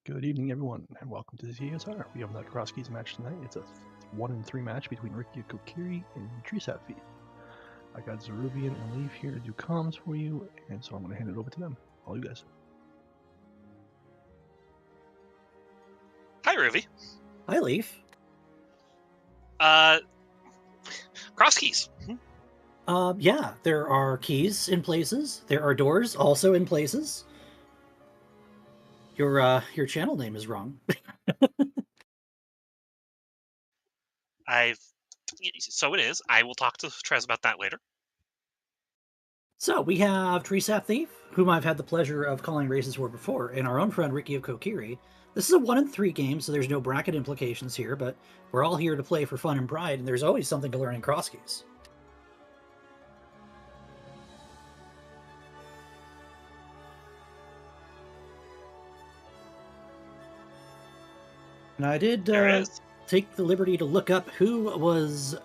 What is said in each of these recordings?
Good evening, everyone, and welcome to the ALttPR. We have another Crosskeys match tonight. It's a 1-in-3 match between RickyofKokiri and treesapthief. I got Zeruvian and Leaf here to do comms for you, and so I'm going to hand it over to them. All you guys. Hi, Ruby. Hi, Leaf. Crosskeys. Yeah, there are keys in places. There are doors also in places. Your channel name is wrong. So it is. I will talk to Trez about that later. So we have treesapthief, whom I've had the pleasure of calling races for before, and our own friend RickyofKokiri. This is a 1-in-3 game, so there's no bracket implications here, but we're all here to play for fun and pride, and there's always something to learn in Crosskeys. And I did take the liberty to look up who was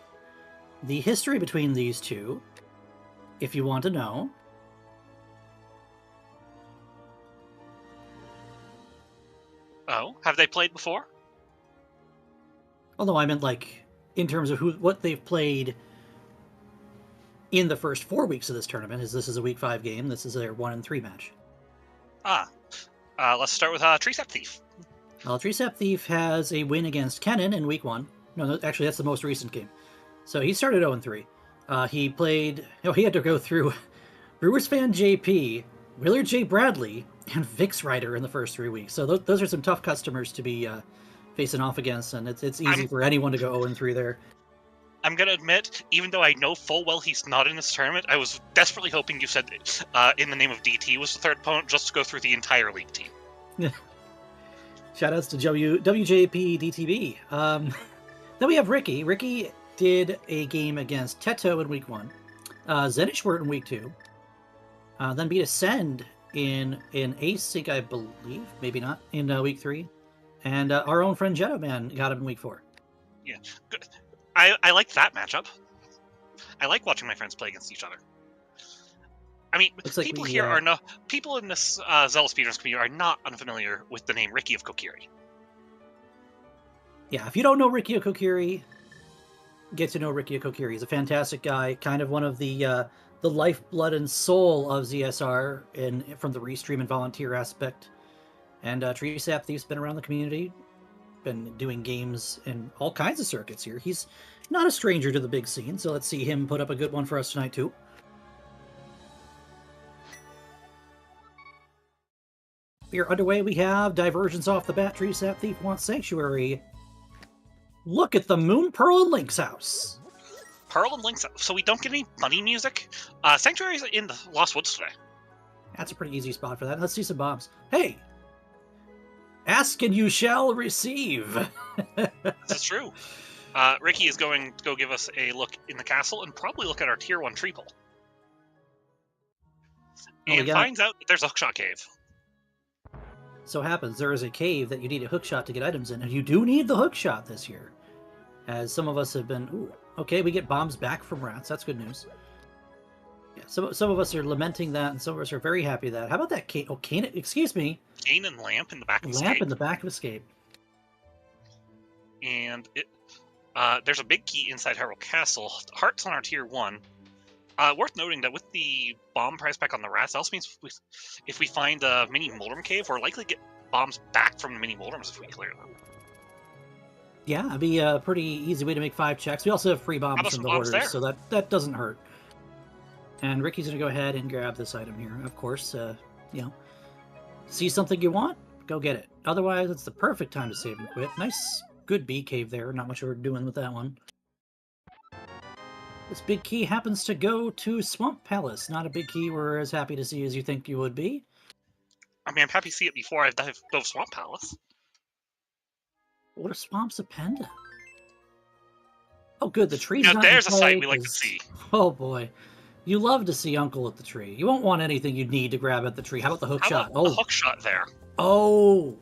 the history between these two, if you want to know. Oh, have they played before? Although I meant, like, in terms of what they've played in the first 4 weeks of this tournament. This is a Week 5 game. This is their 1-in-3 match. Let's start with Treesapthief. Well, treesapthief has a win against Kennen in Week 1. No, actually, that's the most recent game. So he started 0-3. He played... he had to go through Brewers fan JP, Willard J. Bradley, and Vix Rider in the first 3 weeks. So those are some tough customers to be facing off against, and it's easy for anyone to go 0-3 there. I'm going to admit, even though I know full well he's not in this tournament, I was desperately hoping you said In the Name of DT was the third opponent just to go through the entire league team. Shoutouts to WJP DTB. Then we have Ricky. Ricky did a game against Teto in Week 1. Zenishwort in Week 2. Then beat Ascend in Async, I believe. Maybe not. In Week 3. And our own friend Jetto Man got him in Week 4. Yeah. Good. I like that matchup. I like watching my friends play against each other. I mean, people in this ZeldaSpeedRuns community are not unfamiliar with the name RickyofKokiri. Yeah, if you don't know RickyofKokiri, get to know RickyofKokiri. He's a fantastic guy, kind of one of the lifeblood and soul of ZSR from the restream and volunteer aspect. And treesapthief's been around the community, been doing games in all kinds of circuits here. He's not a stranger to the big scene, so let's see him put up a good one for us tonight too. We are underway. We have diversions off the bat. treesapthief wants Sanctuary. Look at the Moon, Pearl, and Link's house. Pearl and Link's house. So we don't get any bunny music. Sanctuary's in the Lost Woods today. That's a pretty easy spot for that. Let's see some bombs. Hey! Ask and you shall receive. This is true. Ricky is going to go give us a look in the castle and probably look at our Tier 1 tree pole. And finds out that there's a hookshot cave. So happens there is a cave that you need a hookshot to get items in, and you do need the hookshot this year. As some of us have been... Ooh, okay, we get bombs back from rats. That's good news. Yeah, some of us are lamenting that, and some of us are very happy that. How about that cane? Oh, cane, excuse me. Cane and lamp in the back of Escape. Lamp in the back of Escape. And there's a big key inside Herald Castle. Hearts on our Tier 1. Worth noting that with the bomb price back on the rats, that also means if we find a mini Moldrum cave, we're likely to get bombs back from the mini Moldrums if we clear them. Yeah, it'd be a pretty easy way to make 5 checks. We also have free bombs from the hoarders, so that doesn't hurt. And Ricky's going to go ahead and grab this item here. Of course, see something you want, go get it. Otherwise, it's the perfect time to save and quit. Nice, good bee cave there. Not much we're doing with that one. This big key happens to go to Swamp Palace. Not a big key we're as happy to see as you think you would be. I mean, I'm happy to see it before I dove Swamp Palace. What are Swamps of Penda? Oh, good. The tree's now, not there's a sight we like to see. Oh, boy. You love to see Uncle at the tree. You won't want anything you'd need to grab at the tree. How about the hook shot? Oh, the hook shot there. Oh,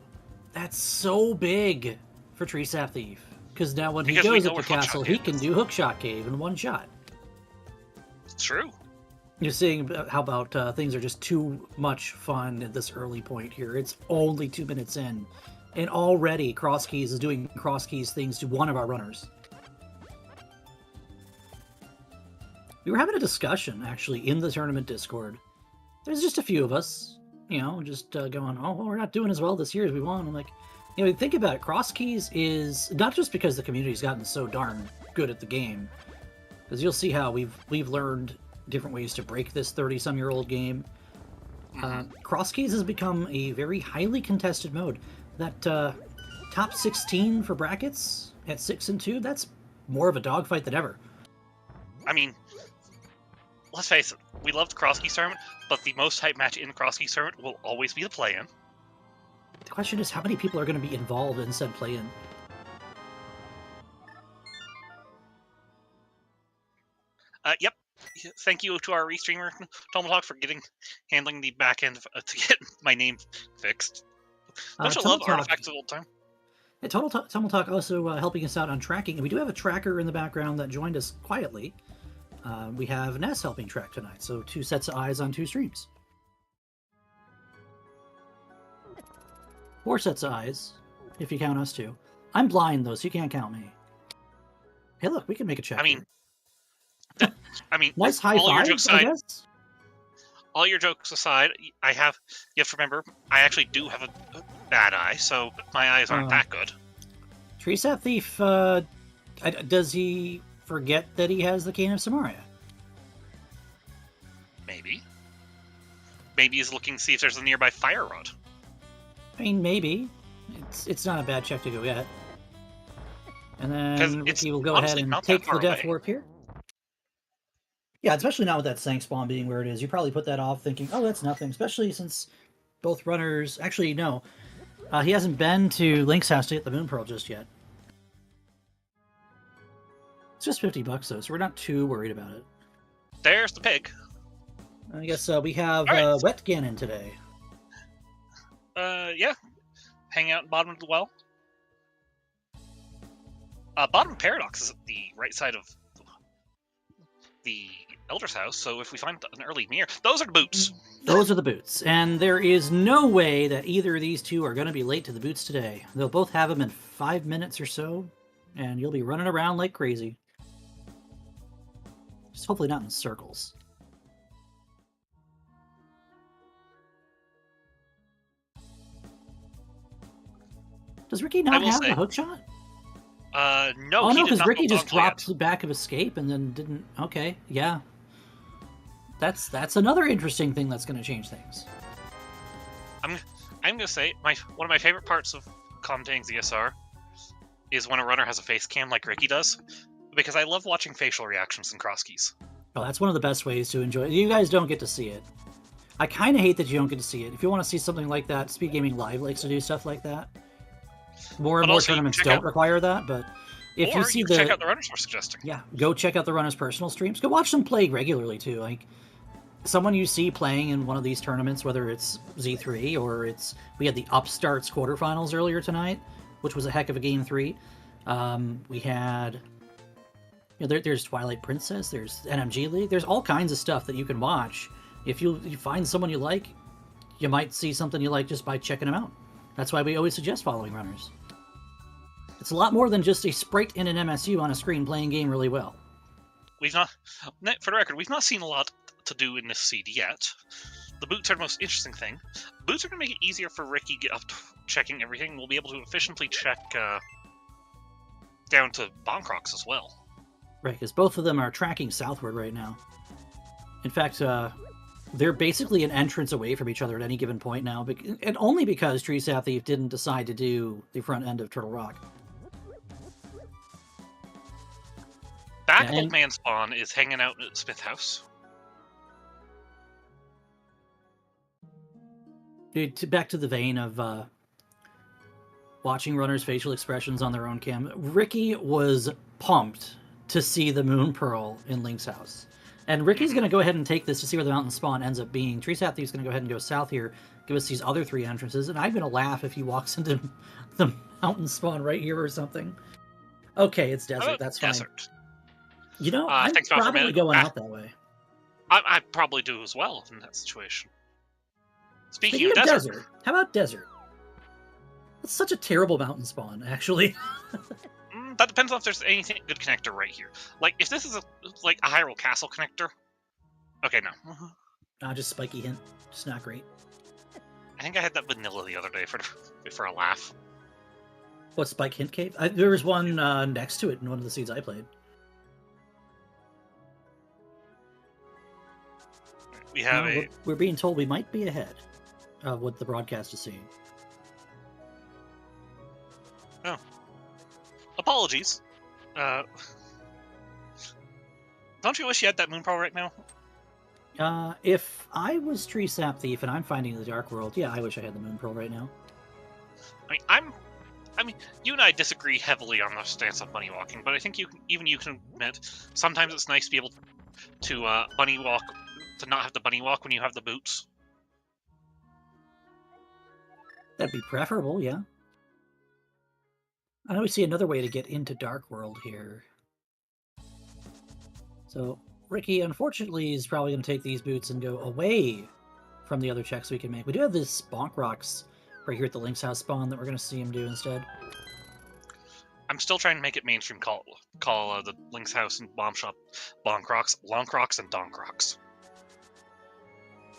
that's so big for treesapthief. Because now when he goes up the castle, he can do hookshot cave in one shot. It's true. You're seeing how about things are just too much fun at this early point here. It's only 2 minutes in, and already Crosskeys is doing Crosskeys things to one of our runners. We were having a discussion, actually, in the tournament Discord. There's just a few of us, just going, oh, well, we're not doing as well this year as we want. I'm like, think about it. Crosskeys is not just because the community's gotten so darn good at the game, because you'll see how we've learned different ways to break this 30-some-year-old game. Crosskeys has become a very highly contested mode. That top 16 for brackets at 6 and 2, that's more of a dogfight than ever. I mean, let's face it, we love the Crosskeys tournament, but the most hype match in the Crosskeys tournament will always be the play-in. The question is, how many people are going to be involved in said play-in? Yep. Thank you to our restreamer, Tomaltalk, for handling the back end to get my name fixed. Don't you love artifacts of old time? Yeah, Tomaltalk also helping us out on tracking. And we do have a tracker in the background that joined us quietly. We have Ness helping track tonight, so 2 sets of eyes on 2 streams. 4 sets of eyes, if you count us 2. I'm blind, though, so you can't count me. Hey, look, we can make a check. I mean, nice high all five, your jokes aside, I guess? All your jokes aside, you have to remember, I actually do have a bad eye, so my eyes aren't that good. Treesapthief, does he forget that he has the Cane of Samaria? Maybe. Maybe he's looking to see if there's a nearby fire rod. I mean, maybe. It's not a bad check to go get. And then Ricky will go ahead and take the Death Warp here. Yeah, especially now with that Sank spawn being where it is. You probably put that off thinking, oh, that's nothing. Especially since both runners... Actually, no. He hasn't been to Link's house to get the Moon Pearl just yet. It's just $50, though, so we're not too worried about it. There's the pig. I guess we have Wet Ganon today. Yeah. Hang out bottom of the well. Bottom Paradox is at the right side of the Elder's house, so if we find an early mirror, those are the boots. Those are the boots, and there is no way that either of these two are going to be late to the boots today. They'll both have them in 5 minutes or so, and you'll be running around like crazy. Just hopefully not in circles. Does Ricky not have a hook shot? No. Oh no, because Ricky just dropped the back of escape and then didn't. Okay, yeah. That's another interesting thing that's going to change things. I'm gonna say one of my favorite parts of commentating ZSR is when a runner has a face cam like Ricky does, because I love watching facial reactions in Crosskeys. Oh, that's one of the best ways to enjoy it. You guys don't get to see it. I kind of hate that you don't get to see it. If you want to see something like that, Speed Gaming Live likes to do stuff like that. More and more tournaments don't require that, but if you see check out the runners we're suggesting. Yeah, go check out the runners' personal streams. Go watch them play regularly too. Like someone you see playing in one of these tournaments, whether it's Z3 or we had the Upstarts quarterfinals earlier tonight, which was a heck of a game 3. We had there's Twilight Princess, there's NMG League, there's all kinds of stuff that you can watch. If you find someone you like, you might see something you like just by checking them out. That's why we always suggest following runners. It's a lot more than just a sprite in an MSU on a screen playing game really well. For the record, we've not seen a lot to do in this seed yet. The boots are the most interesting thing. Boots are going to make it easier for Ricky to get up to checking everything. We'll be able to efficiently check down to Bomb Crocs as well. Right, because both of them are tracking southward right now. In fact, they're basically an entrance away from each other at any given point now, and only because treesapthief didn't decide to do the front end of Turtle Rock. Old Man Spawn is hanging out at Smith House. Back to the vein of watching runners' facial expressions on their own cam, Ricky was pumped to see the Moon Pearl in Link's house. And Ricky's going to go ahead and take this to see where the mountain spawn ends up being. Treesapthief's going to go ahead and go south here, give us these other 3 entrances, and I'm going to laugh if he walks into the mountain spawn right here or something. Okay, it's desert. That's fine. Desert. I'm probably going out that way. I probably do as well in that situation. Speaking of desert, how about desert? That's such a terrible mountain spawn, actually. That depends on if there's anything good connector right here. Like, if this is a Hyrule Castle connector... Okay, no. Just spiky hint. Just not great. I think I had that vanilla the other day for a laugh. What, Spike Hint Cave? There was one next to it in one of the seeds I played. We have We're being told we might be ahead of what the broadcast is seeing. Oh. Apologies. Don't you wish you had that Moon Pearl right now? If I was Tree Sap Thief and I'm finding the Dark World, yeah, I wish I had the Moon Pearl right now. I mean, you and I disagree heavily on the stance of bunny walking, but I think you can admit sometimes it's nice to be able to bunny walk, to not have to bunny walk when you have the boots. That'd be preferable, yeah. I know we see another way to get into Dark World here. So, Ricky, unfortunately, is probably going to take these boots and go away from the other checks we can make. We do have this Bonk Rocks right here at the Link's House spawn that we're going to see him do instead. I'm still trying to make it mainstream. Call the Link's House and Bomb Shop Bonk Rocks, Lonk Rocks, and Donk Rocks.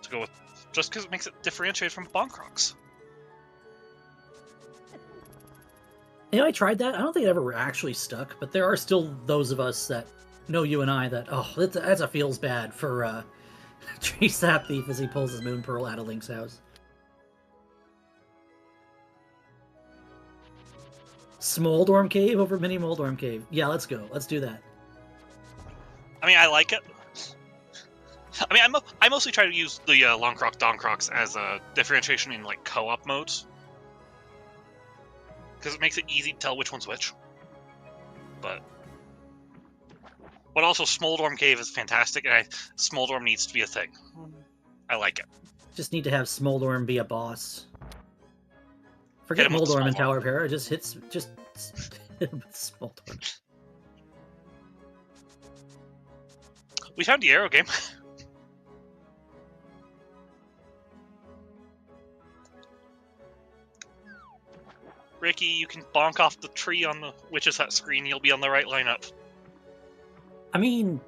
To go with, just because it makes it differentiated from Bonk Rocks. You know, I tried that. I don't think it ever actually stuck, but there are still those of us that know you and I that, oh, that's a feels bad for Tree Sap Thief as he pulls his Moon Pearl out of Link's house. Smoldorm Cave over Mini Moldorm Cave. Yeah, let's go. Let's do that. I mean, I like it. I mean, I mostly try to use the Long Croc, Don Crocs as a differentiation in like co-op modes, because it makes it easy to tell which one's which. But also, Smoldorm Cave is fantastic, and Smoldorm needs to be a thing. I like it. Just need to have Smoldorm be a boss. Forget Moldorm and Tower Para. Just hit Smoldorm. We found the arrow game. Ricky, you can bonk off the tree on the Witch's Hut screen. You'll be on the right lineup. I mean,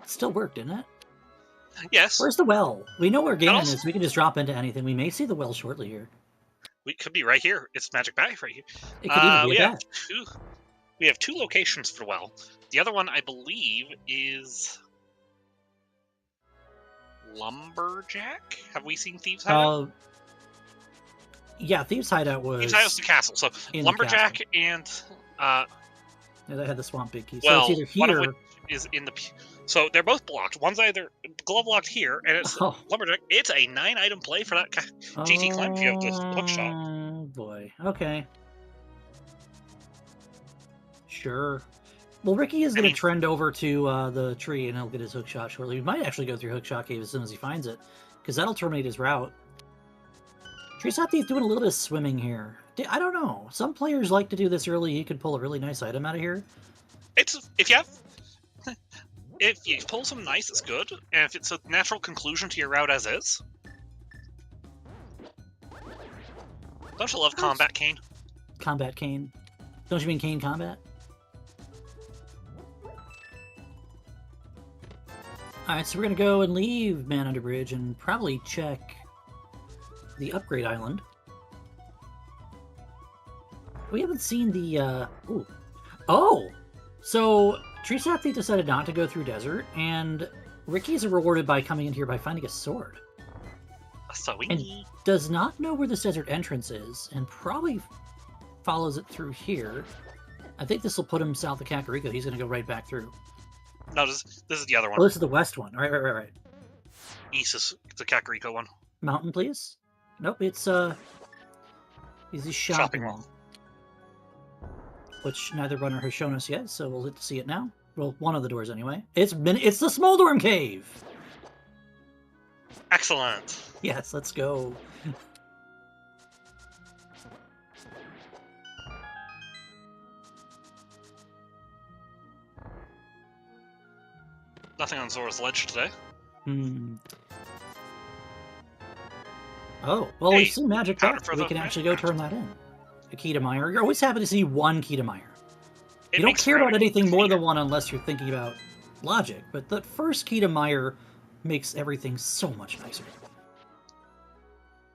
it still worked, didn't it? Yes. Where's the well? We know where Ganon is. We can just drop into anything. We may see the well shortly here. We could be right here. It's Magic Bag right here. It could even be that. We have two locations for the well. The other one, I believe, is Lumberjack. Have we seen Thieves' Hideout? Yeah, Thieves' Hideout was... Thieves' Hideout's the castle. So Lumberjack and... yeah, they had the Swamp Big Key. So well, it's either here... one of which is in the... So they're both blocked. One's either glove locked here, and it's Lumberjack. It's a 9-item play for that GT climb if you have the hook shot. Oh, boy. Okay. Sure. Well, Ricky is going to trend over to the tree, and he'll get his hook shot shortly. We might actually go through Hookshot Cave as soon as he finds it, because that'll terminate his route. Tree Sap Thief doing a little bit of swimming here. I don't know. Some players like to do this early. You could pull a really nice item out of here. If you pull some nice, it's good. And if it's a natural conclusion to your route as is. Don't you love Combat Cane? Combat Cane. Don't you mean Cane Combat? Alright, so we're going to go and leave Man Under Bridge and probably check the Upgrade Island. We haven't seen the, ooh. Oh! So, Tree Sap Thief decided not to go through desert, and Ricky's rewarded by coming in here by finding a sword. And does not know where this desert entrance is, and probably follows it through here. I think this will put him south of Kakariko. He's going to go right back through. No, this is the other one. Oh, this is the west one. Right. East is the Kakariko one. Mountain, please? Nope, it's easy shopping mall. Which neither runner has shown us yet, so we'll get to see it now. Well, one of the doors anyway. It's the Smoldorm Cave! Excellent. Yes, let's go. Nothing on Zora's Ledge today. Hmm. Oh, well, Hey, we've seen Magic powder Back. for We the can magic actually go round. turn that in. A key to Meyer. You're always happy to see one key to Meyer. It You don't makes care about routing anything more than cleaner. one unless you're thinking about logic, but the first key to Meyer makes everything so much nicer.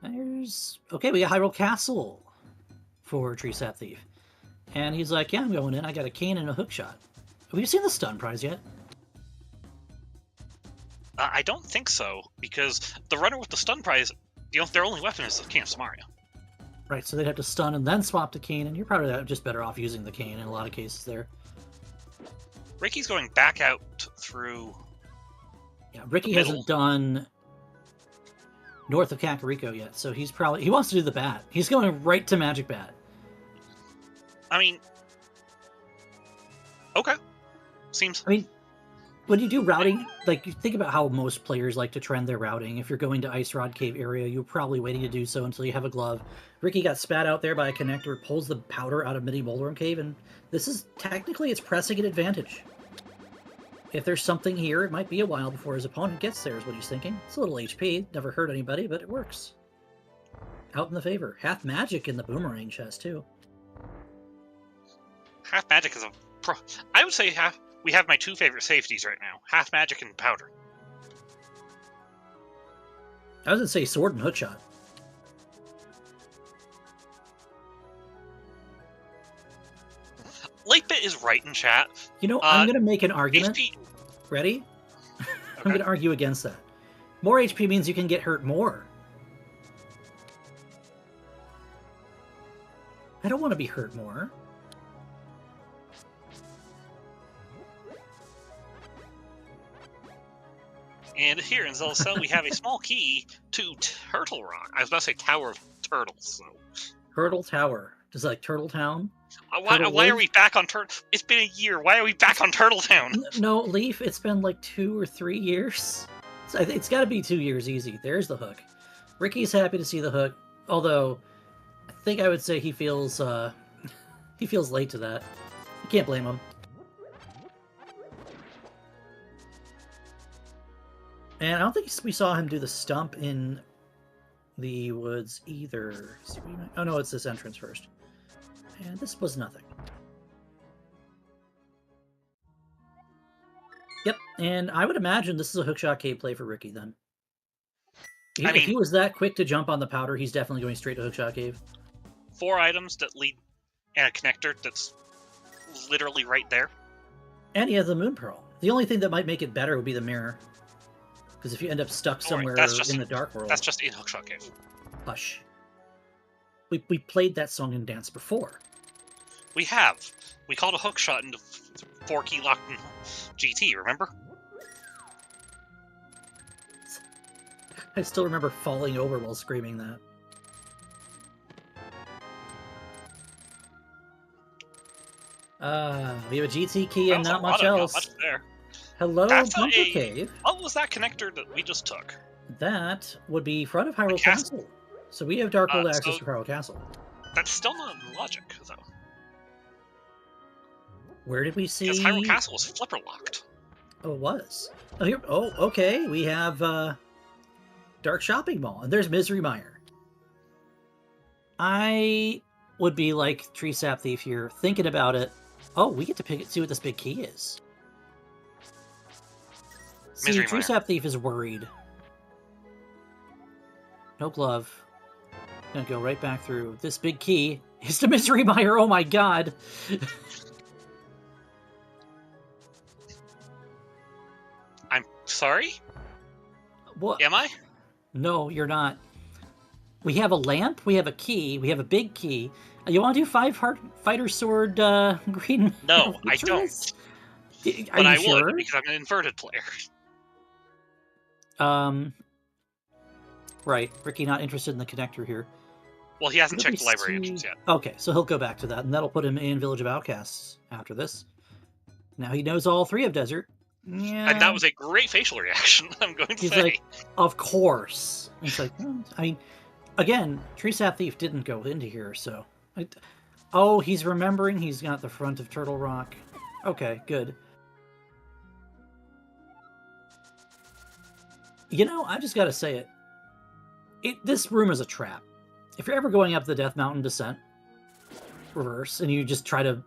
There's... Okay, we got Hyrule Castle for treesapthief. And he's like, yeah, I'm going in. I got a cane and a hookshot. Have you seen the stun prize yet? I don't think so, because the runner with the stun prize, their only weapon is the King of Samaria. Right, so they'd have to stun and then swap to cane, and you're probably just better off using the cane in a lot of cases there. Ricky's going back out through... Yeah, Ricky hasn't done north of Kakariko yet, so he's probably... He wants to do the bat. He's going right to Magic Bat. I mean... Okay. Seems... I mean, when you do routing, like, you think about how most players like to trend their routing. If you're going to Ice Rod Cave area, you're probably waiting to do so until you have a glove. Ricky got spat out there by a connector, pulls the powder out of Mini Moldworm Cave, and this is technically, it's pressing an advantage. If there's something here, it might be a while before his opponent gets there, is what he's thinking. It's a little HP, never hurt anybody, but it works. Out in the favor. Half magic in the boomerang chest, too. Half magic is a pro... I would say we have my two favorite safeties right now. Half magic and powder. I was going to say sword and hookshot. Lightbit is right in chat. You know, I'm going to make an argument. HP... Ready? Okay. I'm going to argue against that. More HP means you can get hurt more. I don't want to be hurt more. And here in Zelda Cell, we have a small key to Turtle Rock. I was about to say Tower of Turtles. So. Turtle Tower. Does it like Turtle Town? Why are we back on Turtle? It's been a year. Why are we back on Turtle Town? No, Leaf, it's been like 2 or 3 years. It's got to be 2 years easy. There's the hook. Ricky's happy to see the hook, although I think I would say he feels late to that. You can't blame him. And I don't think we saw him do the stump in the woods either. Oh no, it's this entrance first. And this was nothing. Yep, and I would imagine this is a hookshot cave play for Ricky then. If he was that quick to jump on the powder, he's definitely going straight to hookshot cave. 4 items that lead and a connector that's literally right there. And he has the moon pearl. The only thing that might make it better would be the mirror. Because if you end up stuck somewhere in the dark world... That's just in Hookshot Cave. Hush. We played that song and dance before. We have. We called a hookshot into 4-key locked in GT, remember? I still remember falling over while screaming that. We have a GT key and not much else. Not much there. Hello, Bunker Cave. What was that connector that we just took? That would be front of Hyrule Castle. So we have Dark World access to Hyrule Castle. That's still not in logic, though. Where did we see? Because Hyrule Castle was flipper locked. Oh, it was. Oh, here. Oh, okay. We have Dark Shopping Mall, and there's Misery Mire. I would be like treesapthief here, thinking about it. Oh, we get to see what this big key is. See, treesapthief is worried. No glove. Gonna go right back through. This big key is the Misery Mire. Oh my god. I'm sorry? What? Am I? No, you're not. We have a lamp, we have a key, we have a big key. You want to do 5 fighter sword green? No, I don't. But I would, because I'm an inverted player. Right. Ricky not interested in the connector here. Well, he hasn't checked the library entrance yet. Okay, so he'll go back to that, and that'll put him in Village of Outcasts after this. Now he knows all 3 of Desert. Yeah. And that was a great facial reaction, I'm going to say. He's like, of course. It's like, I mean, again, treesapthief didn't go into here, so... Oh, he's remembering he's got the front of Turtle Rock. Okay, good. You know, I just gotta say it. This room is a trap. If you're ever going up the Death Mountain descent, reverse, and you just try to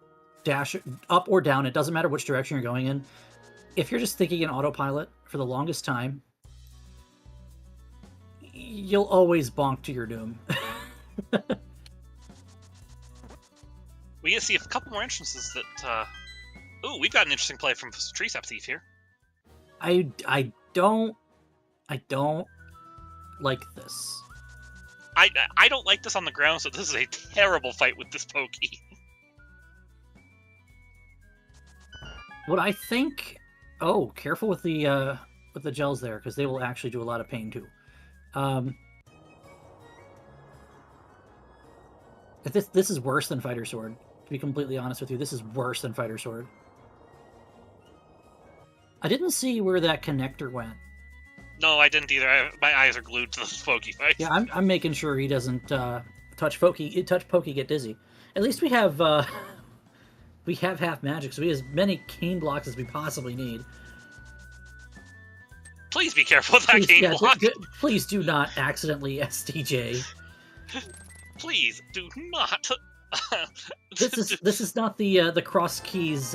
dash up or down, it doesn't matter which direction you're going in. If you're just thinking in autopilot for the longest time, you'll always bonk to your doom. We get to see a couple more entrances that... Ooh, we've got an interesting play from Treesapthief here. I don't like this. I don't like this on the ground, so this is a terrible fight with this pokey. What I think... Oh, careful with the gels there, because they will actually do a lot of pain too. This is worse than Fighter Sword. To be completely honest with you, this is worse than Fighter Sword. I didn't see where that connector went. No, I didn't either. My eyes are glued to this pokey fight. Yeah, I'm making sure he doesn't touch pokey, get dizzy. At least we have half magic, so we have as many cane blocks as we possibly need. Please be careful with that cane block. Please do not accidentally SDJ. Please do not. This is not the Crosskeys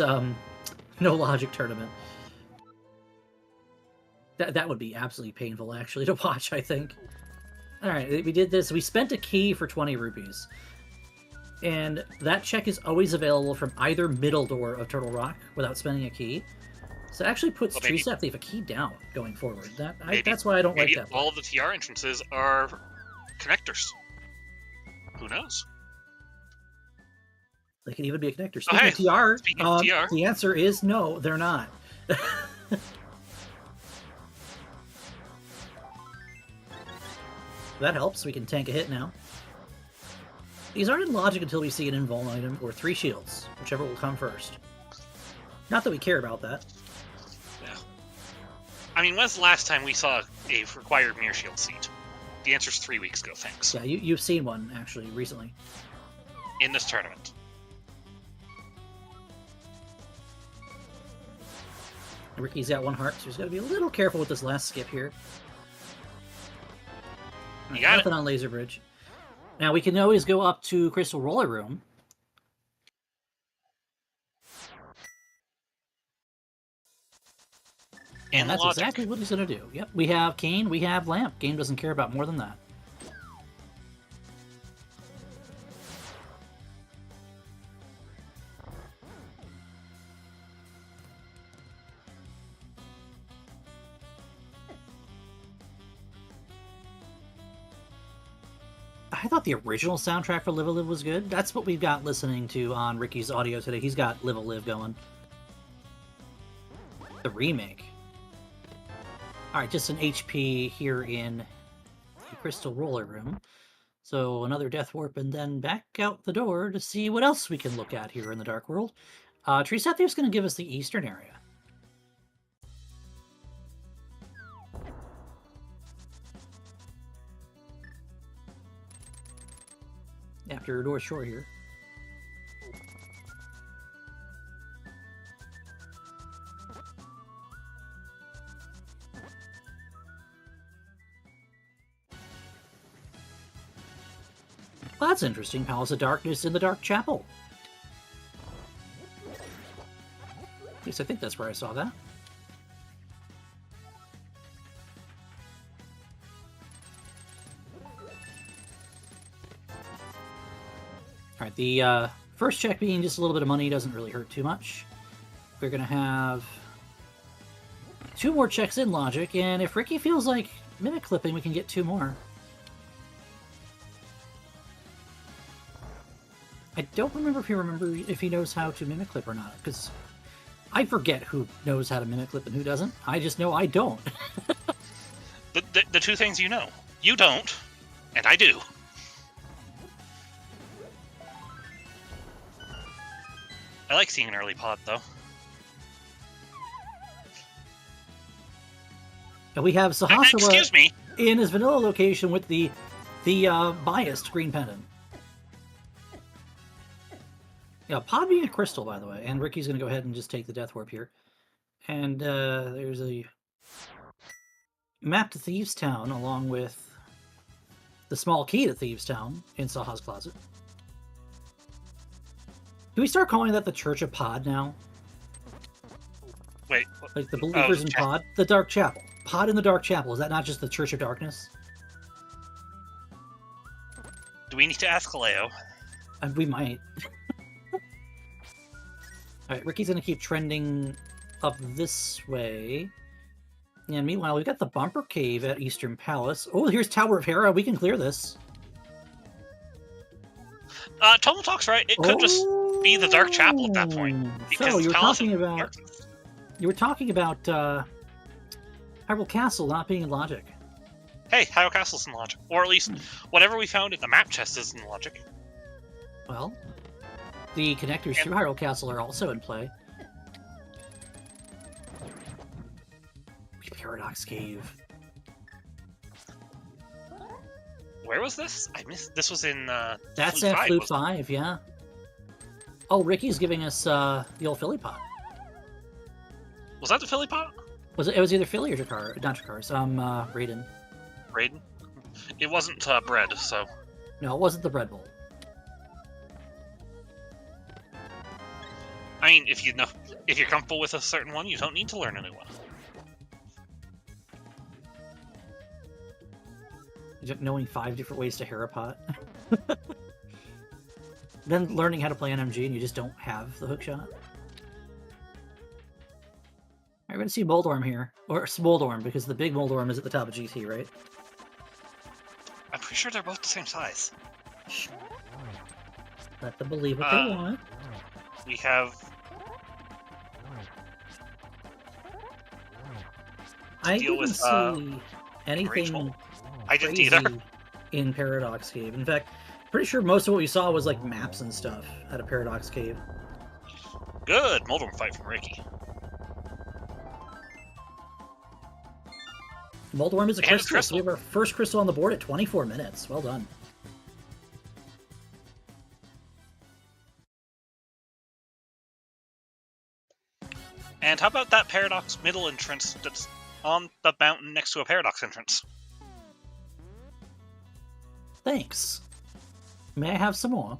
no logic tournament. That would be absolutely painful, actually, to watch, I think. Alright, we did this. We spent a key for 20 rupees. And that check is always available from either middle door of Turtle Rock without spending a key. So it actually puts Treesapthief a key down going forward. That's why I don't like that. All of the TR entrances are connectors. Who knows? They could even be a connector. Speaking of TR, the answer is no, they're not. That helps. We can tank a hit now. These aren't in logic until we see an invuln item or 3 shields, whichever will come first. Not that we care about that. Yeah. I mean, when's the last time we saw a required mirror shield seat? The answer's 3 weeks ago, thanks. Yeah, you've seen one, actually, recently. In this tournament. Ricky's got 1 heart, so he's got to be a little careful with this last skip here. You got nothing on Laser Bridge. Now, we can always go up to Crystal Roller Room. And that's exactly what he's going to do. Yep, we have Cane, we have Lamp. Game doesn't care about more than that. I thought the original soundtrack for Live a Live was good. That's what we've got listening to on Ricky's audio today. He's got Live a Live going. The remake. Alright, just an HP here in the Crystal Roller Room. So another Death Warp and then back out the door to see what else we can look at here in the Dark World. Treesapthief's going to give us the eastern area. After North Shore here. Well, that's interesting. Palace of Darkness in the Dark Chapel. At least I think that's where I saw that. Alright, the first check being just a little bit of money doesn't really hurt too much. We're going to have 2 more checks in logic, and if Ricky feels like mimic clipping, we can get 2 more. I don't remember if he knows how to mimic clip or not, because I forget who knows how to mimic clip and who doesn't. I just know I don't. the 2 things you know. You don't, and I do. I like seeing an early pod, though. And we have Sahasrara excuse me, in his vanilla location with the biased green pendant. Yeah, pod being a crystal, by the way. And Ricky's going to go ahead and just take the Death Warp here. And there's a map to Thieves Town along with the small key to Thieves Town in Saha's closet. Do we start calling that the Church of Pod now? Wait. Like the believers in Pod? The Dark Chapel. Pod in the Dark Chapel. Is that not just the Church of Darkness? Do we need to ask Leo? We might. Alright, Ricky's gonna keep trending up this way. And meanwhile, we've got the Bumper Cave at Eastern Palace. Oh, here's Tower of Hera. We can clear this. Tomo Talk's right. It could just be the Dark Chapel at that point. Because So you were Palace talking of about Darkness. Hyrule Castle not being in logic. Hey, Hyrule Castle's in logic. Or at least, whatever we found in the map chest is in logic. Well, the connectors to Hyrule Castle are also in play. Paradox Cave. Where was this? I missed. This was in. That's Flute at 5, Flute wasn't 5, yeah. Oh, Ricky's giving us the old Philly pot. it? Was that the Philly pot? It was either Philly or Jakar, not Jakar's. Raiden. Raiden? It wasn't bread, so. No, it wasn't the bread bowl. I mean, if you're comfortable with a certain one, you don't need to learn a new one. Knowing 5 different ways to Hera pot. Then learning how to play NMG and you just don't have the hookshot. Alright, we're gonna see Moldorm here. Or Smoldorm, because the big Moldorm is at the top of GT, right? I'm pretty sure they're both the same size. Let them believe what they want. We have. I deal didn't with, see anything Rachel. I didn't crazy either. in Paradox Cave. In fact, pretty sure most of what we saw was like maps and stuff at a Paradox Cave. Good Moldorm fight from Ricky. Moldorm is a And it's crystal, so crystal. we have our first crystal on the board at 24 minutes. Well done. And how about that Paradox middle entrance that's on the mountain next to a Paradox entrance? Thanks. May I have some more?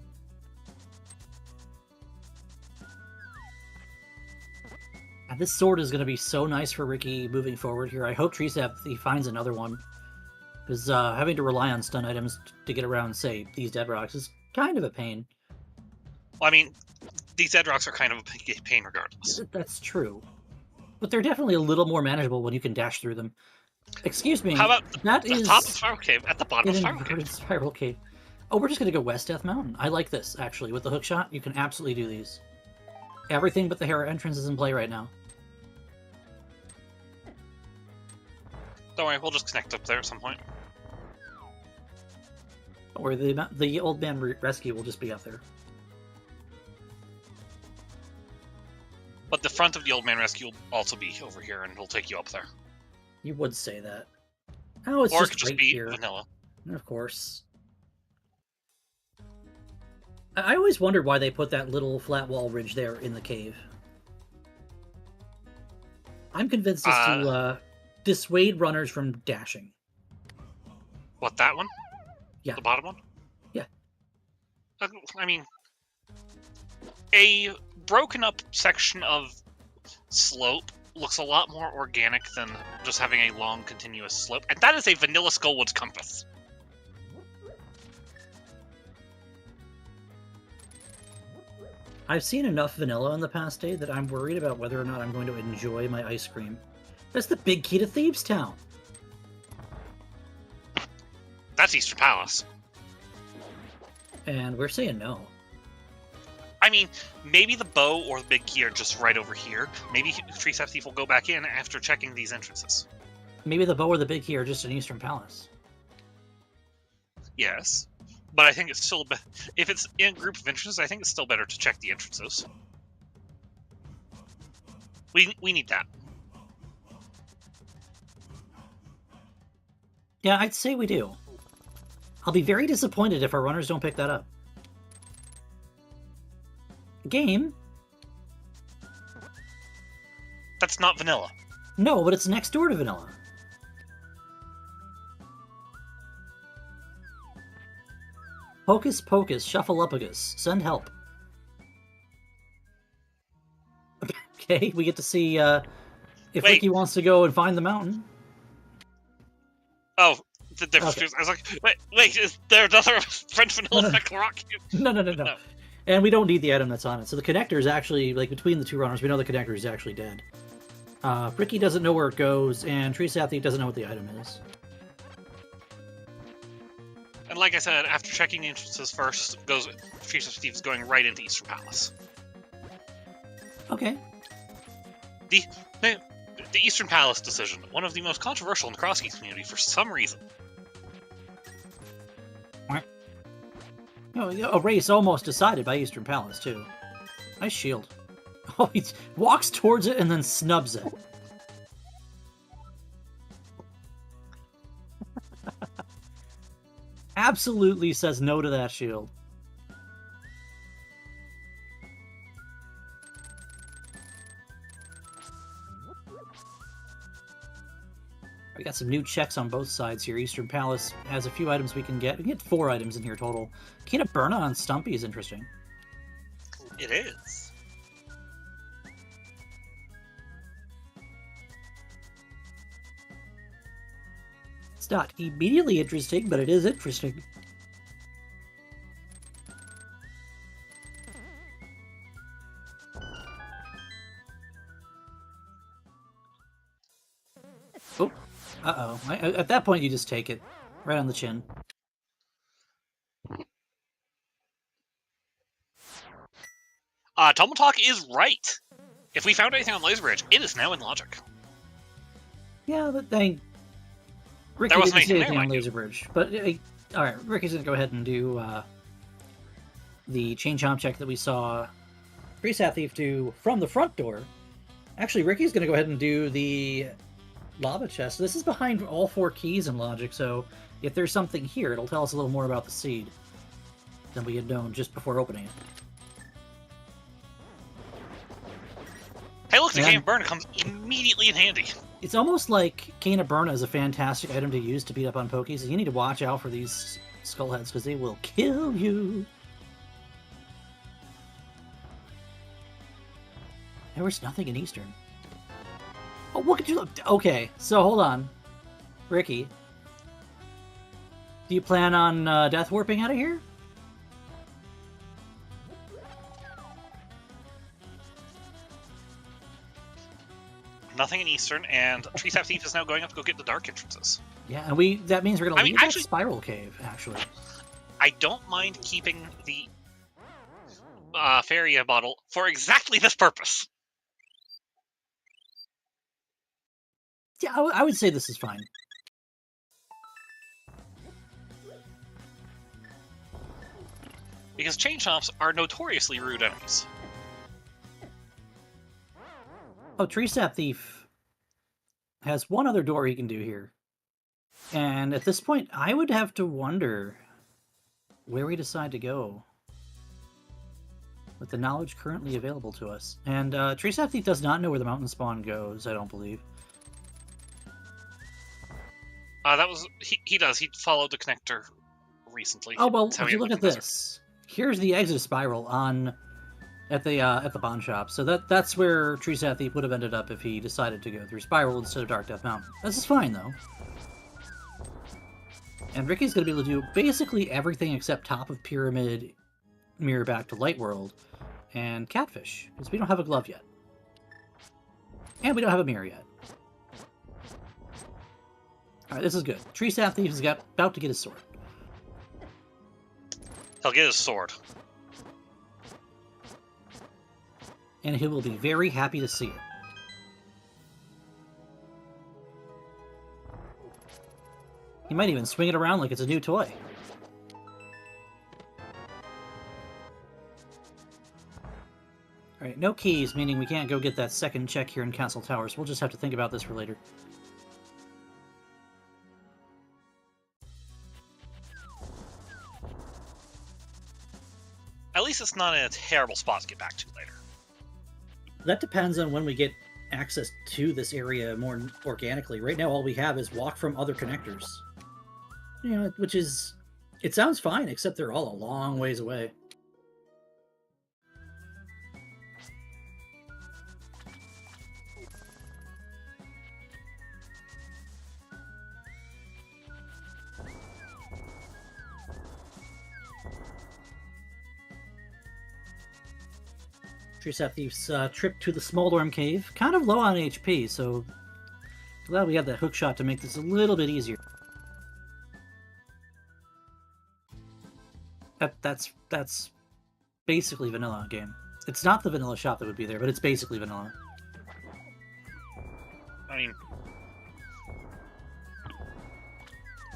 And this sword is going to be so nice for Ricky moving forward here. I hope treesapthief finds another one. Because having to rely on stun items to get around, say, these dead rocks is kind of a pain. Well, I mean, these dead rocks are kind of a pain regardless. That's true. But they're definitely a little more manageable when you can dash through them. Excuse me. How about that the is top of Spiral Cave at the bottom of an Spiral inverted Cave? spiral cave. Oh, we're just going to go West Death Mountain. I like this, actually. With the hookshot, you can absolutely do these. Everything but the Hera entrance is in play right now. Don't worry, we'll just connect up there at some point. Or the old man rescue will just be up there. But the front of the Old Man Rescue will also be over here, and it'll take you up there. You would say that. Oh, it's Or it just could just right be here. vanilla. Of course. I always wondered why they put that little flat wall ridge there in the cave. I'm convinced it's to dissuade runners from dashing. What, that one? Yeah. The bottom one? Yeah. I mean, a broken up section of slope looks a lot more organic than just having a long continuous slope. And that is a vanilla Skullwoods compass. I've seen enough vanilla in the past day that I'm worried about whether or not I'm going to enjoy my ice cream. That's the big key to Thieves Town. That's Eastern Palace. And we're saying no. I mean, maybe the bow or the big key are just right over here. Maybe treesapthief will go back in after checking these entrances. Maybe the bow or the big key are just in Eastern Palace. Yes. But I think it's still... If it's in a group of entrances, I think it's still better to check the entrances. We need that. Yeah, I'd say we do. I'll be very disappointed if our runners don't pick that up. Game? That's not vanilla. No, but it's next door to vanilla. Hocus pocus, shuffleupagus. Send help. Okay, we get to see if Wait. Ricky wants to go and find the mountain. Oh, Okay. I was like, wait, is there another French vanilla effect rock cube? No. And we don't need the item that's on it. So the connector is actually, like, between the two runners, we know the connector is actually dead. Ricky doesn't know where it goes, and treesapthief doesn't know what the item is. And like I said, after checking the entrances first, treesapthief is going right into Eastern Palace. Okay. The Eastern Palace decision, one of the most controversial in the Crosskeys community for some reason. Oh, a race almost decided by Eastern Palace, too. Nice shield. Oh, he walks towards it and then snubs it. Absolutely says no to that shield. We got some new checks on both sides here. Eastern Palace has a few items we can get. We can get 4 items in here total. Kina Burna on Stumpy is interesting. It is. It's not immediately interesting, but it is interesting. Oh, uh-oh. At that point, you just take it. Right on the chin. Tomotalk is right. If we found anything on Laser Bridge, it is now in Logic. Yeah, but dang. Ricky There wasn't didn't see anything anything there, on Laser Bridge. But, alright, Ricky's gonna go ahead and do the chain chomp check that we saw treesapthief do from the front door. Actually, Ricky's gonna go ahead and do the lava chest. This is behind all 4 keys in Logic, so if there's something here, it'll tell us a little more about the seed than we had known just before opening it. Hey, look, the Game Burn comes immediately in handy. It's almost like Kena Burna is a fantastic item to use to beat up on Pokies. You need to watch out for these skullheads because they will kill you. There was nothing in Eastern. Oh, look at you! Okay, so hold on, Ricky. Do you plan on death warping out of here? Nothing in Eastern, and treesapthief is now going up to go get the dark entrances. Yeah, and that means we're gonna leave that actually, spiral cave. Actually, I don't mind keeping the Faria bottle for exactly this purpose. yeah, I would say this is fine. Because chain chomps are notoriously rude enemies. Oh, treesapthief has one other door he can do here. And at this point, I would have to wonder where we decide to go with the knowledge currently available to us. And treesapthief does not know where the mountain spawn goes, I don't believe. He does. He followed the connector recently. Oh, well, if you look at this, here's the exit spiral at the Bond Shop. So that's where treesapthief would have ended up if he decided to go through Spiral instead of Dark Death Mountain. This is fine, though. And Ricky's going to be able to do basically everything except Top of Pyramid, Mirror back to Light World, and Catfish, because we don't have a glove yet. And we don't have a mirror yet. Alright, this is good. treesapthief is about to get his sword. He'll get his sword. And he will be very happy to see it. He might even swing it around like it's a new toy. Alright, no keys, meaning we can't go get that second check here in Castle Towers. We'll just have to think about this for later. At least it's not in a terrible spot to get back to later. That depends on when we get access to this area more organically. Right now, all we have is walk from other connectors. You know, which is It sounds fine, except they're all a long ways away. Treesapthief's trip to the Smoldorm Cave, kind of low on HP, so glad we have that hook shot to make this a little bit easier. That's basically vanilla game. It's not the vanilla shop that would be there, but it's basically vanilla. I mean,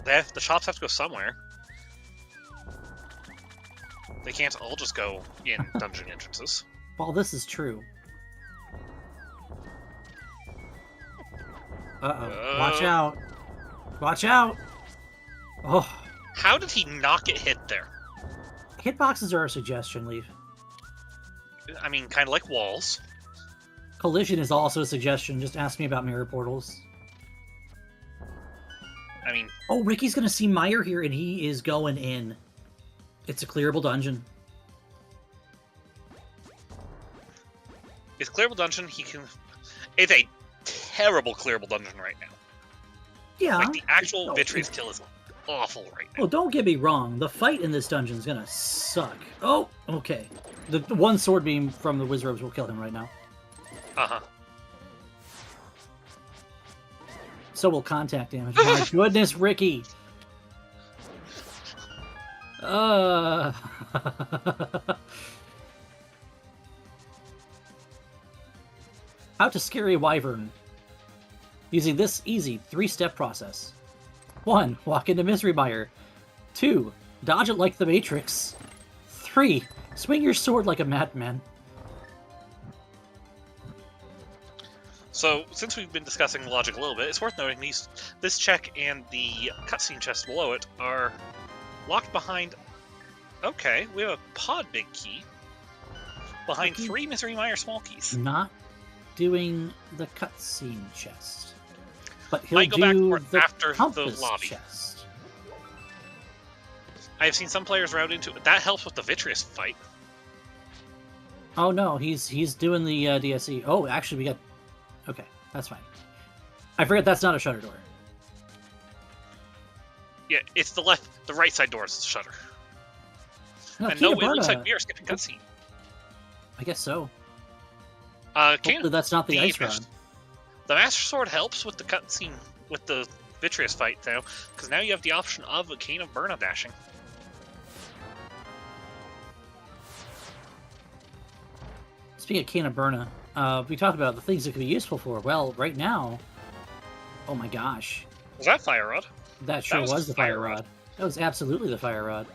the shops have to go somewhere. They can't all just go in dungeon entrances. Well, this is true. Uh-oh. Watch out. Watch out! Oh. How did he not get hit there? Hitboxes are a suggestion, Leaf. I mean, kind of like walls. Collision is also a suggestion. Just ask me about mirror portals. I mean... Oh, Ricky's gonna see Meyer here, and he is going in. It's a clearable dungeon. It's a clearable dungeon. It's a terrible clearable dungeon right now. Yeah. Like, the actual Vitreous kill is awful right now. Oh, don't get me wrong. The fight in this dungeon is gonna suck. Oh, okay. The one sword beam from the Wizrobes will kill him right now. Uh-huh. So will contact damage. My goodness, Ricky! How to scare a wyvern. Using this easy 3-step process. 1. Walk into Misery Mire. 2. Dodge it like the Matrix. 3. Swing your sword like a madman. So, since we've been discussing logic a little bit, it's worth noting this check and the cutscene chest below it are locked behind... Okay, we have a pod big key behind 3 Misery Mire small keys. Not doing the cutscene chest. But he'll Might go back do for the after compass the lobby. chest. I've seen some players route into it. That helps with the Vitreous fight. Oh no, he's doing the DSE. Oh, actually we got... Okay, that's fine. I forget that's not a shutter door. Yeah, it's the right side door is the shutter. No, And no, it Kina looks Burna- like we are skipping cutscene. I guess so. Kina, Hopefully that's not the ice rod. The Master Sword helps with the cutscene, with the Vitreous fight, though, because now you have the option of a Cane of Burna dashing. Speaking of Kina Burna, we talked about the things it could be useful for. Well, right now... Oh my gosh. Was that Fire Rod? That sure was the Fire Rod. That was absolutely the Fire Rod.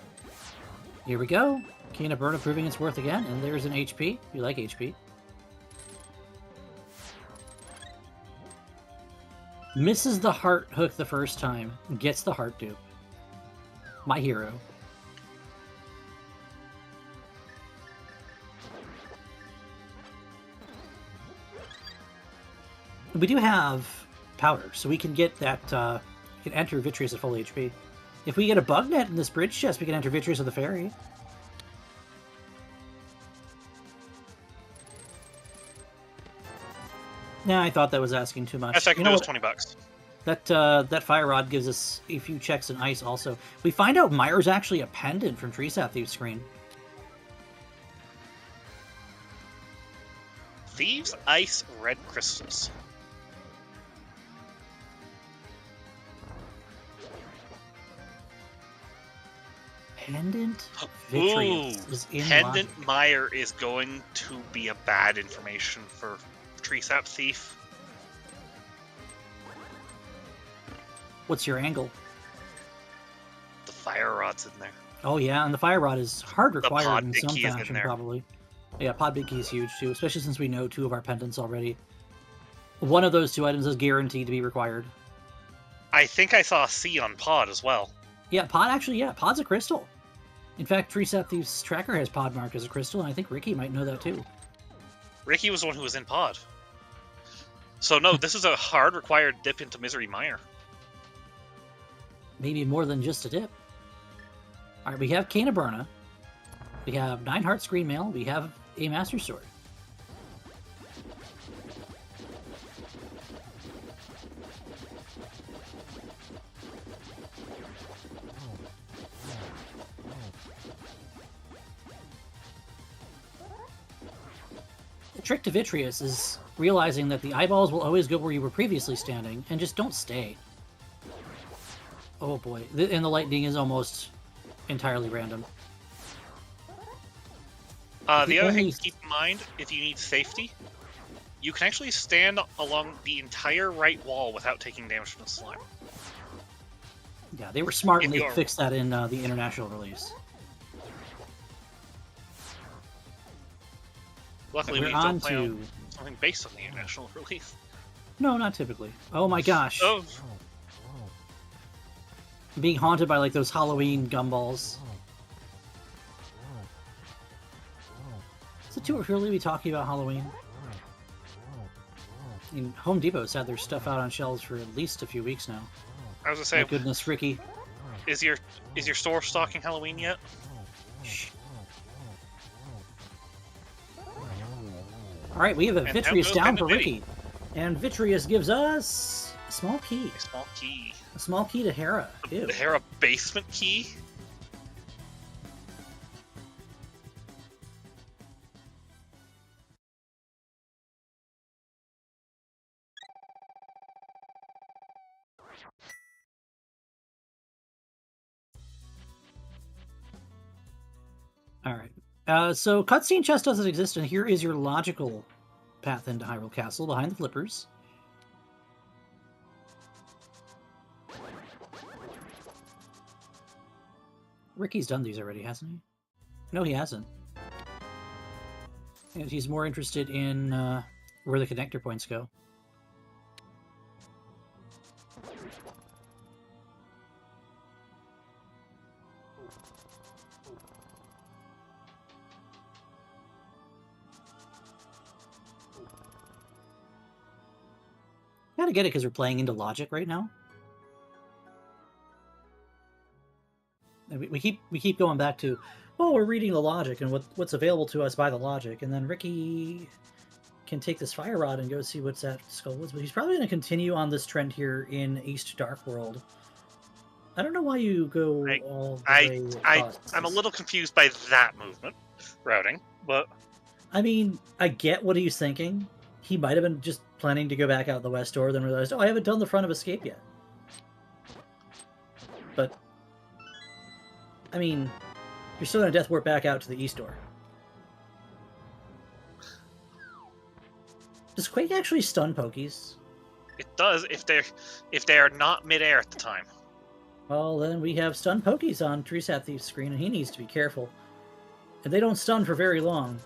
Here we go. Kina Burna proving its worth again, and there's an HP. You like HP. Misses the heart hook the first time. Gets the heart dupe. My hero. We do have powder, so we can get that, we can enter Vitreous at full HP. If we get a bug net in this bridge chest, we can enter Vitreous with the fairy. Nah, I thought that was asking too much. That second was $20. That fire rod gives us a few checks in ice also. We find out Myra's actually a pendant from Treesapthief's screen. Thieves Ice Red Crystals. Pendant Vitreous is in Pendant logic. Mire is going to be a bad information for Treesapthief. What's your angle? The Fire Rod's in there. Oh yeah, and the fire rod is hard required pod in big some key is in fashion, there. probably. Yeah, pod big key is huge too, especially since we know 2 of our pendants already. One of those 2 items is guaranteed to be required. I think I saw a C on pod as well. Yeah, pod actually, yeah, pod's a crystal. In fact, Treesapthief's tracker has pod marked as a crystal, and I think Ricky might know that too. Ricky was the one who was in pod. So no, this is a hard required dip into Misery Mire. Maybe more than just a dip. All right, we have Cane of Burna. We have 9 Hearts Green Mail. We have a Master Sword. The trick to Vitreous is realizing that the eyeballs will always go where you were previously standing, and just don't stay. Oh boy, and the lightning is almost entirely random. The other thing to keep in mind, if you need safety, you can actually stand along the entire right wall without taking damage from the slime. Yeah, they were smart and they fixed that in the international release. Luckily, we don't play on something based on the international release. No, not typically. Oh my gosh. Oh. Being haunted by like those Halloween gumballs. Is it too early to be talking about Halloween? I mean, Home Depot's had their stuff out on shelves for at least a few weeks now. I was gonna say, my goodness, Ricky. Is your store stocking Halloween yet? Shh. All right, we have a Vitreous down for Ricky, and Vitreous gives us a small key. A small key. A small key to Hera. Ew. The Hera basement key. All right. So cutscene chest doesn't exist, and here is your logical path into Hyrule Castle behind the flippers. Ricky's done these already, hasn't he? No, he hasn't. And he's more interested in where the connector points go. I gotta get it because we're playing into logic right now. And we keep going back to, oh, we're reading the logic and what's available to us by the logic, and then Ricky can take this fire rod and go see what's at Skullwoods, but he's probably going to continue on this trend here in East Dark World. I don't know why you go all the way across. I'm a little confused by that routing, but I mean, I get what he's thinking. He might have been just planning to go back out the west door, then realized, oh, I haven't done the front of Escape yet. But I mean, you're still going to death warp back out to the east door. Does Quake actually stun Pokies? It does if they are not midair at the time. Well, then we have stun Pokies on treesapthief's screen, and he needs to be careful. And they don't stun for very long,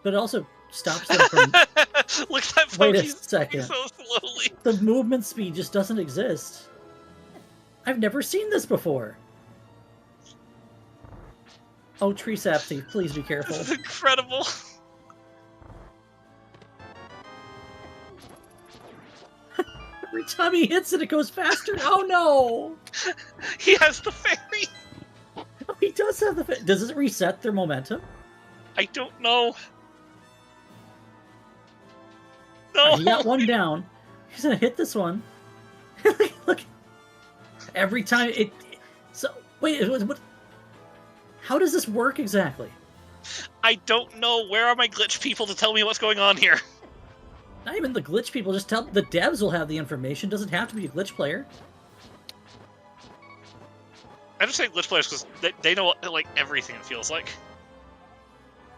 but it also stops them from. Look at that Wait a second. So slowly. The movement speed just doesn't exist. I've never seen this before. Oh, treesapthief, please be careful. This is incredible. Every time he hits it, it goes faster. Oh no! He has the fairy. Oh, he does have the fairy. Does it reset their momentum? I don't know. No. Right, he got one down. He's gonna hit this one. Look. Every time it. So wait, what? How does this work exactly? I don't know. Where are my glitch people to tell me what's going on here? Not even the glitch people. Just tell the devs will have the information. Doesn't have to be a glitch player. I just say glitch players because they know like everything. It feels like.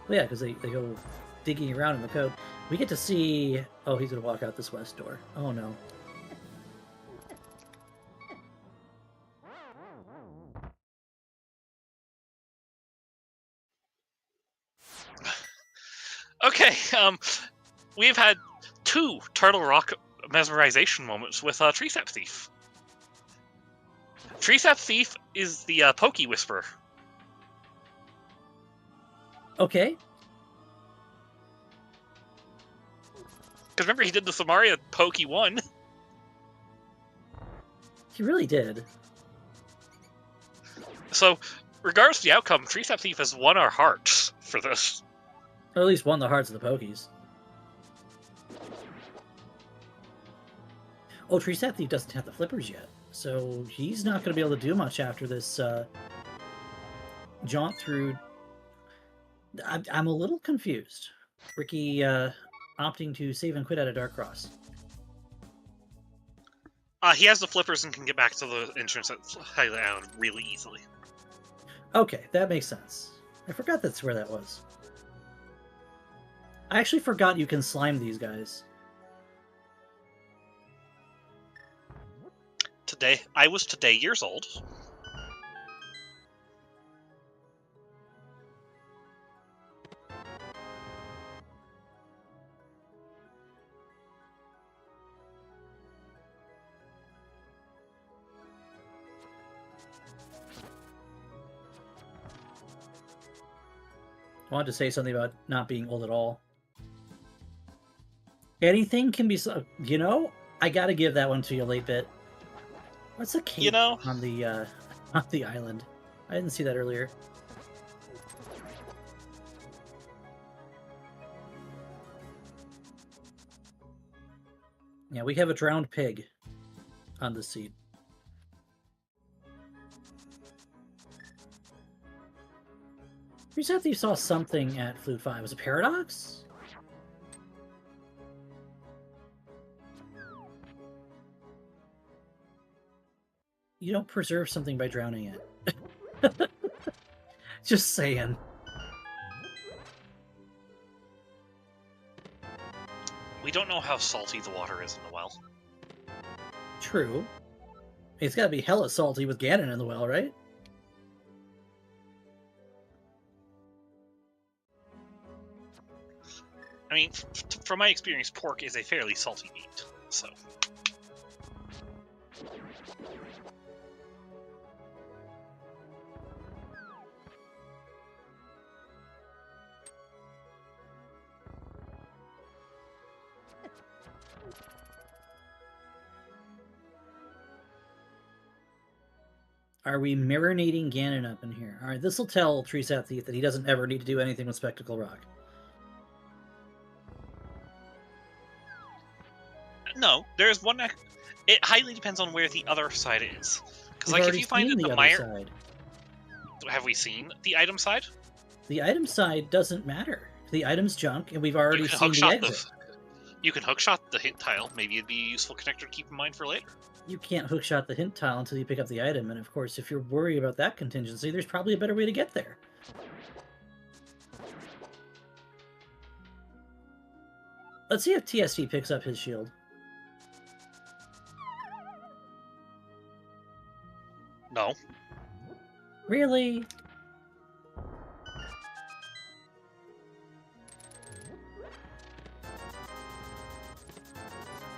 Well, yeah, because they go digging around in the code. We get to see. Oh, he's gonna walk out this west door. Oh no. Okay, we've had 2 Turtle Rock mesmerization moments with Treesapthief. Treesapthief is the Pokey Whisperer. Okay. Because remember, he did the Samaria Pokey 1. He really did. So, regardless of the outcome, treesapthief has won our hearts for this. Or at least won the hearts of the Pokies. Oh, treesapthief doesn't have the flippers yet, so he's not going to be able to do much after this jaunt through. I'm a little confused. Ricky opting to save and quit out of Dark Cross. He has the flippers and can get back to the entrance at Highland Island really easily. Okay, that makes sense. I forgot that's where that was. I actually forgot you can slime these guys. I was today years old. I wanted to say something about not being old at all. Anything can be, you know, I gotta give that one to you, late bit. What's the cape on the island? I didn't see that earlier. Yeah, we have a drowned pig on the seat. You said that you saw something at Flute 5. Was it Paradox? You don't preserve something by drowning it. Just saying. We don't know how salty the water is in the well. True. It's gotta be hella salty with Ganon in the well, right? I mean, from my experience, pork is a fairly salty meat, so... Are we marinating Ganon up in here? Alright, this will tell treesapthief that he doesn't ever need to do anything with Spectacle Rock. No, there's one... It highly depends on where the other side is. Because, like, if you find that the mire... side. Have we seen the item side? The item side doesn't matter. The item's junk, and we've already seen the exit. You can hookshot the hint tile. Maybe it'd be a useful connector to keep in mind for later. You can't hookshot the hint tile until you pick up the item, and of course, if you're worried about that contingency, there's probably a better way to get there. Let's see if TSD picks up his shield. No. Really?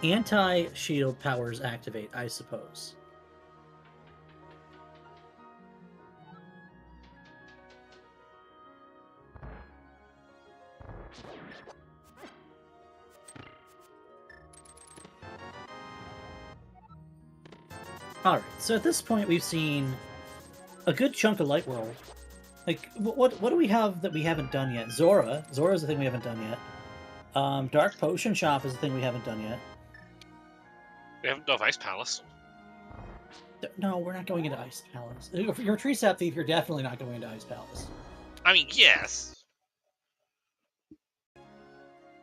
Anti-shield powers activate, I suppose. Alright, so at this point we've seen a good chunk of Light World. Like, what do we have that we haven't done yet? Zora's the thing we haven't done yet. Dark Potion Shop is the thing we haven't done yet. We haven't done Ice Palace. No, we're not going into Ice Palace. If you're a treesapthief, you're definitely not going into Ice Palace. I mean, yes.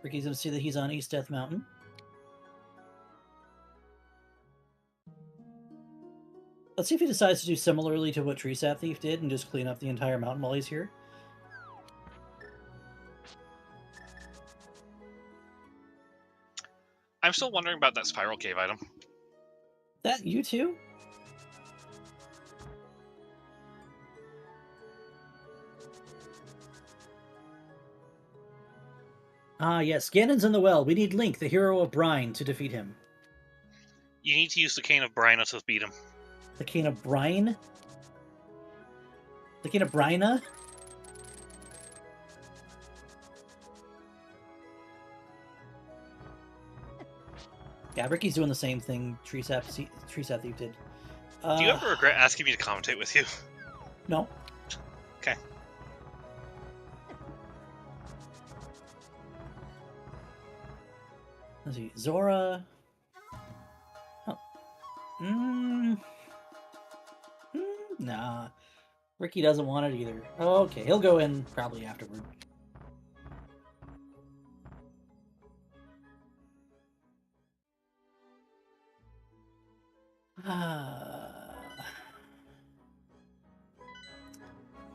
Ricky's gonna see that he's on East Death Mountain. Let's see if he decides to do similarly to what treesapthief did and just clean up the entire mountain while he's here. I'm still wondering about that Spiral Cave item. That you too? Ah, yes. Ganon's in the well. We need Link, the hero of Brine, to defeat him. You need to use the Cane of Brina to beat him. The Cane of Brine? The Cane of Brina? Yeah, Ricky's doing the same thing treesapthief did. Do you ever regret asking me to commentate with you? No. Okay. Let's see, Zora. Oh. Nah. Ricky doesn't want it either. Okay, he'll go in probably afterward.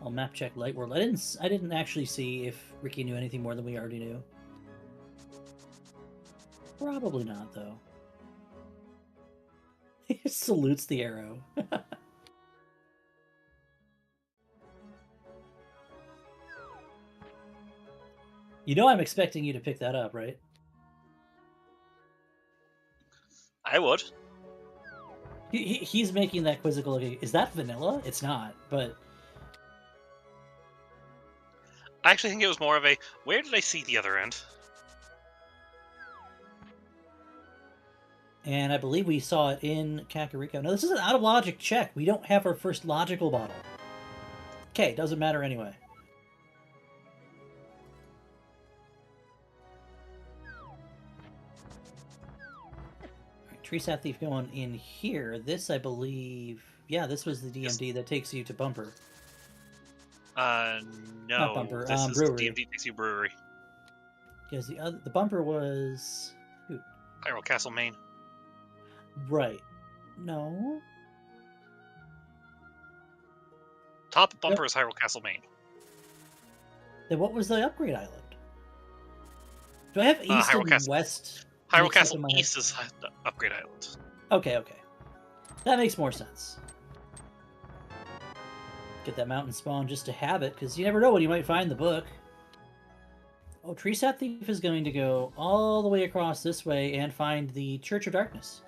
I'll map check Light World. I didn't actually see if Ricky knew anything more than we already knew. Probably not, though. He salutes the arrow. You know I'm expecting you to pick that up, right? I would. He's making that quizzical looking. Is that vanilla? It's not, but... I actually think it was more of a, where did I see the other end? And I believe we saw it in Kakariko. No, this is an out-of-logic check. We don't have our first logical bottle. Okay, doesn't matter anyway. Treesapthief going in here. This, I believe... Yeah, this was the DMD that takes you to Bumper. No. Not Bumper, This is Brewery. DMD takes you Brewery. Because the Bumper was... Ooh. Hyrule Castle, Maine. Right. No? Top Bumper is Hyrule Castle, Maine. Then what was the upgrade island? Do I have East Hyrule and Castle. West? Hyrule mixed up Castle in my head? East is the Upgrade Island. Okay, okay. That makes more sense. Get that mountain spawn just to have it, because you never know when you might find the book. Oh, treesapthief is going to go all the way across this way and find the Church of Darkness.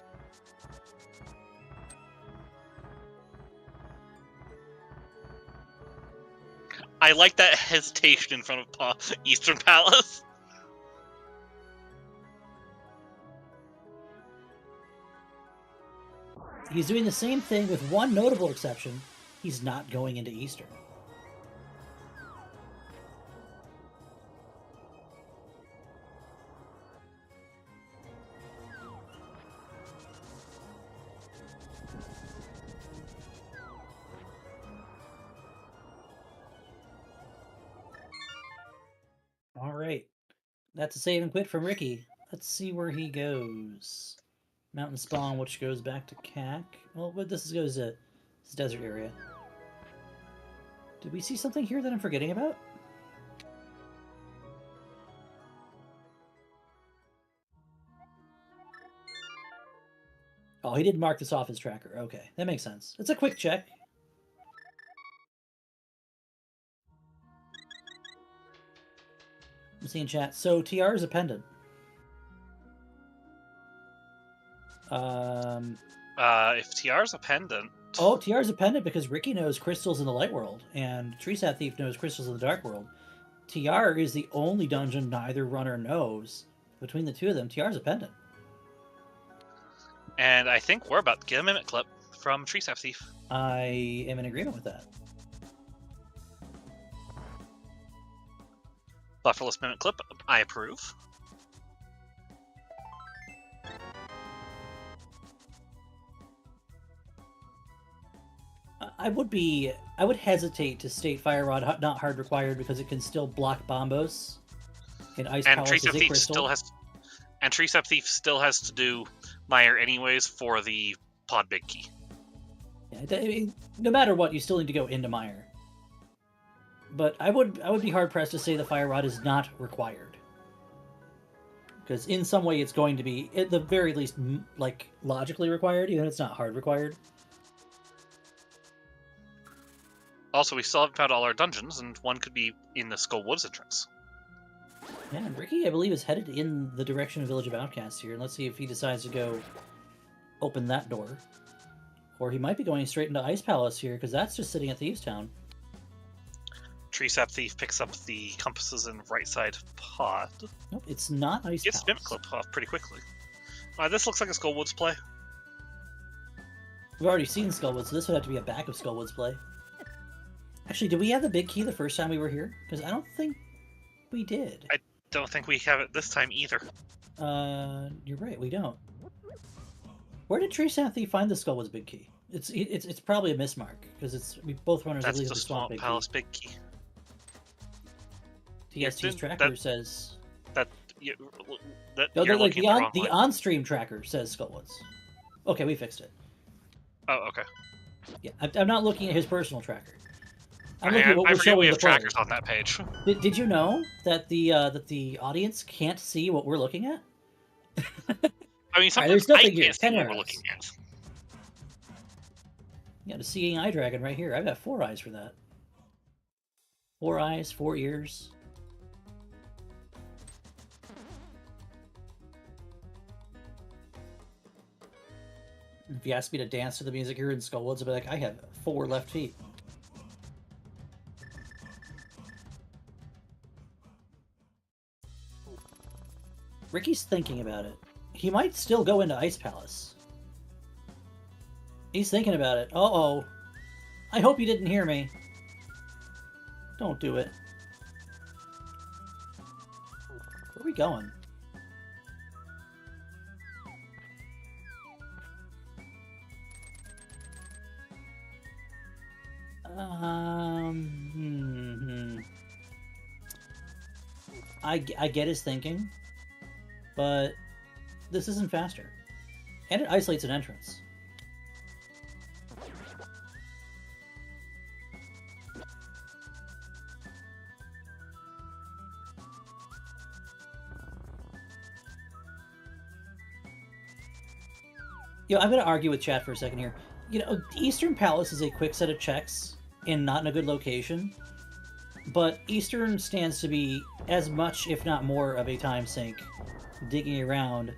I like that hesitation in front of Eastern Palace. He's doing the same thing with one notable exception. He's not going into Eastern. All right. That's a save and quit from Ricky. Let's see where he goes. Mountain spawn, which goes back to CAC. Well, but this goes to this desert area. Did we see something here that I'm forgetting about? Oh, he did mark this off his tracker. Okay, that makes sense. It's a quick check. I'm seeing chat. So TR is a pendant. If TR's a pendant... Oh, TR's a pendant because Ricky knows crystals in the light world, and treesapthief knows crystals in the dark world. TR is the only dungeon neither runner knows. Between the two of them, TR's a pendant. And I think we're about to get a Mimic Clip from treesapthief. I am in agreement with that. Bufferless Mimic Clip, I approve. I would hesitate to state Fire Rod not hard required because it can still block Bombos. And Ice And Palace is a treesapthief crystal. still has to do Mire anyways for the Pod Big Key. Yeah, no matter what, you still need to go into Mire. But I would be hard pressed to say the Fire Rod is not required, because in some way it's going to be at the very least like logically required, even if it's not hard required. Also, we still haven't found all our dungeons, and one could be in the Skull Woods entrance. Yeah, and Ricky, I believe, is headed in the direction of Village of Outcasts here. And let's see if he decides to go open that door. Or he might be going straight into Ice Palace here, because that's just sitting at Thieves Town. Treesapthief picks up the compasses in right side pod. Nope, it's not Ice Gets Palace. Mimic Clip off pretty quickly. This looks like a Skull Woods play. We've already seen Skullwoods, so this would have to be a back of Skullwoods play. Actually, did we have the big key the first time we were here? Because I don't think we did. I don't think we have it this time either. You're right, we don't. Where did treesapthief find the Skullwoods big key? It's probably a mismark because we both runners. That's the the Swamp Palace big key. TST's tracker says that no, you're like looking at the on-stream tracker says Skullwoods. Okay, we fixed it. Oh, okay. Yeah, I'm not looking at his personal tracker. I'm I looking at what we're forget showing we have the players. trackers on that page. Did you know that the audience can't see what we're looking at? I mean, sometimes there's nothing I here. can't see what we're looking at. Yeah, the seeing eye dragon right here. I've got 4 eyes for that. 4 eyes, 4 ears. If you ask me to dance to the music here in Skullwoods, I'll be like, I have 4 left feet. Ricky's thinking about it. He might still go into Ice Palace. He's thinking about it. Uh-oh. I hope you didn't hear me. Don't do it. Where are we going? I get his thinking, but this isn't faster. And it isolates an entrance. You know, I'm going to argue with chat for a second here. You know, Eastern Palace is a quick set of checks and not in a good location. But Eastern stands to be as much, if not more, of a time sink digging around.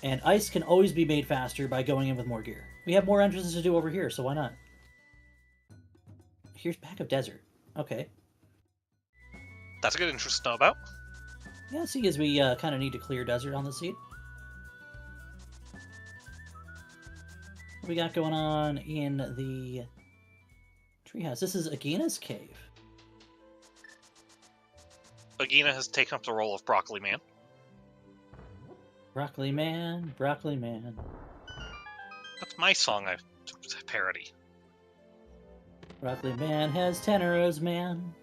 And Ice can always be made faster by going in with more gear. We have more entrances to do over here, so why not? Here's Back of Desert. Okay. That's a good interest to know about. Yeah, see, as we kind of need to clear desert on the seat. What we got going on in the treehouse? This is Agina's cave. Agina has taken up the role of Broccoli Man. Broccoli Man, Broccoli Man. That's my song I parody. Broccoli Man has teneros, man.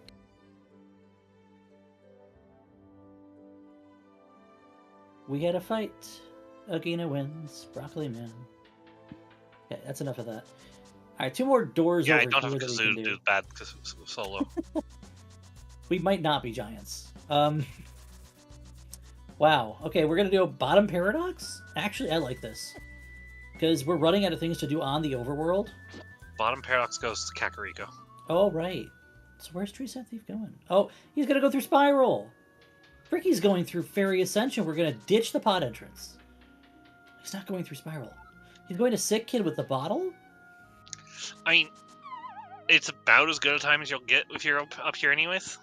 We had a fight. Agina wins. Broccoli Man. Okay, that's enough of that. Alright, 2 more doors over Yeah, here I don't have that we Kazoo can to do bad because it's solo. We might not be giants. Wow. Okay, we're going to do a bottom paradox? Actually, I like this. Because we're running out of things to do on the overworld. Bottom paradox goes to Kakariko. Oh, right. So where's treesapthief going? Oh, he's going to go through Spiral. Ricky's going through Fairy Ascension. We're going to ditch the pod entrance. He's not going through Spiral. He's going to Sick Kid with the bottle? I mean, it's about as good a time as you'll get if you're up here anyways.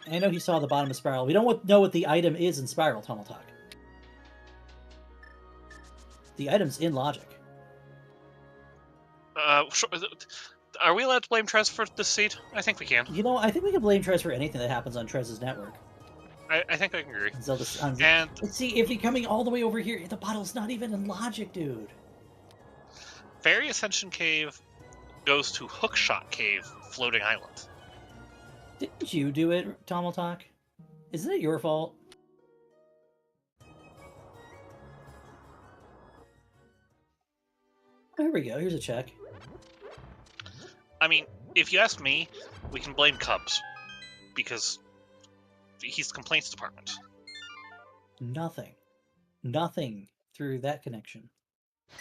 I know he saw the bottom of Spiral. We don't know what the item is in Spiral, Tunnel Talk. The item's in Logic. Are we allowed to blame Trez for this seed? I think we can. You know, I think we can blame Trez for anything that happens on Trez's network. I think I can agree. Zelda, and let's see, if you're coming all the way over here, the bottle's not even in Logic, dude. Fairy Ascension Cave goes to Hookshot Cave, Floating Island. Didn't you do it, Tunnel Talk? Isn't it your fault? Oh, here we go. Here's a check. I mean, if you ask me, we can blame Cubs because he's the complaints department. Nothing. Nothing through that connection.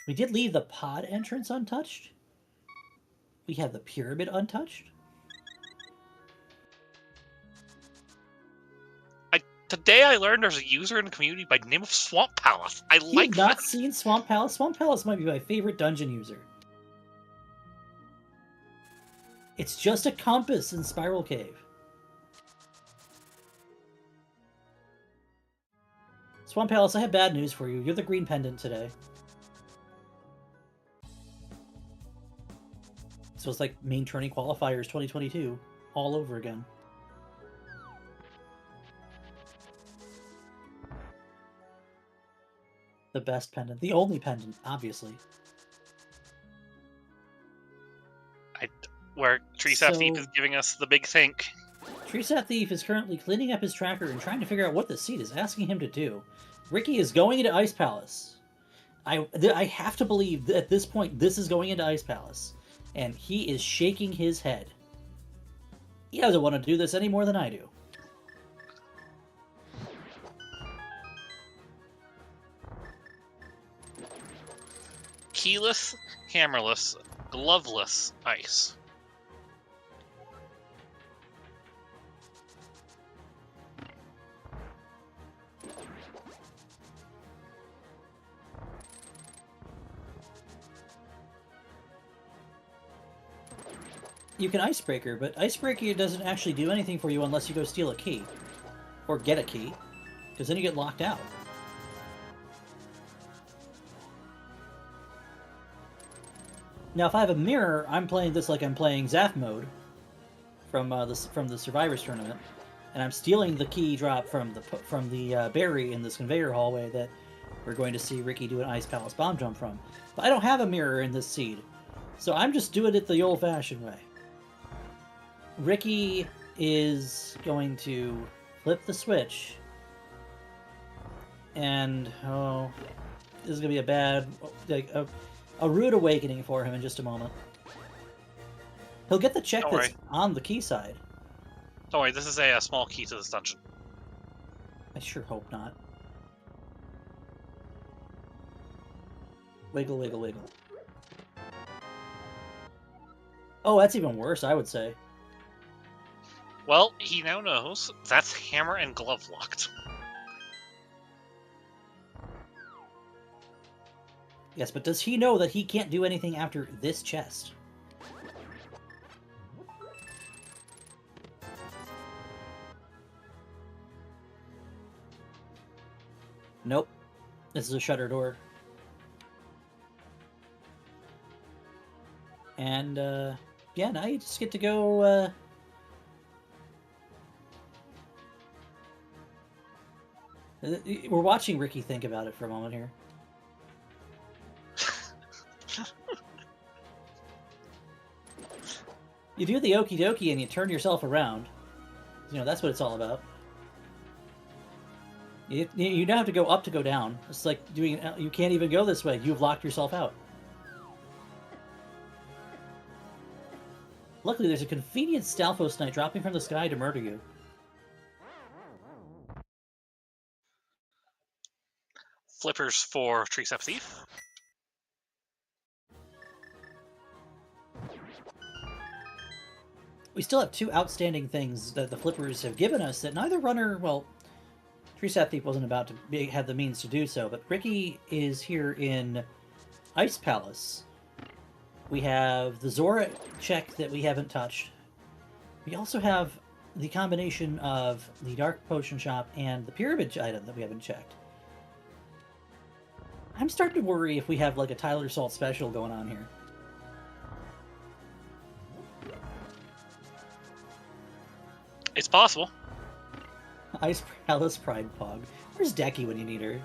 We did leave the pod entrance untouched. We have the pyramid untouched. Today I learned there's a user in the community by the name of Swamp Palace. I like that. You've not seen Swamp Palace? Swamp Palace might be my favorite dungeon user. It's just a compass in Spiral Cave. Swamp Palace, I have bad news for you. You're the green pendant today. So it's like main tourney qualifiers 2022 all over again. The best pendant. The only pendant, obviously. Where treesapthief is giving us the big think. treesapthief is currently cleaning up his tracker and trying to figure out what the seed is asking him to do. Ricky is going into Ice Palace. I have to believe that at this point this is going into Ice Palace. And he is shaking his head. He doesn't want to do this any more than I do. Keyless, hammerless, gloveless ice. You can Icebreaker, but Icebreaker doesn't actually do anything for you unless you go steal a key. Or get a key. Because then you get locked out. Now, if I have a mirror, I'm playing this like I'm playing Zaf mode from the Survivors tournament, and I'm stealing the key drop from the berry in this conveyor hallway that we're going to see Ricky do an Ice Palace bomb jump from. But I don't have a mirror in this seed, so I'm just doing it the old-fashioned way. Ricky is going to flip the switch, and oh, this is gonna be a bad, like a rude awakening for him in just a moment. He'll get the check that's on the key side. Don't worry, this is a small key to this dungeon. I sure hope not. Wiggle, wiggle, wiggle. Oh, that's even worse, I would say. Well, he now knows that's hammer and glove locked. Yes, but does he know that he can't do anything after this chest? Nope. This is a shutter door. And, yeah, now you just get to go, we're watching Ricky think about it for a moment here. You do the okie dokie and you turn yourself around. You know, that's what it's all about. You don't have to go up to go down. It's like doing, you can't even go this way. You've locked yourself out. Luckily, there's a convenient Stalfos Knight dropping from the sky to murder you. Flippers for treesapthief. We still have two outstanding things that the flippers have given us that neither runner, well, treesapthief wasn't about to have the means to do so, but Ricky is here in Ice Palace. We have the Zora check that we haven't touched. We also have the combination of the Dark Potion Shop and the Pyramid item that we haven't checked. I'm starting to worry if we have like a Tyler Salt special going on here. It's possible. Ice Palace Pride Pog. Where's Decky when you need her?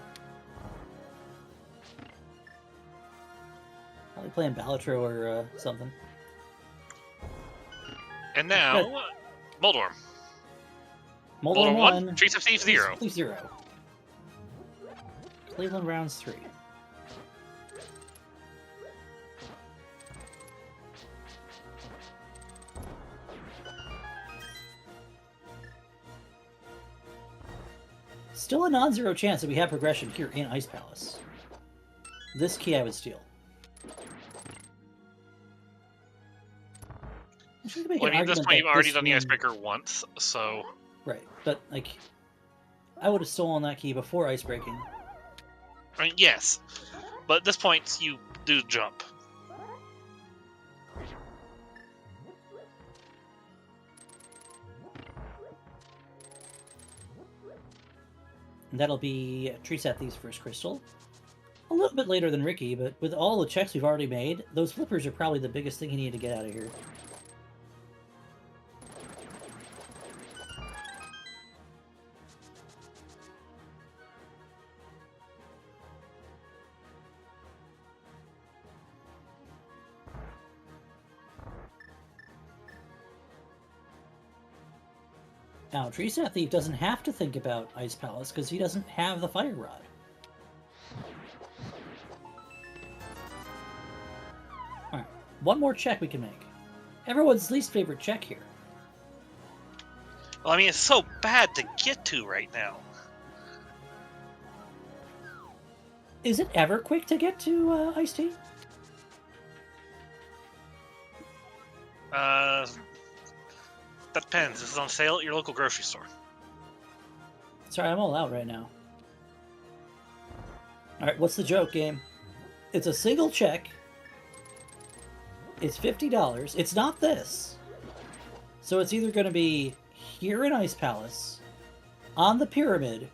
Probably playing Balatro or something. And now, Moldorm. Moldorm 1. treesapthief 0. Treesapthief 0. Cleveland rounds 3. Still a non-zero chance that we have progression here in Ice Palace. This key I would steal. Well, I mean, at this point, you've already done the icebreaker once, so... Right, but, like, I would have stolen that key before icebreaking. I mean, yes, but at this point, you do jump. And that'll be treesapthief's first crystal. A little bit later than Ricky, but with all the checks we've already made, those flippers are probably the biggest thing you need to get out of here. Now, Treesapthief doesn't have to think about Ice Palace because he doesn't have the Fire Rod. Alright, one more check we can make. Everyone's least favorite check here. Well, I mean, it's so bad to get to right now. Is it ever quick to get to Ice Tea? That depends. This is on sale at your local grocery store. Sorry, I'm all out right now. Alright, what's the joke, game? It's a single check. It's $50. It's not this. So it's either going to be here in Ice Palace, on the pyramid,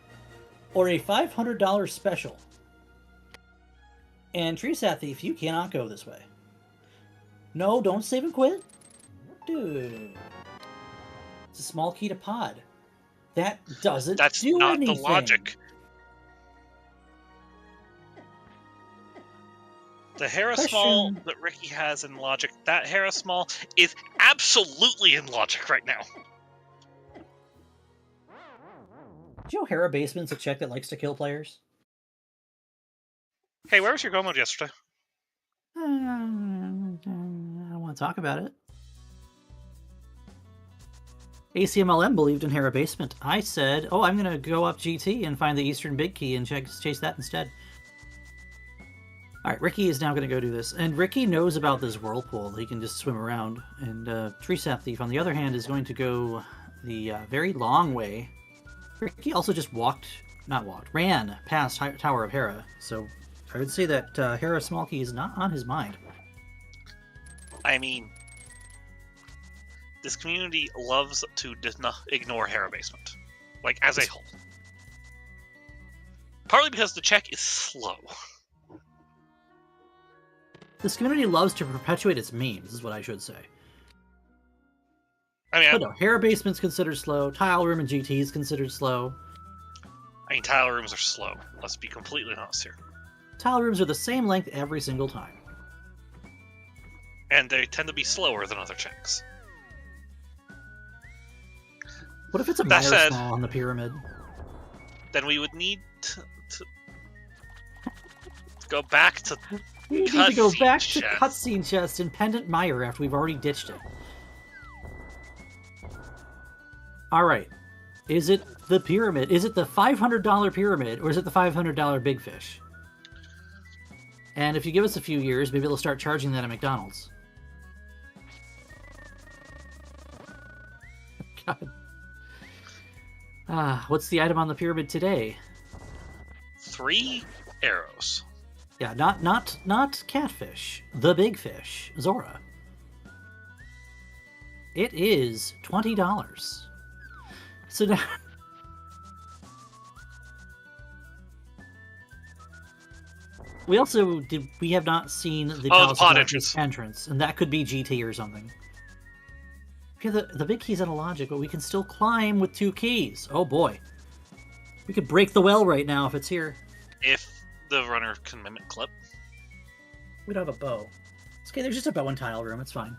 or a $500 special. And Treesapthief, you cannot go this way. No, don't save and quit. Dude. It's a small key to pod. That doesn't That's do not anything. the logic. The Hera Small that Ricky has in logic, that Hera Small is absolutely in logic right now. Do you know Hera Basement's a check that likes to kill players? Hey, where was your go mode yesterday? I don't want to talk about it. ACMLM believed in Hera Basement. I said, oh, I'm going to go up GT and find the Eastern Big Key and chase that instead. Alright, Ricky is now going to go do this. And Ricky knows about this whirlpool. He can just swim around. And Treesapthief, on the other hand, is going to go the very long way. Ricky also just ran past Tower of Hera. So I would say that Hera Small Key is not on his mind. I mean, this community loves to ignore Hera Basement. Like, as a whole. Partly because the check is slow. This community loves to perpetuate its memes, is what I should say. I mean, but no, Hera Basement's considered slow, Tile Room and GT is considered slow. I mean, tile rooms are slow. Let's be completely honest here. Tile rooms are the same length every single time. And they tend to be slower than other checks. What if it's a That Meyer said, Small on the pyramid? Then we would need to go back to We need to go back to chest. Cutscene Chest and Pendant Meyer after we've already ditched it. Alright. Is it the pyramid? Is it the $500 pyramid, or is it the $500 big fish? And if you give us a few years, maybe they'll start charging that at McDonald's. God. What's the item on the pyramid today? 3 arrows. Yeah, not catfish. The big fish, Zora. It is $20. So now, we have not seen the Palace pod of entrance, and that could be GT or something. Okay, the big key's out of logic, but we can still climb with 2 keys. Oh boy, we could break the well right now if it's here. If the runner can mimic clip. We don't have a bow. It's okay, there's just a bow and tile room. It's fine.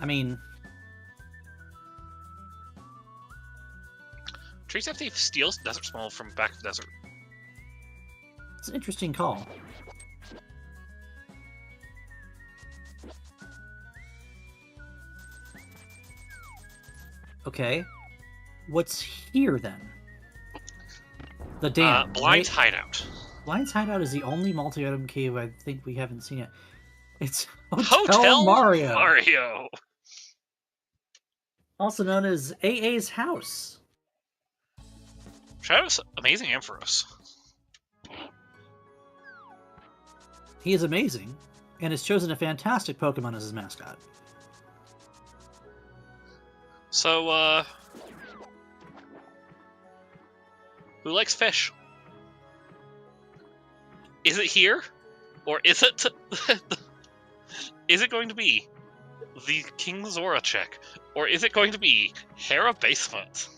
I mean, Treesapthief steals Desert Small from back of the desert. it's an interesting call. Okay. What's here then? The dam. Blind's right? Hideout. Blind's Hideout is the only multi-item cave I think we haven't seen yet. It's Hotel Mario. Mario. Also known as AA's house. Shadow's amazing Ampharos. He is amazing, and has chosen a fantastic Pokemon as his mascot. So, who likes fish? Is it here? Or is it... is it going to be the King Zora check? Or is it going to be Hera Basement?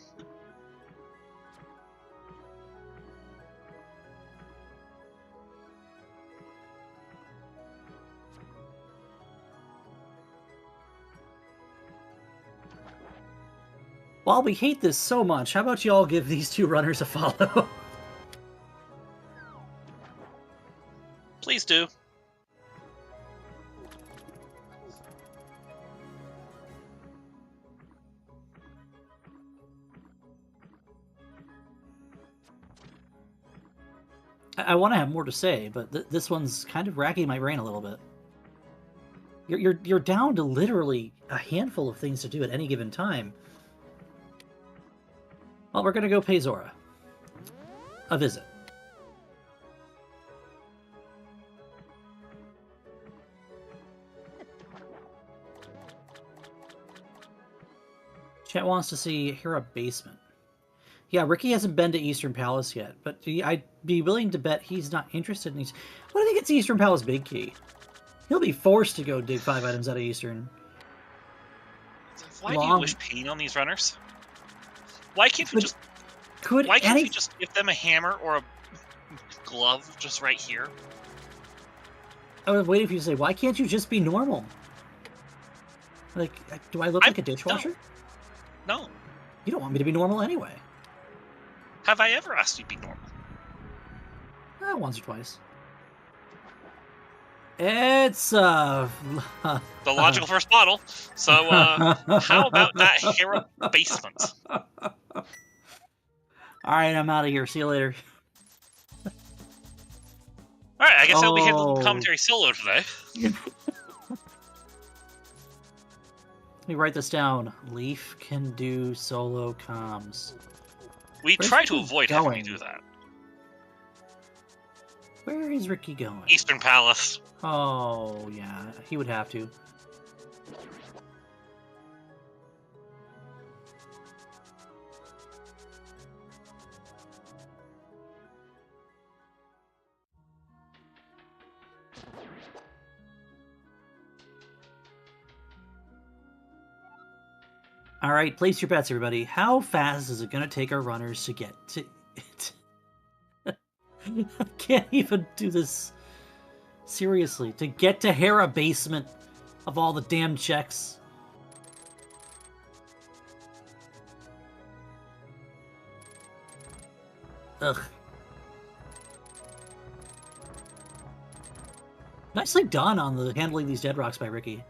While we hate this so much, how about you all give these two runners a follow? Please do. I want to have more to say, but this one's kind of racking my brain a little bit. You're down to literally a handful of things to do at any given time. Well, we're gonna go pay Zora a visit. Chat wants to see Hera Basement. Yeah, Ricky hasn't been to Eastern Palace yet, but I'd be willing to bet he's not interested in these. What if he gets Eastern Palace Big Key? He'll be forced to go dig 5 items out of Eastern. Why do you wish pain on these runners? Why can't we just... Why can't you just give them a hammer or a glove just right here? I was waiting for you to say, why can't you just be normal? Like, do I look like a dishwasher? No. You don't want me to be normal anyway. Have I ever asked you to be normal? Once or twice. It's, the logical first bottle. So, how about that Hera Basement? Alright, I'm out of here. See you later. Alright, I guess I'll be handling commentary solo today. Let me write this down. Leaf can do solo comms. We try to avoid having to do that. Where is Ricky going? Eastern Palace. Oh, yeah. He would have to. All right, place your bets, everybody. How fast is it going to take our runners to get to it? I can't even do this seriously. To get to Hera Basement of all the damn checks. Ugh. Nicely done on the handling these dead rocks by Ricky.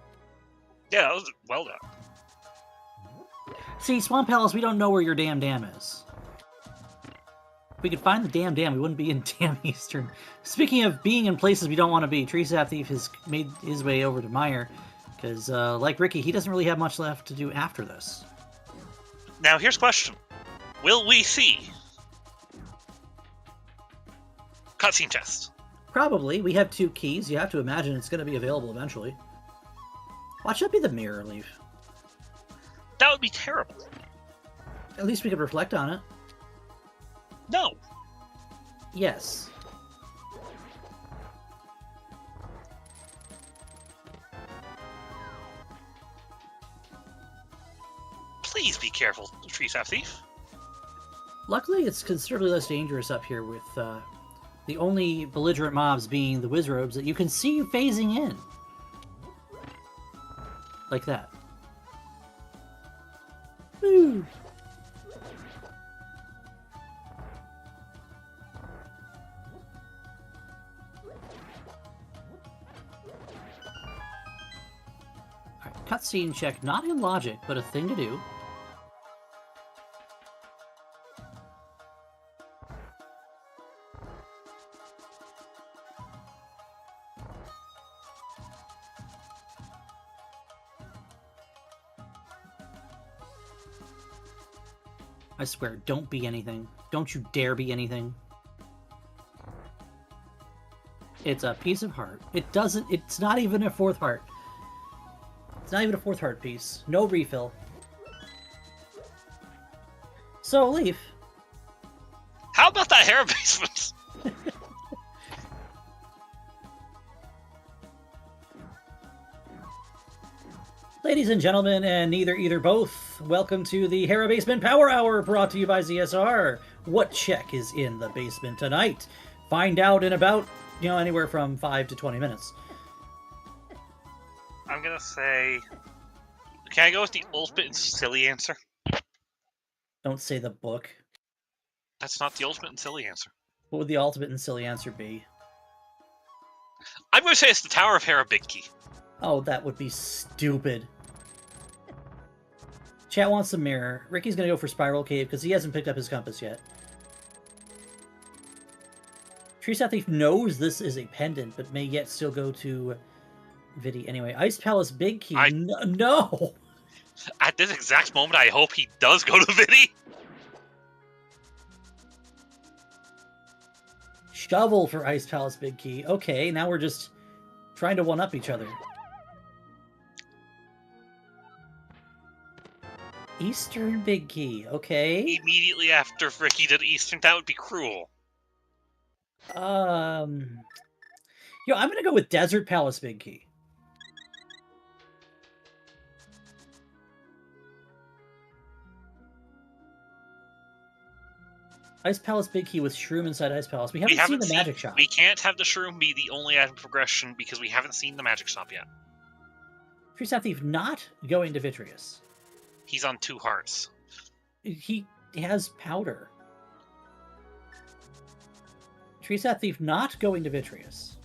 Yeah, that was well done. See, Swamp Palace, we don't know where your damn dam is. If we could find the damn dam, we wouldn't be in damn Eastern. Speaking of being in places we don't want to be, treesapthief has made his way over to Meyer, because, like Ricky, he doesn't really have much left to do after this. Now, here's a question. Will we see cutscene chest? Probably. We have 2 keys. You have to imagine it's going to be available eventually. Watch that be the mirror leaf. That would be terrible. At least we could reflect on it. No. Yes. Please be careful, treesapthief. Luckily, it's considerably less dangerous up here with the only belligerent mobs being the wizrobes that you can see phasing in. Like that. Woo! Alright, cutscene check. Not in logic, but a thing to do. I swear, don't be anything. Don't you dare be anything. It's a piece of heart. It's not even a 4th heart. It's not even a 4th heart piece. No refill. So, Leaf. How about that Hera Basement? Ladies and gentlemen, and neither either both, welcome to the Hera Basement Power Hour, brought to you by ZSR. What check is in the basement tonight? Find out in about, anywhere from 5 to 20 minutes. I'm gonna say... Can I go with the ultimate and silly answer? Don't say the book. That's not the ultimate and silly answer. What would the ultimate and silly answer be? I'm gonna say it's the Tower of Hera Big Key. Oh, that would be stupid. Chat wants a mirror. Ricky's gonna go for Spiral Cave because he hasn't picked up his compass yet. Treesapthief knows this is a pendant, but may yet still go to Vidi anyway. Ice Palace Big Key. No! At this exact moment, I hope he does go to Vidi. Shovel for Ice Palace Big Key. Okay, now we're just trying to one-up each other. Eastern Big Key. Okay. Immediately after Ricky did Eastern, that would be cruel. I'm gonna go with Desert Palace Big Key. Ice Palace Big Key with Shroom inside Ice Palace. We haven't seen the magic shop. We can't have the Shroom be the only item progression because we haven't seen the magic shop yet. Treesapthief not going to Vitreous. He's on 2 hearts. He has powder. Treesapthief not going to Vitreous.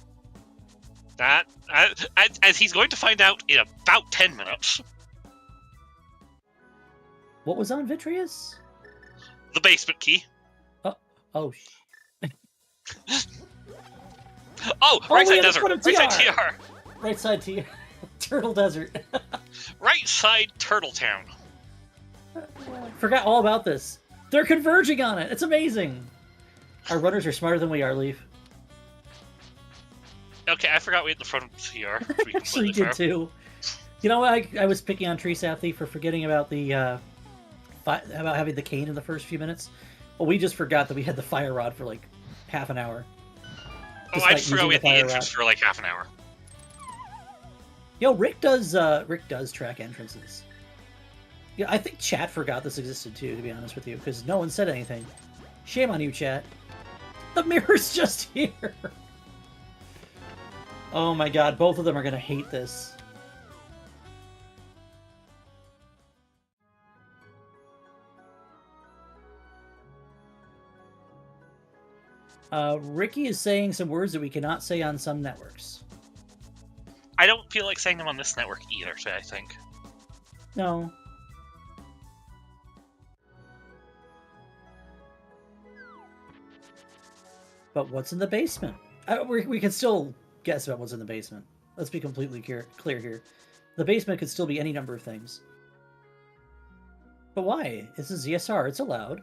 That, as he's going to find out in about 10 minutes. What was on Vitreous? The basement key. Oh, Oh, right side yeah, desert. Right side TR. Right side TR. Turtle Desert. Right side Turtle Town. Forgot all about this. They're converging on it. It's amazing. Our runners are smarter than we are, Leaf. Okay, I forgot we had the front of TR. Actually did too. You know what? I was picking on Treesapthief for forgetting about the about having the cane in the first few minutes. Well, we just forgot that we had the fire rod for like half an hour. Oh, I just forgot we had the entrance for like half an hour. Yo, Rick does track entrances. Yeah, I think chat forgot this existed too, to be honest with you, because no one said anything. Shame on you, chat. The mirror's just here. Oh my god, both of them are gonna hate this. Ricky is saying some words that we cannot say on some networks. I don't feel like saying them on this network either, I think. No. But what's in the basement? We can still guess about what's in the basement. Let's be completely clear here. The basement could still be any number of things. But why? This is ZSR. It's allowed.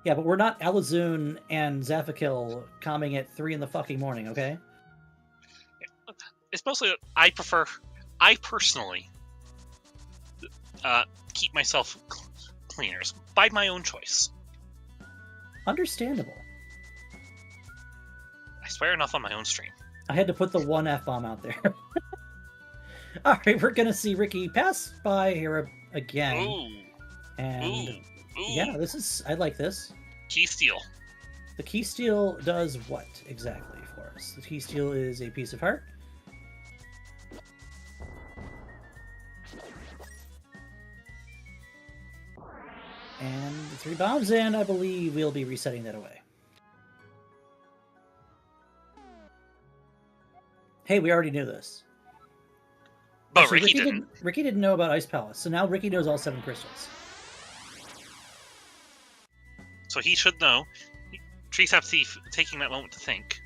Yeah, but we're not Alazun and Zaphakil coming at 3 in the fucking morning, okay? It's mostly that I personally keep myself cleaners by my own choice. Understandable. I swear enough on my own stream. I had to put the one F-bomb out there. Alright, we're gonna see Ricky pass by here again. Ooh. And Ooh. yeah, I like this. Key steal. The key steal does what exactly for us? The key steal is a piece of heart. And the 3 bombs in, I believe we'll be resetting that away. Hey, we already knew this. But Actually, Ricky didn't. Ricky didn't know about Ice Palace, so now Ricky knows all 7 crystals. So he should know. Treesapthief taking that moment to think.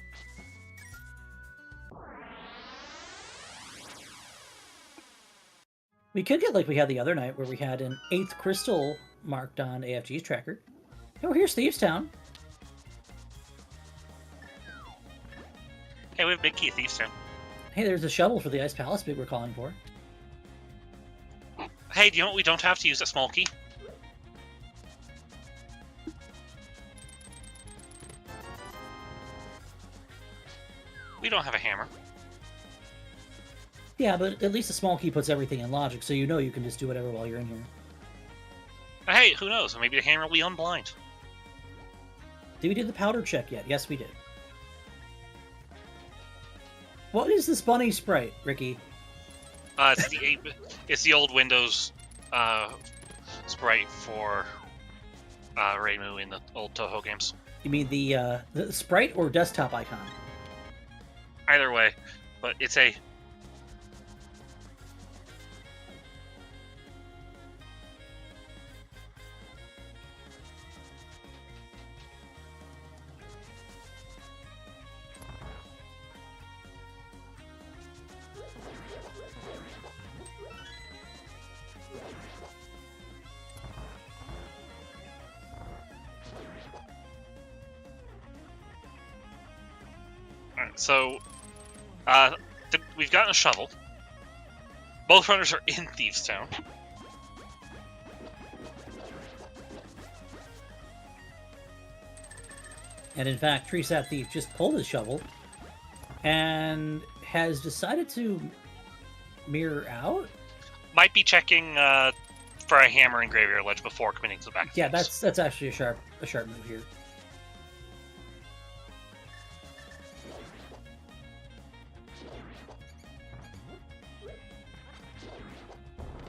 We could get like we had the other night, where we had an 8th crystal marked on AFG's tracker. Oh, here's Thieves Town. Hey, we have Big Key at Thieves Town. Hey, there's a shovel for the Ice Palace Big we're calling for. Hey, do you know what? We don't have to use a small key. We don't have a hammer. Yeah, but at least the small key puts everything in logic, so you know you can just do whatever while you're in here. Hey, who knows? Maybe the hammer will be unblind. Did we do the powder check yet? Yes, we did. What is this bunny sprite, Ricky? It's the old Windows sprite for Reimu in the old Toho games. You mean the sprite or desktop icon? Either way, but it's a... So, we've gotten a shovel. Both runners are in Thieves Town. And in fact, treesapthief just pulled his shovel and has decided to mirror out. Might be checking for a hammer and graveyard ledge before committing to the back. Yeah, that's actually a sharp move here.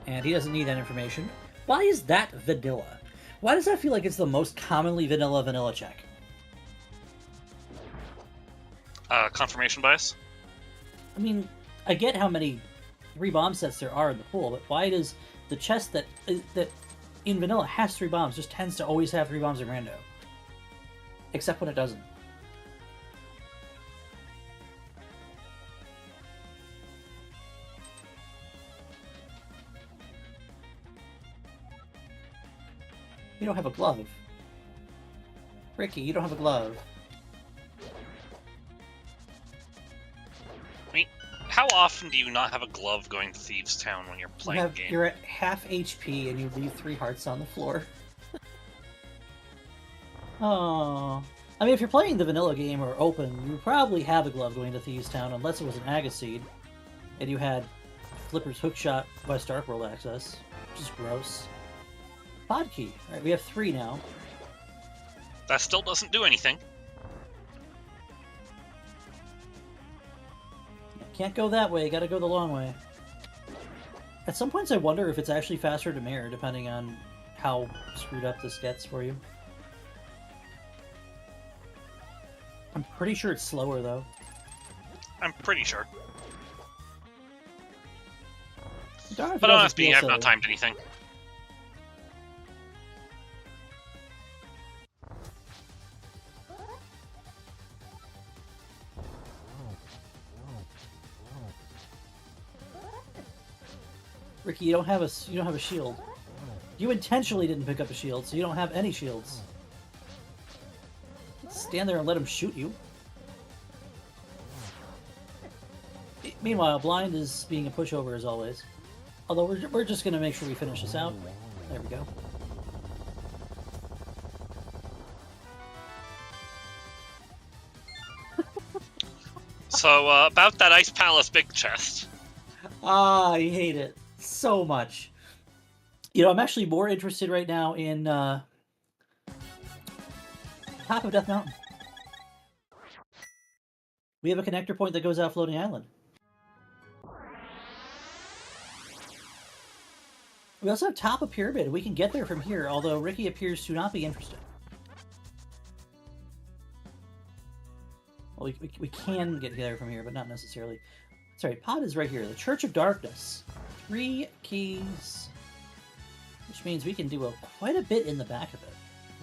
And he doesn't need that information. Why is that vanilla? Why does that feel like it's the most commonly vanilla check? Confirmation bias? I mean, I get how many 3 bomb sets there are in the pool, but why does the chest that in vanilla has 3 bombs just tends to always have 3 bombs in rando? Except when it doesn't. You don't have a glove. Ricky, you don't have a glove. I mean, how often do you not have a glove going to Thieves Town when you're playing the game? You're at half HP and you leave 3 hearts on the floor. Oh, I mean, if you're playing the vanilla game or open, you probably have a glove going to Thieves Town, unless it was an Agaseed, and you had Flipper's Hookshot West Dark World access, which is gross. Pod key. All right, we have 3 now. That still doesn't do anything. Can't go that way, gotta go the long way. At some points I wonder if it's actually faster to mirror, depending on how screwed up this gets for you. I'm pretty sure it's slower, though. I'm pretty sure. Darn, But honestly, I've not timed anything. Ricky, you don't have a shield. You intentionally didn't pick up a shield, so you don't have any shields. Stand there and let him shoot you. Meanwhile, blind is being a pushover as always. Although we're just gonna make sure we finish this out. There we go. So, about that Ice Palace big chest. Ah, I hate it so much. You know, I'm actually more interested right now in Top of Death Mountain. We have a connector point that goes out Floating Island. We also have Top of Pyramid. We can get there from here, although Ricky appears to not be interested. Well, we can get there from here, but not necessarily. Sorry, Pod is right here. The Church of Darkness. 3 keys. Which means we can do quite a bit in the back of it.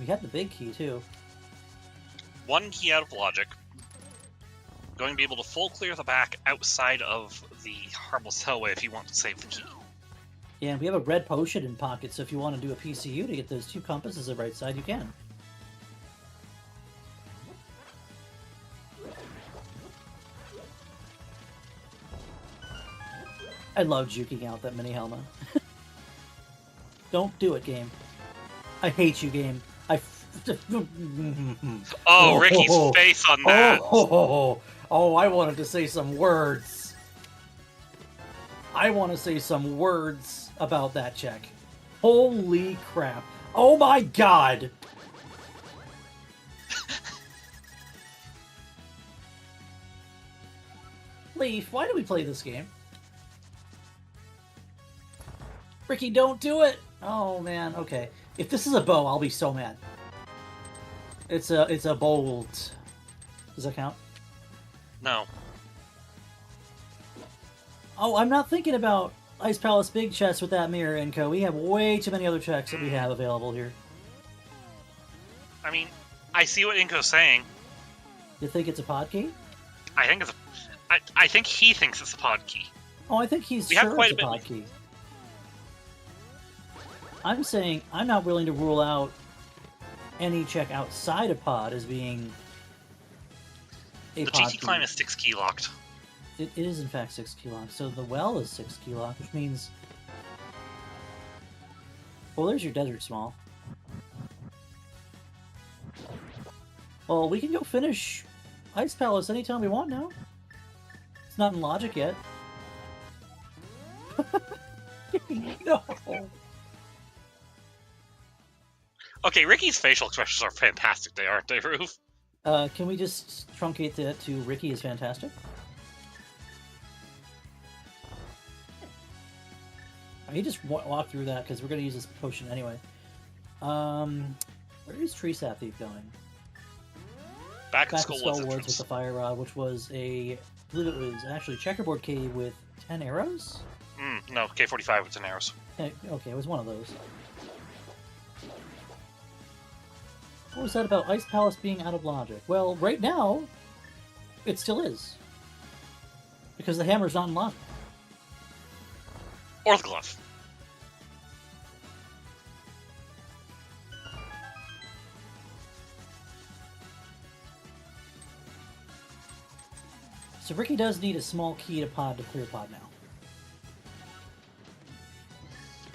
We have the big key, too. 1 key out of logic. Going to be able to full clear the back outside of the Harmless Hellway if you want to save the key. Yeah, and we have a red potion in pocket, so if you want to do a PCU to get those 2 compasses at right side, you can. I love juking out that mini Helma. Don't do it, game. I hate you, game. Oh, Ricky's face on that! Oh, I wanted to say some words. I want to say some words about that check. Holy crap. Oh my god! Leaf, why do we play this game? Ricky, don't do it! Oh man, okay. If this is a bow, I'll be so mad. It's a bolt. Does that count? No. Oh, I'm not thinking about Ice Palace Big Chest with that mirror, Inco. We have way too many other checks that we have available here. I mean, I see what Inko's saying. You think it's a pod key? I think it's I think he thinks it's a pod key. Oh, I think he's We have sure quite it's a a bit- pod key. I'm saying I'm not willing to rule out any check outside of pod as being a The pod GT key. climb is 6 key locked. It is, in fact, 6 key lock. So the well is 6 key lock, which means... Well, there's your desert small. Well, we can go finish Ice Palace anytime we want now. It's not in logic yet. No! Okay, Ricky's facial expressions are fantastic, they aren't they, Roof? Can we just truncate that to Ricky is fantastic? You just walk through that because we're going to use this potion anyway. Where is Treesapthief going? Back in Back Skull to Woods Skull Woods with entrance. the Fire Rod, which was I believe it was actually a checkerboard cave with 10 arrows? No, K45 with 10 arrows. Okay, it was one of those. What was that about Ice Palace being out of logic? Well, right now, it still is. Because the hammer's not in logic. Or the glove. So Ricky does need a small key to pod to clear pod now.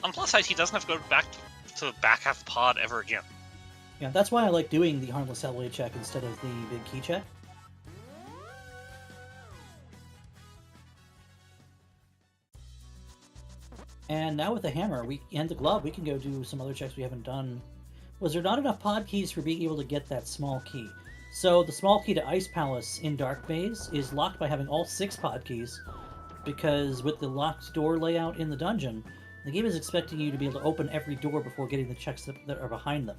On the plus side, he doesn't have to go back to the back half of the pod ever again. Yeah, that's why I like doing the harmless alloy check instead of the big key check. And now with the hammer and the glove, we can go do some other checks we haven't done. Was there not enough pod keys for being able to get that small key? So the small key to Ice Palace in Dark Maze is locked by having all 6 pod keys, because with the locked door layout in the dungeon, the game is expecting you to be able to open every door before getting the checks that are behind them.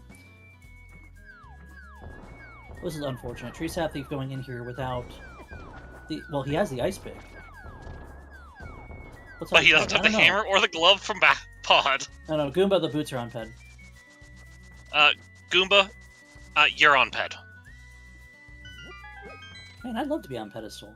This is unfortunate. Treesapthief going in here without the... Well, he has the ice pick. But he doesn't have the hammer or the glove from back pod. No, no, Goomba, the boots are on ped. Goomba, you're on ped. Man, I'd love to be on pedestal.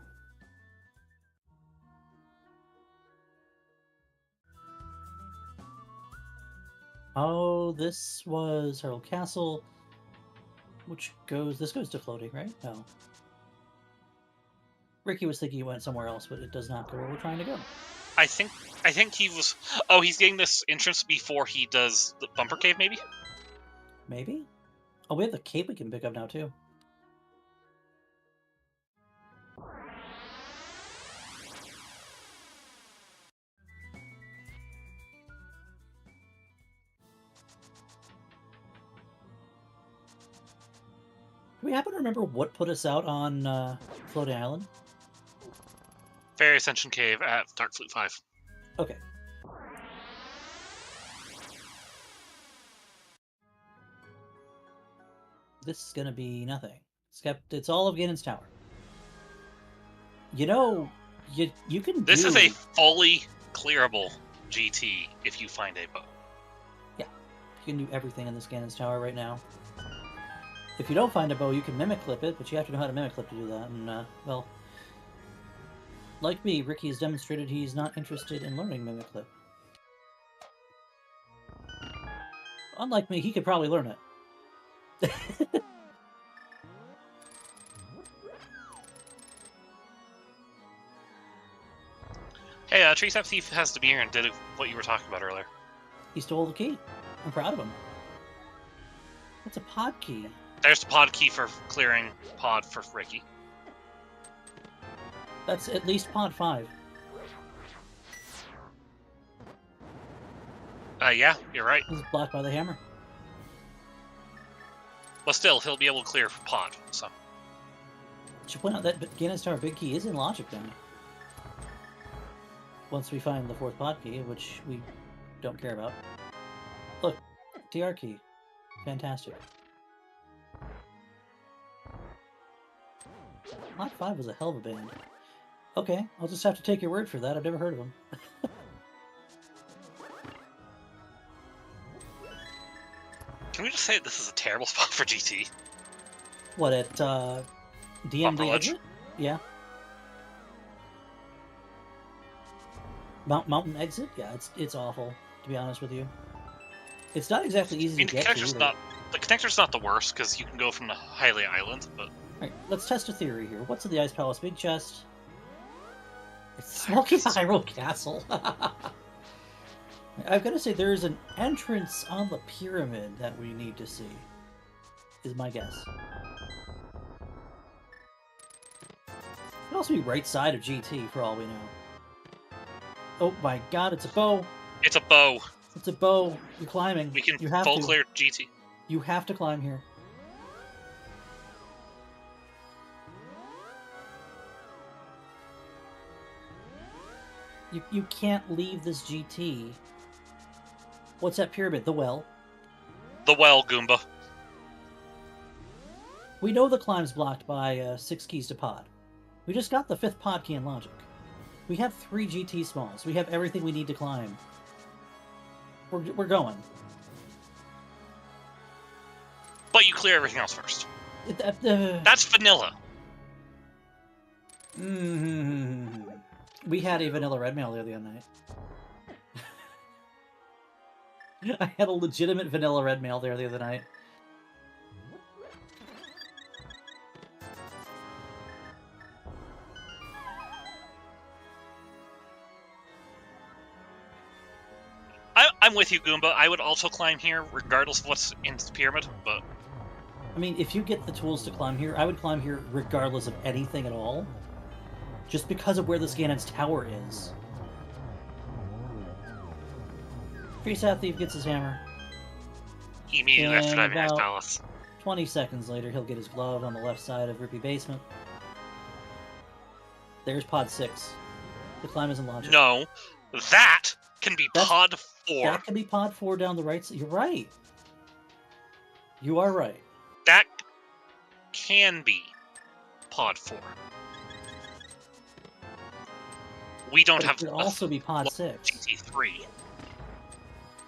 Oh, this was Herald Castle, which goes... This goes to floating, right? No. Ricky was thinking he went somewhere else, but it does not go where we're trying to go. I think he was... Oh, he's getting this entrance before he does the bumper cave, maybe? Maybe? Oh, we have the cape we can pick up now, too. Do we happen to remember what put us out on Floating Island? Fairy Ascension Cave at Dark Flute 5. Okay. This is gonna be nothing. It's all of Ganon's Tower. You know, you can This do... is a fully clearable GT if you find a bow. Yeah, you can do everything in this Ganon's Tower right now. If you don't find a bow, you can mimic clip it, but you have to know how to mimic clip to do that, and, well... Like me, Ricky has demonstrated he's not interested in learning mimic clip. Unlike me, he could probably learn it. Hey, treesapthief has to be here and did what you were talking about earlier. He stole the key. I'm proud of him. What's a pod key? There's the pod key for clearing pod for Ricky. That's at least pod 5. Yeah, you're right. He's blocked by the hammer. But still, he'll be able to clear pod, so. Should point out that Ganon's Tower Big Key is in logic now. Once we find the 4th pod key, which we don't care about. Look, TR key. Fantastic. Mach 5 was a hell of a band. Okay, I'll just have to take your word for that. I've never heard of them. Can we just say this is a terrible spot for GT? What, at DMD exit? Yeah. Mountain exit? Yeah, it's awful, to be honest with you. It's not exactly easy to get to. The connector's not the worst, because you can go from the Hylia Island, but... Alright, let's test a theory here. What's in the Ice Palace big chest? It's Smoky Hyrule Castle. I've got to say, there is an entrance on the pyramid that we need to see, is my guess. It could also be right side of GT, for all we know. Oh my god, it's a bow! It's a bow! It's a bow! You're climbing. We can you have full to. clear GT. You have to climb here. You can't leave this GT. What's that pyramid? The well. The well, Goomba. We know the climb's blocked by 6 keys to pod. We just got the 5th pod key in logic. We have 3 GT smalls. We have everything we need to climb. We're going. But you clear everything else first. That's vanilla. We had a vanilla red mail the other night. I had a legitimate vanilla red mail there the other night. I'm with you, Goomba. I would also climb here, regardless of what's in the pyramid, but... I mean, if you get the tools to climb here, I would climb here regardless of anything at all. Just because of where this Ganon's tower is. Treesapthief gets his hammer. Immediately after diving Ice about Palace. 20 seconds later, he'll get his glove on the left side of Rippy Basement. There's pod 6. The climb isn't logic. No, that can be pod 4. That can be pod 4 down the right side. You're right. You are right. That can be pod 4. We don't have... It could also be pod 6. GT3.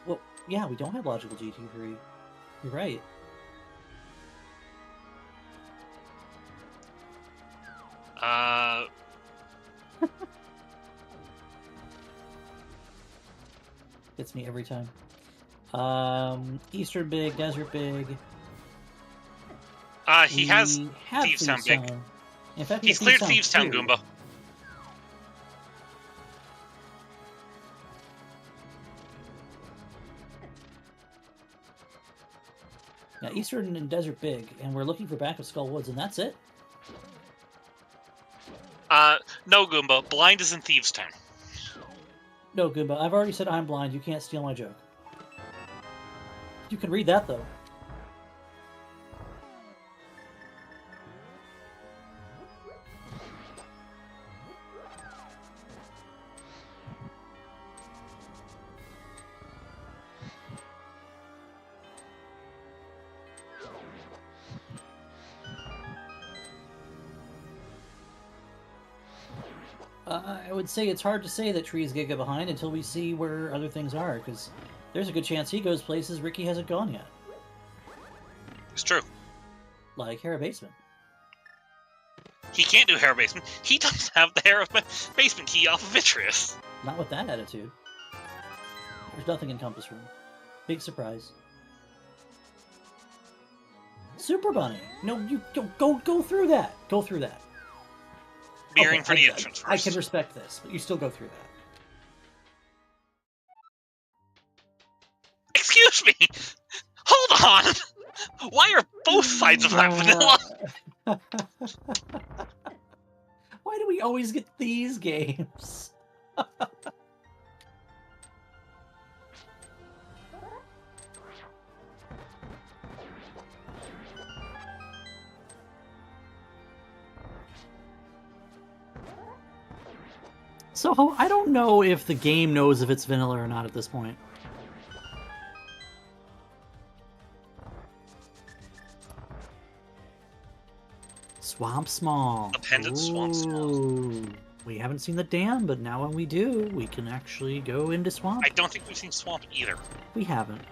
Well, yeah, we don't have logical GT3. You're right. Gets me every time. Eastern big, desert big. He has Thieves Town big. In fact, he's cleared Thieves Town, Goomba. Now, Eastern and Desert big, and we're looking for back of Skull Woods, and that's it? No, Goomba. Blind is in Thieves Town. No, Goomba. I've already said I'm blind. You can't steal my joke. You can read that, though. I would say it's hard to say that Tree's Giga behind until we see where other things are, because there's a good chance he goes places Ricky hasn't gone yet. It's true. Like Hera Basement. He can't do Hera Basement. He doesn't have the Hera Basement key off of Vitreous. Not with that attitude. There's nothing in Compass Room. Big surprise. Super Bunny! No, you go through that! Go through that. Bearing for the entrance first. I can respect this, but you still go through that. Excuse me! Hold on! Why are both sides of that vanilla? Why do we always get these games? So I don't know if the game knows if it's vanilla or not at this point. Swamp Small. Appended Swamp Small. Ooh. We haven't seen the dam, but now when we do, we can actually go into Swamp. I don't think we've seen Swamp either. We haven't.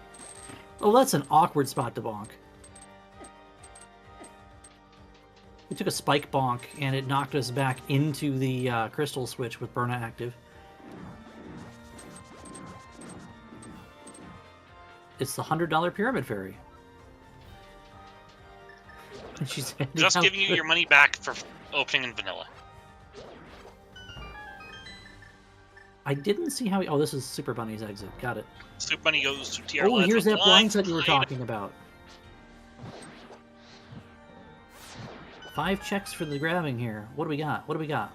Oh, that's an awkward spot to bonk. We took a spike bonk, and it knocked us back into the crystal switch with Burna active. It's the $100 Pyramid Fairy. And she's Just giving you your money back for opening in vanilla. I didn't see how... Oh, this is Super Bunny's exit. Got it. Super Bunny goes to TR. Oh, here's that blind set you were talking about. 5 checks for the grabbing here. What do we got? What do we got?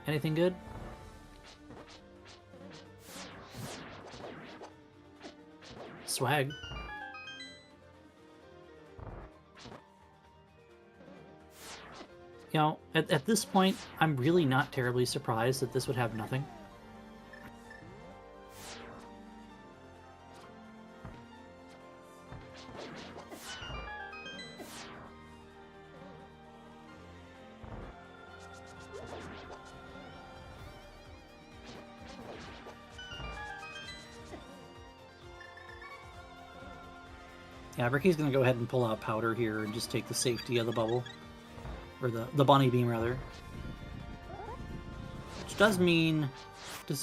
Anything good? Swag. You know, at this point, I'm really not terribly surprised that this would have nothing. Yeah, Ricky's going to go ahead and pull out Powder here and just take the safety of the bubble. Or the Bunny Beam, rather. Which does mean...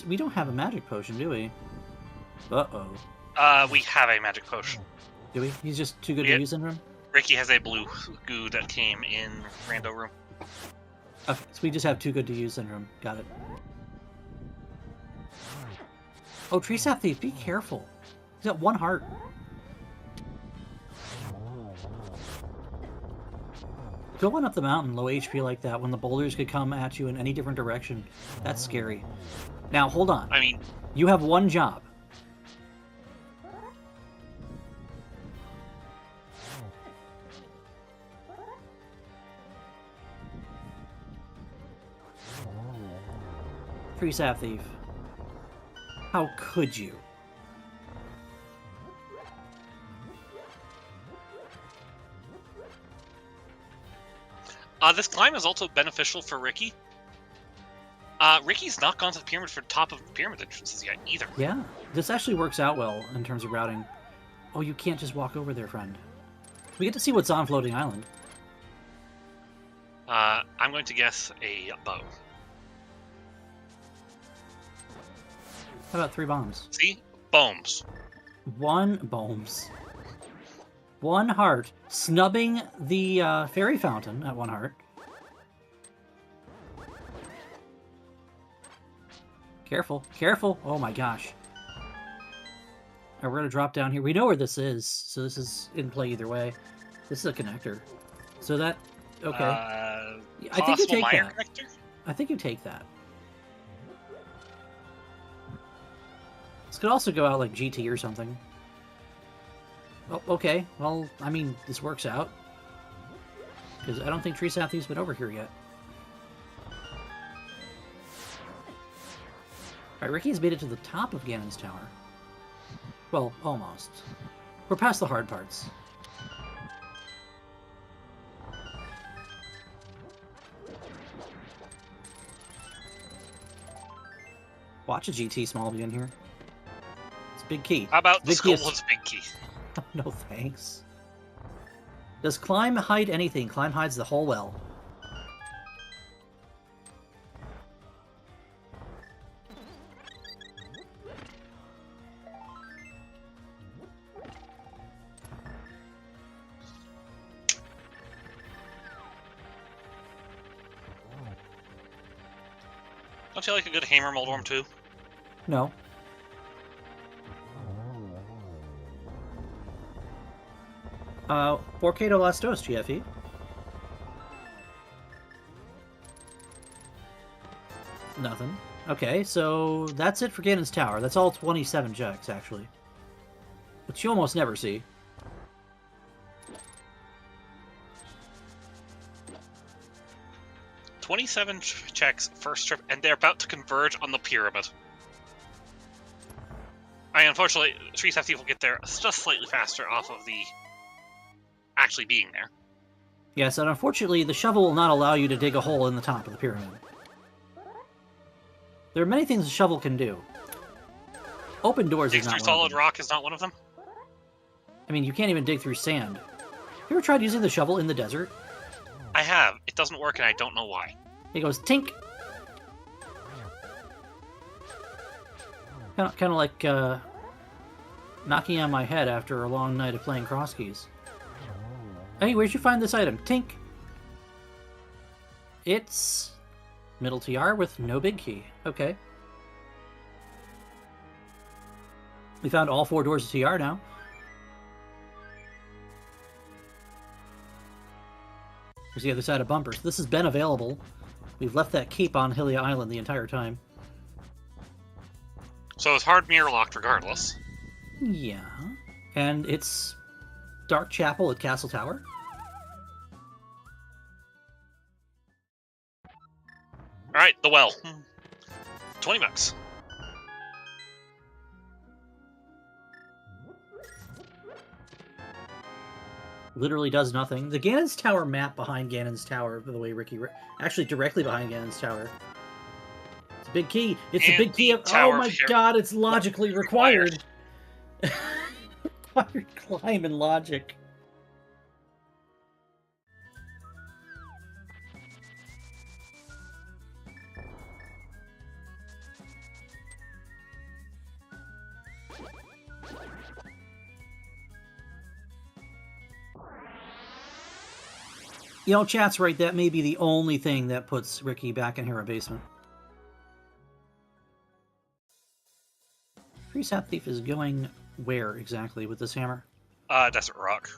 we don't have a magic potion, do we? Uh-oh. We have a magic potion. Do we? He's just too good to use in room? Ricky has a blue goo that came in Rando room. Okay, so we just have too good to use in room. Got it. Oh, treesapthief, be careful. He's got 1 heart. Going up the mountain low HP like that when the boulders could come at you in any different direction, that's scary. Now, hold on. I mean... You have 1 job. Treesapthief. How could you? This climb is also beneficial for Ricky. Ricky's not gone to the pyramid for top of pyramid entrances yet, either. Yeah, this actually works out well in terms of routing. Oh, you can't just walk over there, friend. We get to see what's on Floating Island. I'm going to guess a bow. How about 3 bombs? See? Bombs. 1 bombs. 1 heart. Snubbing the fairy fountain at 1 heart. Careful, careful. Oh my gosh. Alright, we're going to drop down here. We know where this is, so this is in play either way. This is a connector. So that... Okay. I think you take that. Connector? I think you take that. This could also go out like GT or something. Oh, okay. Well, I mean, this works out. Because I don't think treesapthief's been over here yet. Alright, Ricky's made it to the top of Ganon's Tower. Well, almost. We're past the hard parts. Watch a GT small be in here. It's a big key. How about the Big key Skull's big key? No thanks. Does climb hide anything? Climb hides the whole well. Don't you like a good hammer Moldworm too? No. Borcado Lastos, GFE. Nothing. Okay, so that's it for Ganon's Tower. That's all 27 jugs, actually. Which you almost never see. 27 checks, first trip, and they're about to converge on the pyramid. Unfortunately, treesapthief will get there just slightly faster off of the actually being there. Yes, and unfortunately, the shovel will not allow you to dig a hole in the top of the pyramid. There are many things a shovel can do. Open doors Dig is not through one solid of them. rock is not one of them? I mean, you can't even dig through sand. You ever tried using the shovel in the desert? I have. It doesn't work, and I don't know why. It goes tink. Kind of like knocking on my head after a long night of playing Crosskeys. Hey, where'd you find this item? Tink. It's middle TR with no big key. Okay. We found all 4 doors of TR now. Here's the other side of bumpers. This has been available. We've left that cape on Hylia Island the entire time. So it's hard mirror locked regardless. Yeah. And it's Dark Chapel at Castle Tower. Alright, the well. 20 bucks. Literally does nothing. The Ganon's Tower map behind Ganon's Tower, by the way, Ricky, actually directly behind Ganon's Tower. It's a big key. It's a big key. Oh my god, it's logically required. Required climb and logic. You know, chat's right, that may be the only thing that puts Ricky back in Hero Basement. Treesapthief is going where exactly with this hammer? Desert Rock.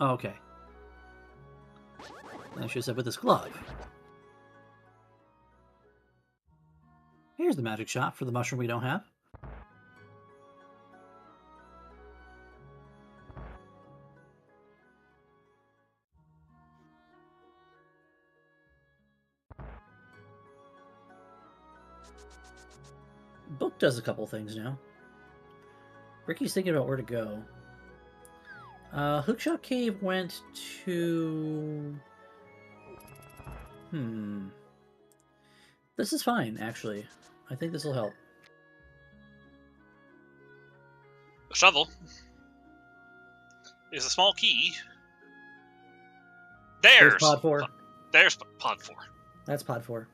Oh, okay. I should have said with this glove. Here's the magic shot for the mushroom we don't have. Book does a couple things now. Ricky's thinking about where to go. Hookshot Cave went to... This is fine, actually. I think this will help. The shovel is a small key. There's Pod 4. There's Pod 4. That's Pod 4.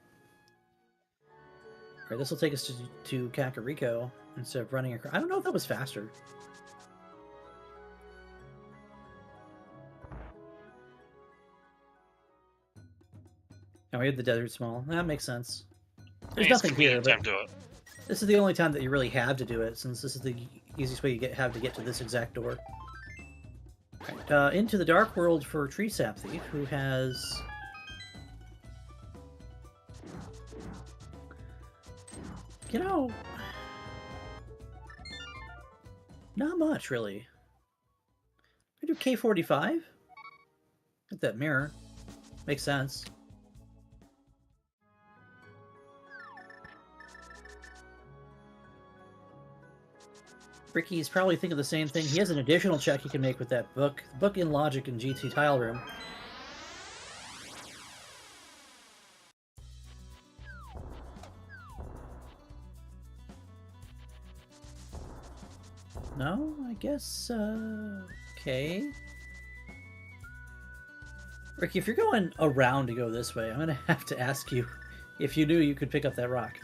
Alright, this will take us to Kakariko instead of running across. I don't know if that was faster. Now we have the desert small. That makes sense. There's nothing here, but this is the only time that you really have to do it, since this is the easiest way you have to get to this exact door. Right, into the Dark World for Treesapthief, who has... You know... Not much, really. I do K45? Get that mirror. Makes sense. Ricky's probably thinking the same thing. He has an additional check he can make with that book. Book in Logic in GT Tile Room. No? I guess, okay. Ricky, if you're going around to go this way, I'm going to have to ask you if you knew you could pick up that rock.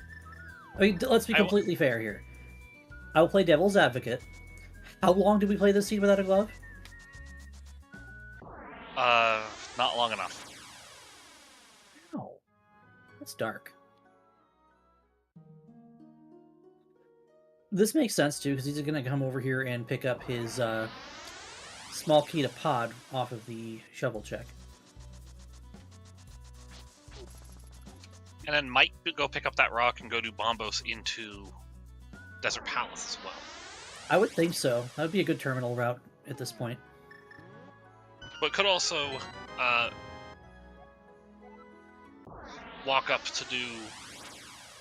I mean, let's be completely fair here. I will play Devil's Advocate. How long did we play this scene without a glove? Not long enough. No. That's dark. This makes sense, too, because he's going to come over here and pick up his small key to pod off of the shovel check. And then might go pick up that rock and go do Bombos into Desert Palace as well. I would think so. That would be a good terminal route at this point. But could also walk up to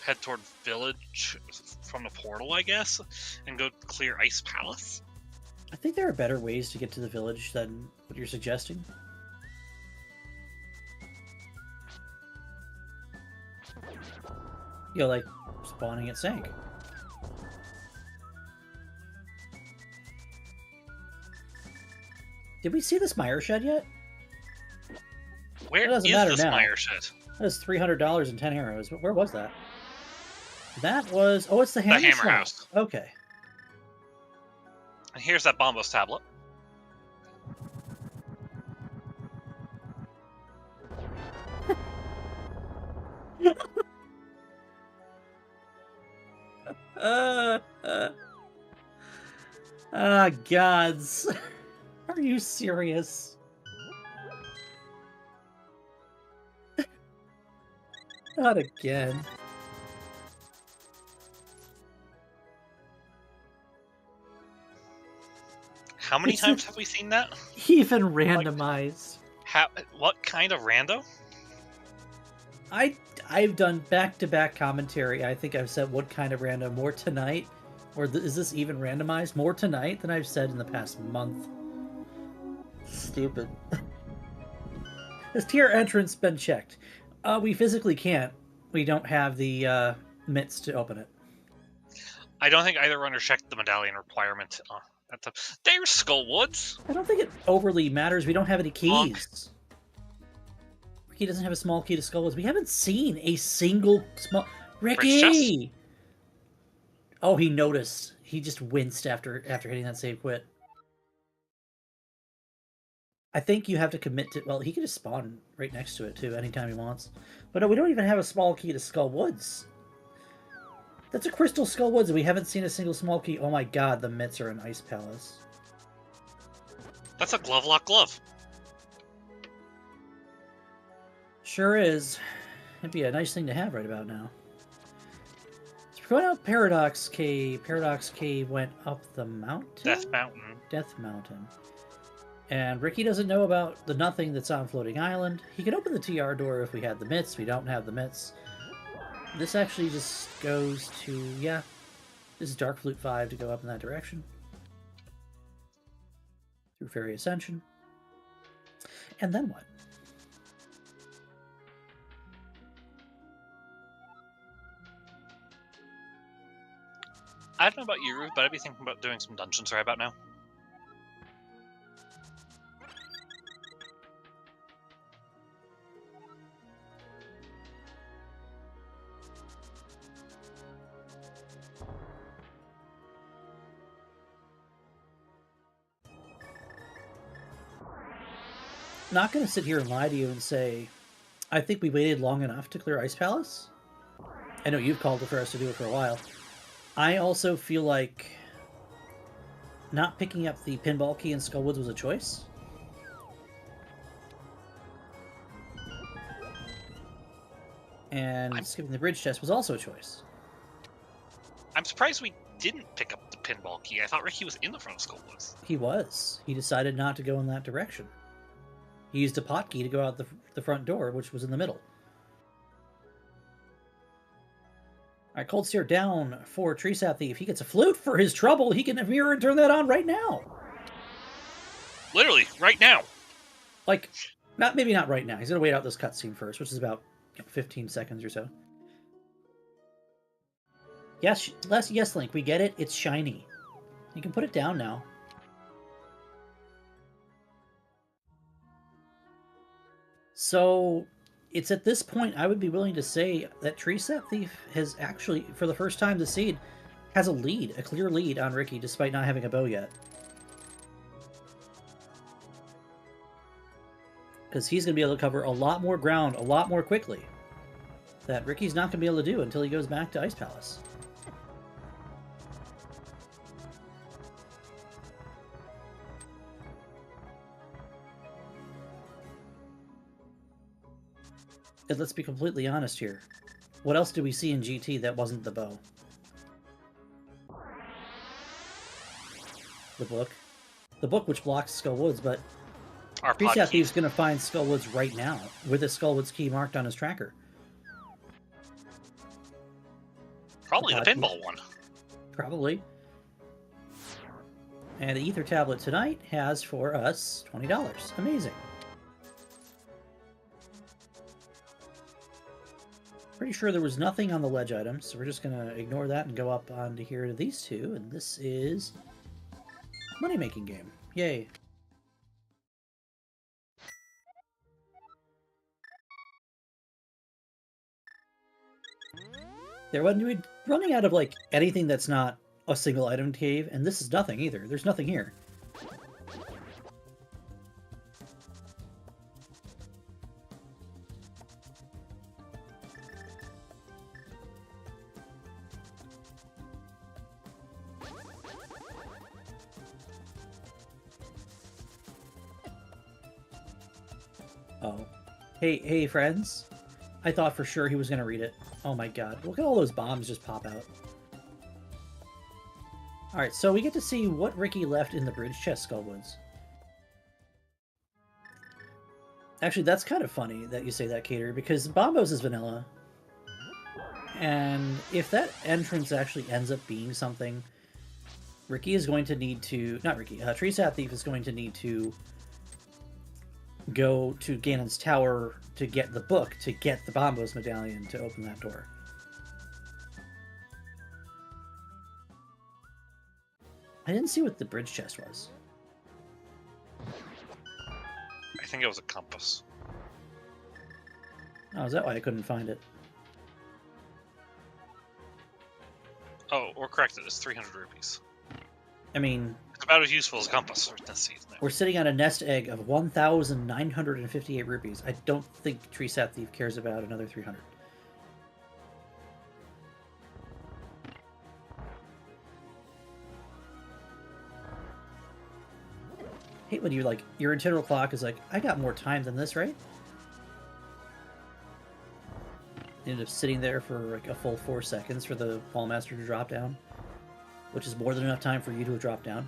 head toward village from the portal, I guess, and go clear Ice Palace. I think there are better ways to get to the village than what you're suggesting. You know, like spawning at Sank. Did we see this Mire Shed yet? Where is this Mire Shed? That is $300 and 10 arrows. Where was that? That was... Oh, it's the Hammer House. Okay. And here's that Bombos tablet. Gods. Are you serious? Not again. How many times have we seen that? Even randomized. What kind of rando? I've done back-to-back commentary. I think I've said what kind of random more tonight, or is this even randomized? More tonight than I've said in the past month. Stupid. Has tier entrance been checked? We physically can't. We don't have the mitts to open it. I don't think either runner checked the medallion requirement. There's Skullwoods. I don't think it overly matters. We don't have any keys. Ricky doesn't have a small key to Skullwoods. We haven't seen a single small... Ricky! Oh, he noticed. He just winced after hitting that save quit. I think you have to commit to... Well, he can just spawn right next to it, too, anytime he wants. But no, we don't even have a small key to Skullwoods. That's a Crystal Skullwoods, and we haven't seen a single small key. Oh my god, the mitts are in Ice Palace. That's a glove lock glove. Sure is. It'd be a nice thing to have right about now. So we're going out Paradox Cave. Paradox Cave went up the mountain? Death Mountain. Death Mountain. And Ricky doesn't know about the nothing that's on Floating Island. He could open the TR door if we had the mitts. We don't have the mitts. This actually just goes to, yeah, this is Dark Flute 5 to go up in that direction. Through Fairy Ascension. And then what? I don't know about you, Ruth, but I'd be thinking about doing some dungeons right about now. Not going to sit here and lie to you and say, I think we waited long enough to clear Ice Palace. I know you've called for us to do it for a while. I also feel like not picking up the pinball key in Skullwoods was a choice. And skipping the bridge test was also a choice. I'm surprised we didn't pick up the pinball key. I thought Ricky was in the front of Skullwoods. He was. He decided not to go in that direction. He used a pot key to go out the front door, which was in the middle. Alright, Cold Steer down for treesapthief. If he gets a flute for his trouble, he can mirror and turn that on right now. Literally, right now. Like, maybe not right now. He's going to wait out this cutscene first, which is about 15 seconds or so. Yes, Link, we get it. It's shiny. You can put it down now. So, it's at this point I would be willing to say that treesapthief has actually, for the first time this seed, has a clear lead on Ricky, despite not having a bow yet. Because he's going to be able to cover a lot more ground a lot more quickly that Ricky's not going to be able to do until he goes back to Ice Palace. And let's be completely honest here. What else do we see in GT that wasn't the bow? The book. The book which blocks Skullwoods, but treesapthief's going to find Skullwoods right now with a Skullwoods key marked on his tracker. Probably the Gotcha. pinball one. Probably. And the Ether tablet tonight has for us $20. Amazing. Pretty sure there was nothing on the ledge items, so we're just going to ignore that and go up onto here to these two. And this is money-making game. Yay. We're running out of like anything that's not a single item cave, and this is nothing either. There's nothing here. Oh. Hey, friends. I thought for sure he was going to read it. Oh my god. Look at all those bombs just pop out. Alright, so we get to see what Ricky left in the bridge chest, Skullwoods. Actually, that's kind of funny that you say that, Cater, because Bombos is vanilla. And if that entrance actually ends up being something, Ricky is going to need to... Not Ricky. Treesapthief is going to need to go to Ganon's tower to get the book, to get the Bombos medallion to open that door. I didn't see what the bridge chest was. I think it was a compass. Oh, is that why I couldn't find it? Oh, or corrected, it's 300 rupees. I mean... It's about as useful as a compass. We're sitting on a nest egg of 1,958 rupees. I don't think Treesapthief cares about another 300. Hate when you, like, your internal clock is like, I got more time than this, right? You end up sitting there for, like, a full 4 seconds for the Ballmaster to drop down, which is more than enough time for you to have dropped down.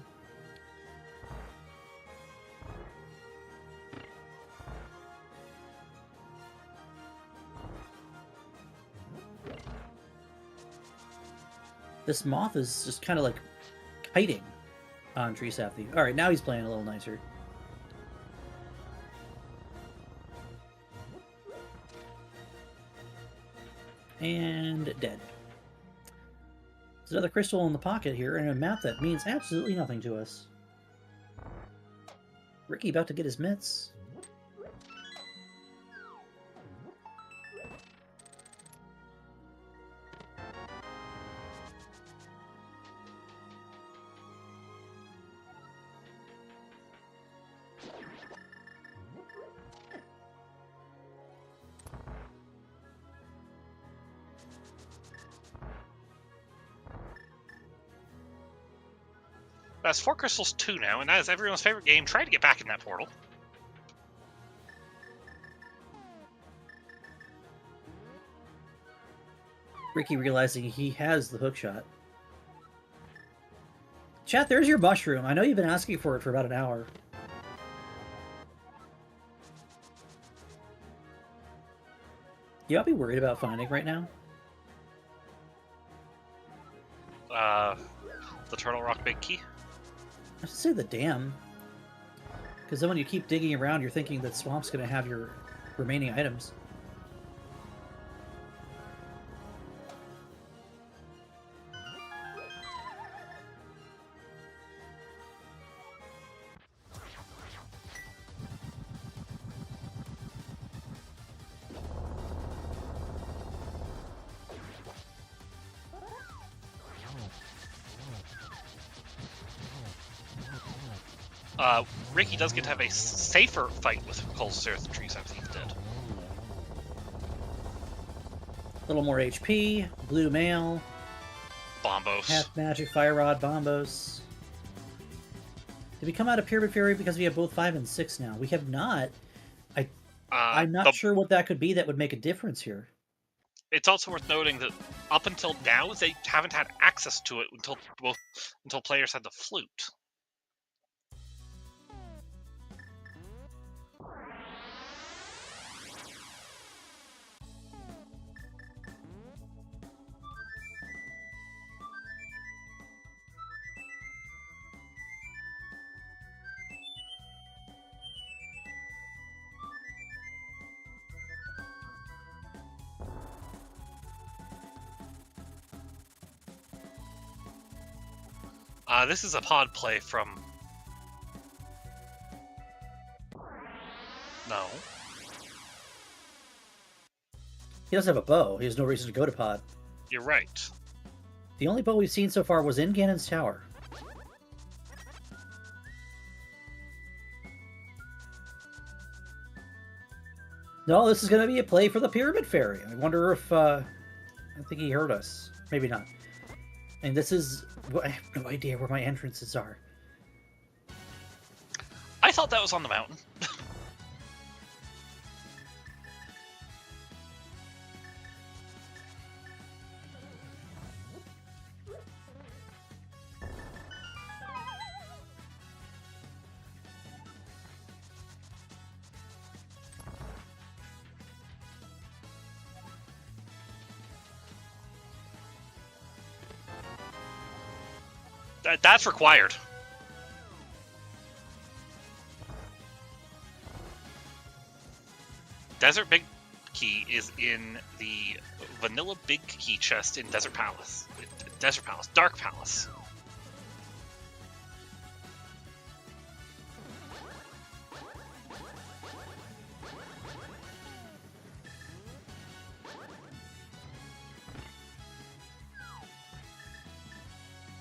This moth is just kind of like kiting on Treesapthief. Alright, now he's playing a little nicer. And dead. There's another crystal in the pocket here and a map that means absolutely nothing to us. Ricky about to get his mitts. That's 4 crystals 2 now, and that is everyone's favorite game. Try to get back in that portal. Ricky realizing he has the hookshot. Chat, there's your mushroom. I know you've been asking for it for about an hour. You ought to be worried about finding right now. The Turtle Rock Big Key. I should say the dam. Because then when you keep digging around, you're thinking that Swamp's going to have your remaining items. Ricky does get to have a safer fight with Colster than Treesapthief did. A little more HP, blue mail, Bombos. half magic, fire rod, bombos. Did we come out of Pyramid Fairy because we have both 5 and 6 now? We have not. I'm not sure what that could be that would make a difference here. It's also worth noting that up until now, they haven't had access to it until players had the flute. This is a pod play from... No. He doesn't have a bow. He has no reason to go to pod. You're right. The only bow we've seen so far was in Ganon's tower. No, this is going to be a play for the Pyramid Fairy. I wonder if... I think he heard us. Maybe not. And this is... I have no idea where my entrances are. I thought that was on the mountain. That's required. Desert Big Key is in the vanilla Big Key chest in Desert Palace. Dark Palace.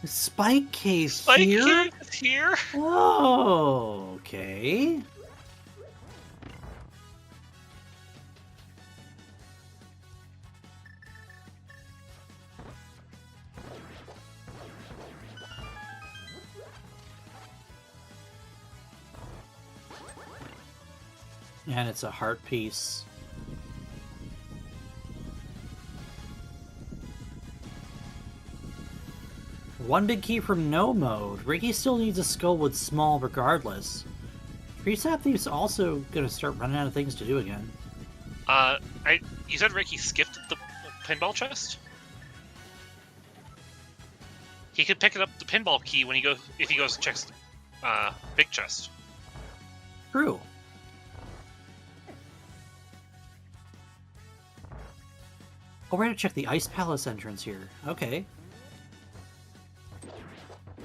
Spike Case Spike here? Cave is here? Oh, okay. And it's a heart piece. One big key from no mode. Ricky still needs a skull with small regardless. Treesapthief's also gonna start running out of things to do again. You said Ricky skipped the pinball chest? He could pick it up the pinball key when if he goes and checks big chest. True. Oh, we're gonna check the Ice Palace entrance here. Okay.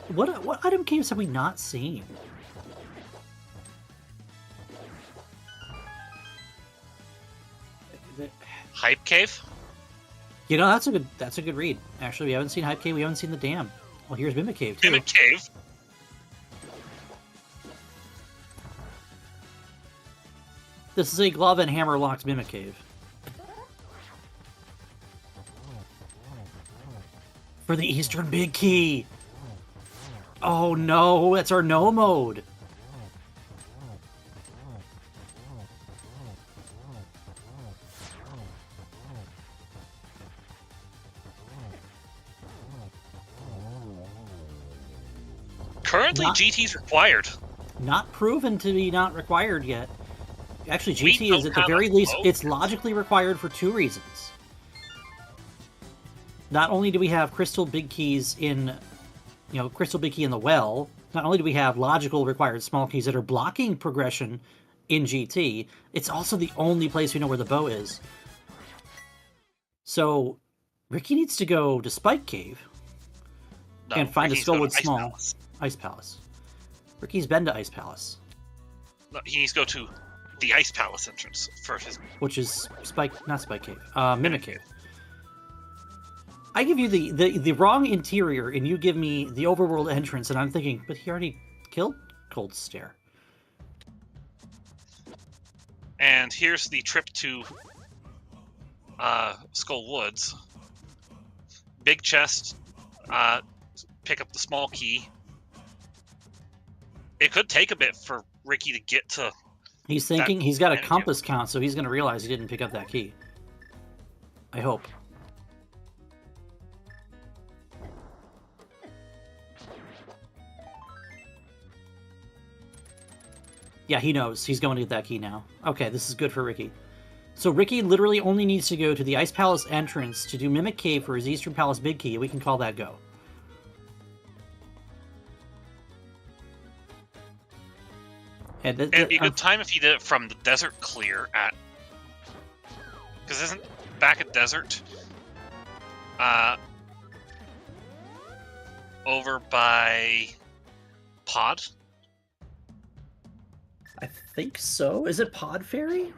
What item caves have we not seen? Hype Cave? You know, that's a good read. Actually, we haven't seen Hype Cave, we haven't seen the dam. Well, here's Mimic Cave too. Mimic Cave? This is a glove and hammer locked Mimic Cave. For the Eastern Big Key! Oh no, that's our no mode. Currently, GT's required. Not proven to be not required yet. Actually, We GT is don't at the have very a least, vote. it's logically required for two reasons. Not only do we have Crystal Big Keys in, Crystal Big Key in the well, not only do we have logical required small keys that are blocking progression in GT, it's also the only place we know where the bow is. So, Ricky needs to go to Spike Cave and find a Ricky's skull going with to Ice small Palace. Ice Palace. Ricky's been to Ice Palace, No, he needs to go to the Ice Palace entrance for his... which is not Spike Cave, Mimic Cave. I give you the wrong interior, and you give me the overworld entrance, and I'm thinking, but he already killed Cold Stare. And here's the trip to Skull Woods. Big chest, pick up the small key. It could take a bit for Ricky to get to... He's thinking he's got a that- compass count, so he's going to realize he didn't pick up that key. I hope. Yeah, he knows. He's going to get that key now. Okay, this is good for Ricky. So Ricky literally only needs to go to the Ice Palace entrance to do Mimic Cave for his Eastern Palace Big Key. We can call that go. And It'd be a good time if he did it from the Desert Clear at... Because isn't back at Desert... over by Pod. I think so. Is it Pod Fairy?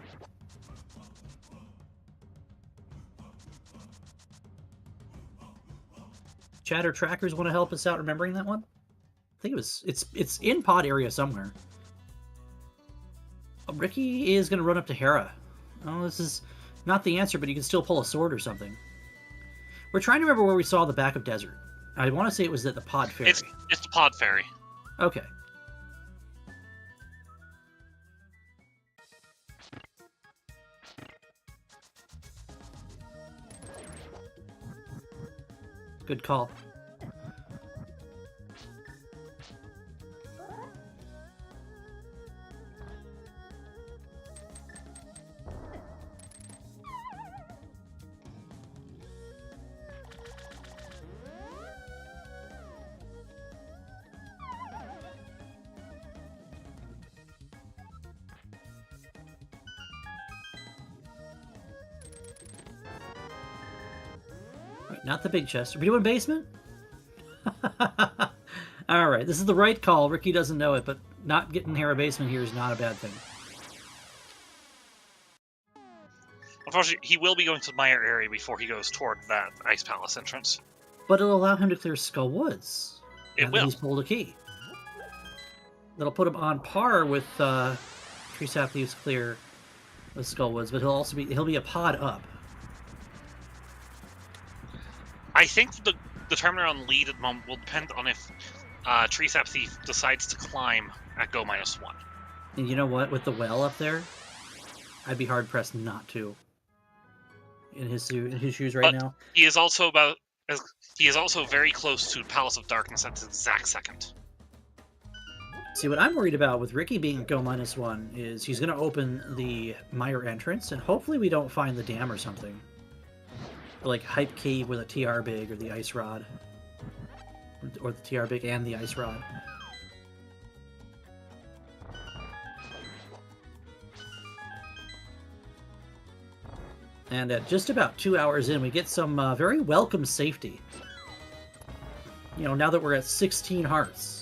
Chatter trackers want to help us out remembering that one? I think it's in Pod area somewhere. Oh, Ricky is going to run up to Hera. Oh, this is not the answer, but you can still pull a sword or something. We're trying to remember where we saw the back of desert. I want to say it was at the Pod Fairy. It's the Pod Fairy. Okay. Good call. Not the big chest. Are we doing basement? Alright, this is the right call. Ricky doesn't know it, but not getting Hera basement here is not a bad thing. Unfortunately, he will be going to the Mire area before he goes toward that Ice Palace entrance. But it'll allow him to clear Skull Woods. It will. He's pulled a key. That'll put him on par with treesapthief's clear with Skull Woods, but he'll be a pod up. I think the determiner on lead at the moment will depend on if treesapthief decides to climb at go -1. And you know what? With the well up there, I'd be hard pressed not to. In his shoes right now. He is also very close to Palace of Darkness at the exact second. See, what I'm worried about with Ricky being at go -1 is he's going to open the Mire entrance, and hopefully we don't find the dam or something. Or like Hype Cave with a TR Big or the Ice Rod. Or the TR Big and the Ice Rod. And at just about 2 hours in, we get some very welcome safety. You know, now that we're at 16 hearts.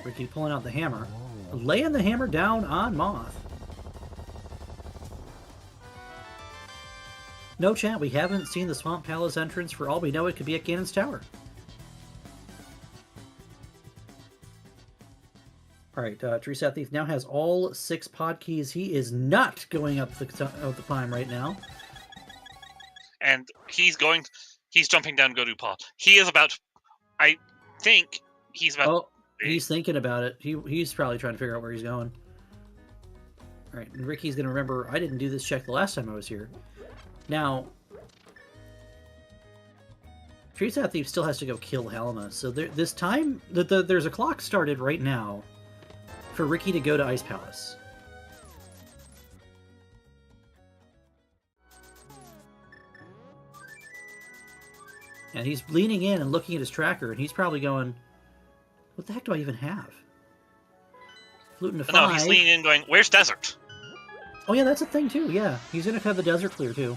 Ricky pulling out the hammer, laying the hammer down on Moth. No chat, we haven't seen the Swamp Palace entrance. For all we know, it could be at Ganon's Tower. Alright, treesapthief now has all 6 pod keys. He is not going up the climb right now. And he's jumping down go-to pod. He is about, I think he's about... Oh, he's thinking about it. He's probably trying to figure out where he's going. Alright, and Ricky's going to remember, I didn't do this check the last time I was here. Now, treesapthief still has to go kill Helma, so this time, there's a clock started right now for Ricky to go to Ice Palace. And he's leaning in and looking at his tracker, and he's probably going, what the heck do I even have? Fluting to 5. No, he's leaning in going, where's desert? Oh yeah, that's a thing too, yeah. He's going to have the desert clear too.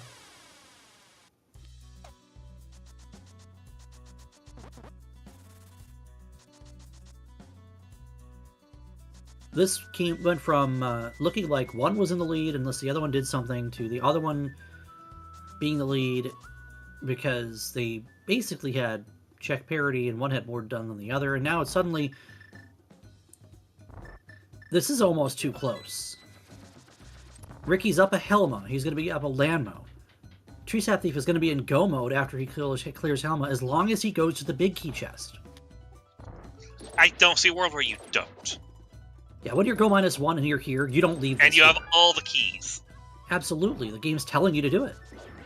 This went from looking like one was in the lead unless the other one did something to the other one being the lead because they basically had check parity and one had more done than the other, and now it's suddenly... This is almost too close. Ricky's up a Helma. He's going to be up a land mode. treesapthief is going to be in go mode after he clears Helma as long as he goes to the big key chest. I don't see a world where you don't. Yeah, when you're go -1 and you're here, you don't leave this And you game. have all the keys. Absolutely. The game's telling you to do it.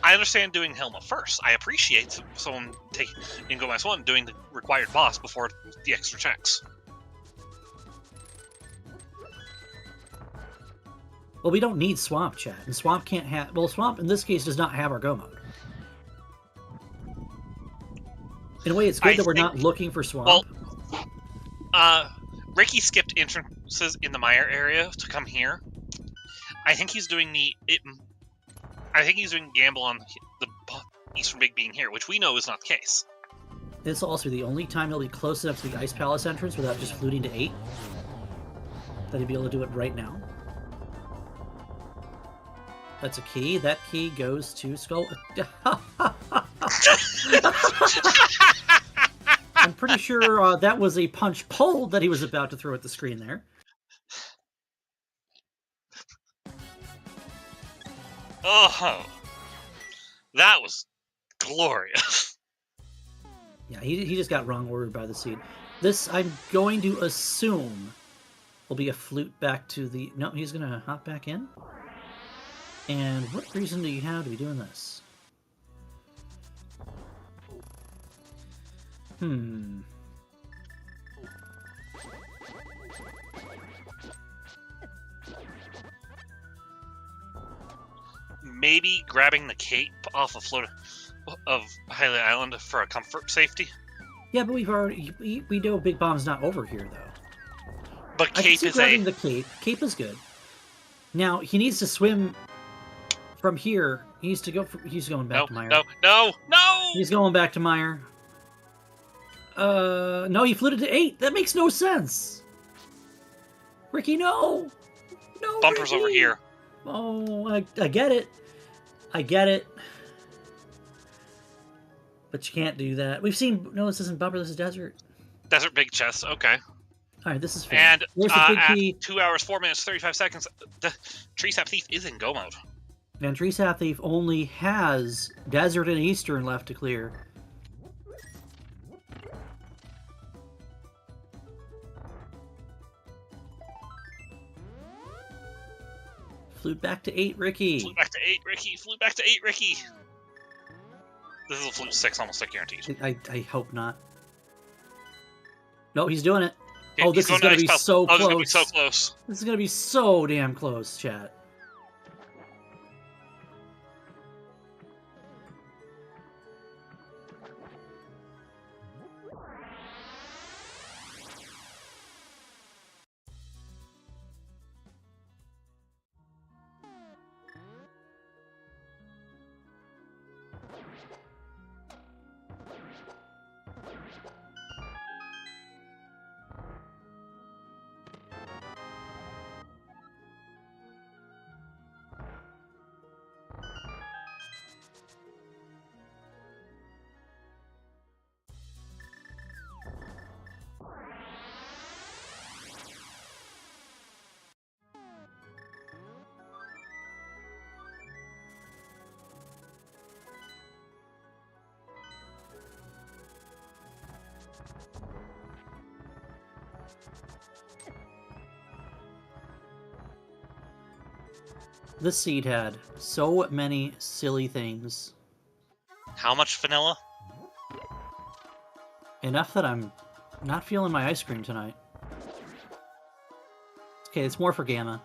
I understand doing Helma first. I appreciate someone taking in Go Minus 1 doing the required boss before the extra checks. Well, we don't need Swamp, chat, and Swamp can't have... Well, Swamp, in this case, does not have our Go mode. In a way, it's good that we're not looking for Swamp. Well, Ricky skipped entrances in the Mire area to come here. I think he's doing I think he's doing gamble on the Eastern Big being here, which we know is not the case. It's also the only time he'll be close enough to the Ice Palace entrance without just fluting to 8. That he'd be able to do it right now. That's a key. That key goes to Skull... I'm pretty sure that was a punch pull that he was about to throw at the screen there. Oh, that was glorious. Yeah, he just got wrong ordered by the seed. This, I'm going to assume, will be a flute back to the... No, he's going to hop back in. And what reason do you have to be doing this? Maybe grabbing the cape off of Highland Island for a comfort safety. Yeah, but we've already... We know Big Bomb's not over here, though. But cape is grabbing the cape. Cape is good. Now, he needs to swim from here. He needs to go... He's going back to Mire. No! He's going back to Mire. No, he flew it to 8. That makes no sense. Ricky, no! No, Bumper's Ricky. over here. Oh, I get it. I get it. But you can't do that. We've seen... No, this isn't Bumper, this is Desert. Desert Big Chest, okay. Alright, this is fair. And Where's the big at key? 2 hours, 4 minutes, 35 seconds, the Treesapthief is in Go mode. And Treesapthief only has Desert and Eastern left to clear. Flute back to 8, Ricky. Flew back to 8, Ricky. Flew back to 8, Ricky. This is a flute 6, almost like guaranteed. I hope not. No, he's doing it. Yeah, oh, this is going to be so close. This is going to be so close. This is going to be so damn close, chat. This seed had so many silly things. How much vanilla? Enough that I'm not feeling my ice cream tonight. Okay, it's more for Gamma.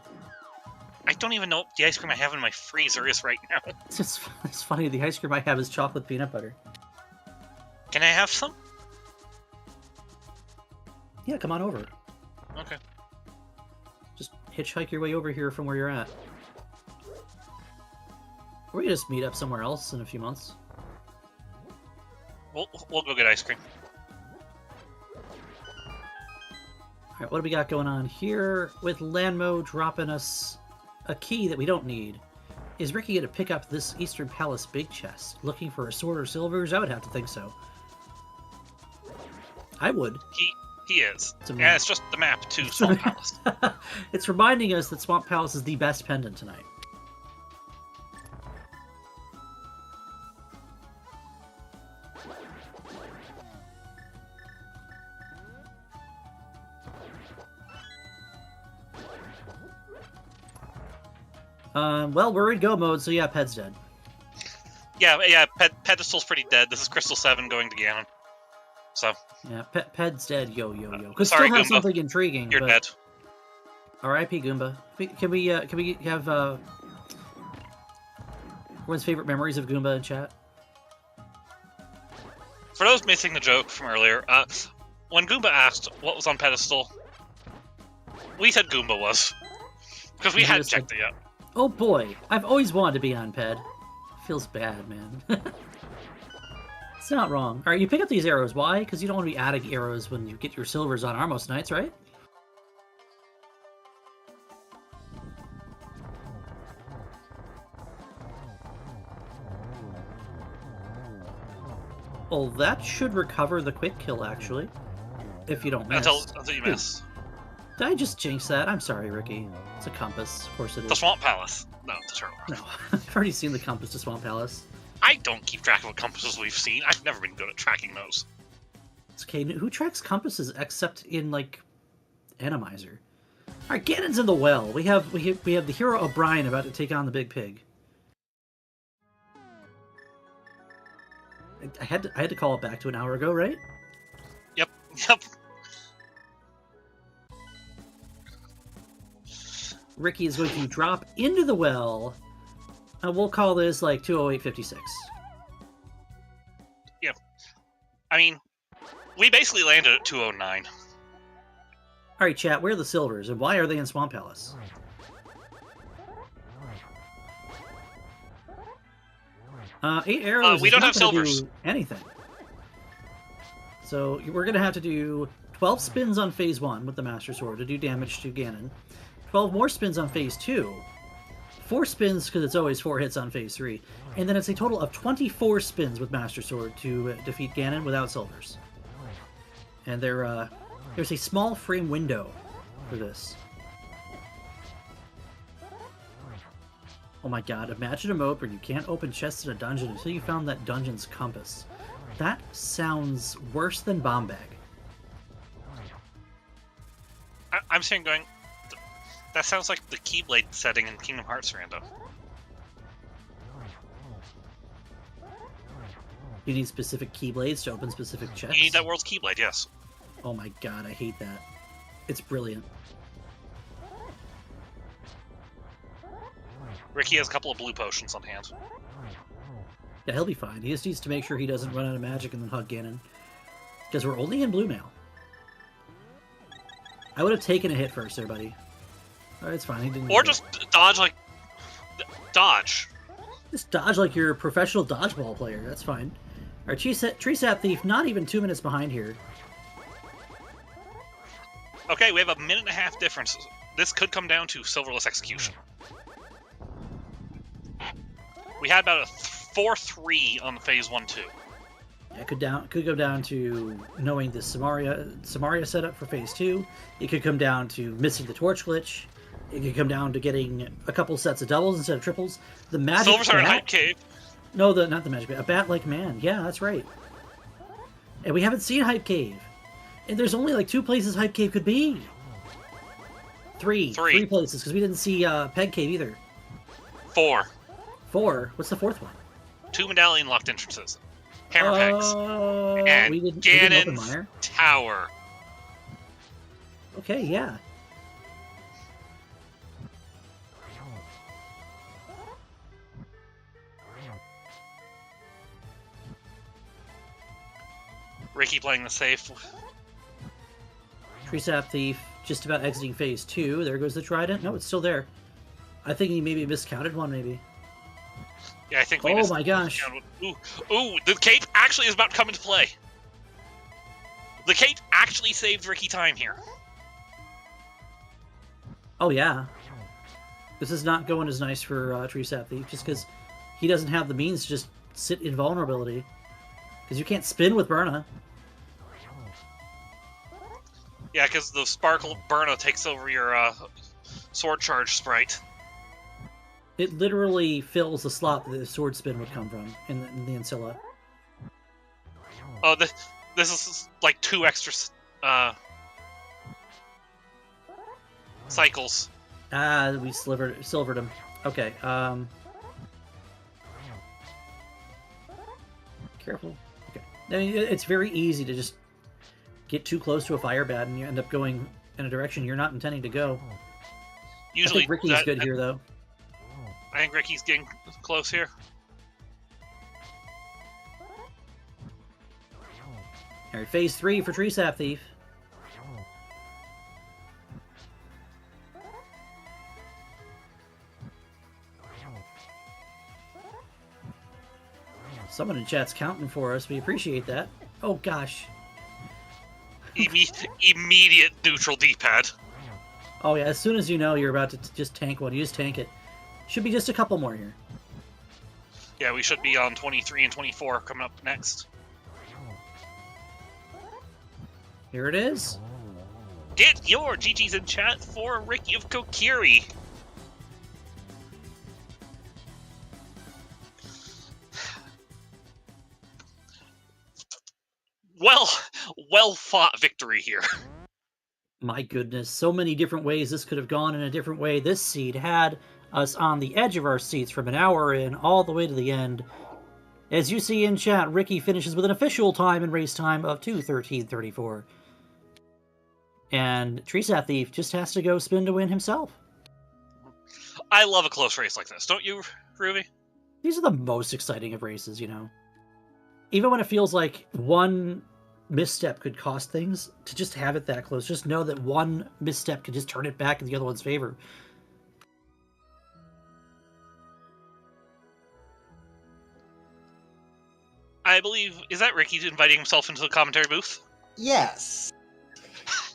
I don't even know what the ice cream I have in my freezer is right now. It's funny, the ice cream I have is chocolate peanut butter. Can I have some? Yeah, come on over. Okay. Just hitchhike your way over here from where you're at. Or we can just meet up somewhere else in a few months. We'll go get ice cream. Alright, what do we got going on here with Landmo dropping us a key that we don't need? Is Ricky going to pick up this Eastern Palace big chest? Looking for a sword or silvers? I would have to think so. I would. He is. Yeah, it's just the map to Swamp Palace. It's reminding us that Swamp Palace is the best pendant tonight. Well, we're in go mode, so yeah, Ped's dead. Yeah. Pedestal's pretty dead. This is Crystal 7 going to Ganon. So. Yeah, Ped's dead. Yo. Could Sorry, still have Goomba. something intriguing. You're but... dead. R.I.P. Goomba. Can we have everyone's favorite memories of Goomba in chat? For those missing the joke from earlier, when Goomba asked what was on Pedestal, we said Goomba was. Because we hadn't checked it yet. Oh boy, I've always wanted to be on Ped. Feels bad, man. It's not wrong. Alright, you pick up these arrows. Why? Because you don't want to be adding arrows when you get your silvers on Armos Knights, right? Well, that should recover the quick kill, actually. If you don't miss. Until you miss. Did I just jinx that? I'm sorry, Ricky. It's a compass. Of course it is. The Swamp Palace. No, the Turtle Rock. No, I've already seen the compass to Swamp Palace. I don't keep track of what compasses we've seen. I've never been good at tracking those. It's okay. Who tracks compasses except in, like, Animizer? Alright, Ganon's in the well. We have the hero O'Brien about to take on the Big Pig. I had to call it back to an hour ago, right? Yep. Ricky is going to drop into the well. And we'll call this like 208.56. Yeah. I mean, we basically landed at 209. Alright, chat, where are the silvers, and why are they in Swamp Palace? Eight arrows. We don't have silvers. Do anything. So we're going to have to do 12 spins on phase 1 with the Master Sword to do damage to Ganon. 12 more spins on phase 2. 4 spins, because it's always 4 hits on phase 3. And then it's a total of 24 spins with Master Sword to defeat Ganon without silvers. And there's a small frame window for this. Oh my god, imagine a mode where you can't open chests in a dungeon until you found that dungeon's compass. That sounds worse than Bomb Bag. I'm saying going... That sounds like the Keyblade setting in Kingdom Hearts random. You need specific Keyblades to open specific chests? You need that world's Keyblade, yes. Oh my god, I hate that. It's brilliant. Ricky has a couple of blue potions on hand. Yeah, he'll be fine. He just needs to make sure he doesn't run out of magic and then hug Ganon. Because we're only in blue mail. I would have taken a hit first there, buddy. Alright, it's fine. He didn't. Or just dodge like... Dodge. Just dodge like you're a professional dodgeball player. That's fine. Alright, treesapthief, not even 2 minutes behind here. Okay, we have a minute and a half difference. This could come down to silverless execution. We had about a 4-3 on the phase 1-2. Yeah, it could go down to knowing the Samaria setup for phase 2. It could come down to missing the torch glitch. It could come down to getting a couple sets of doubles instead of triples. The magic Silvers are in Hype Cave. No, not the magic bat. A bat-like man. Yeah, that's right. And we haven't seen Hype Cave. And there's only like 2 places Hype Cave could be. Three places, because we didn't see Peg Cave either. 4. 4? What's the 4th one? 2 medallion locked entrances. Hammer pegs. And we didn't open Ganon's Mire? Tower. Okay, yeah. Ricky playing the safe. Treesapthief just about exiting phase 2. There goes the trident. No, it's still there. I think he maybe miscounted one, maybe. Yeah, I think we Oh my gosh. Ooh, the cape actually is about to come into play. The cape actually saved Ricky time here. Oh yeah. This is not going as nice for Treesapthief, just because he doesn't have the means to just sit in vulnerability. Because you can't spin with Burna. Yeah, because the Sparkle Burna takes over your sword charge sprite. It literally fills the slot that the sword spin would come from in the Ancilla. Oh, this is like 2 extra cycles. Ah, we silvered him. Okay, Careful. Okay. I mean, it's very easy to just get too close to a fire bat and you end up going in a direction you're not intending to go. Usually, I think Ricky's good here, though. I think Ricky's getting close here. All right, phase 3 for Tree Sap Thief. Someone in chat's counting for us. We appreciate that. Oh, gosh. Immediate neutral D-pad. Oh, yeah, as soon as you know you're about to just tank one, you just tank it. Should be just a couple more here. Yeah, we should be on 23 and 24 coming up next. Here it is. Get your GGs in chat for Ricky of Kokiri. Well fought victory here. My goodness, so many different ways this could have gone in a different way. This seed had us on the edge of our seats from an hour in all the way to the end. As you see in chat, Ricky finishes with an official time and race time of 2:13:34. And Tree Sap Thief just has to go spin to win himself. I love a close race like this, don't you, Ruby? These are the most exciting of races, you know. Even when it feels like one misstep could cost things, to just have it that close, just know that one misstep could just turn it back in the other one's favor. I believe, is that Ricky inviting himself into the commentary booth? Yes.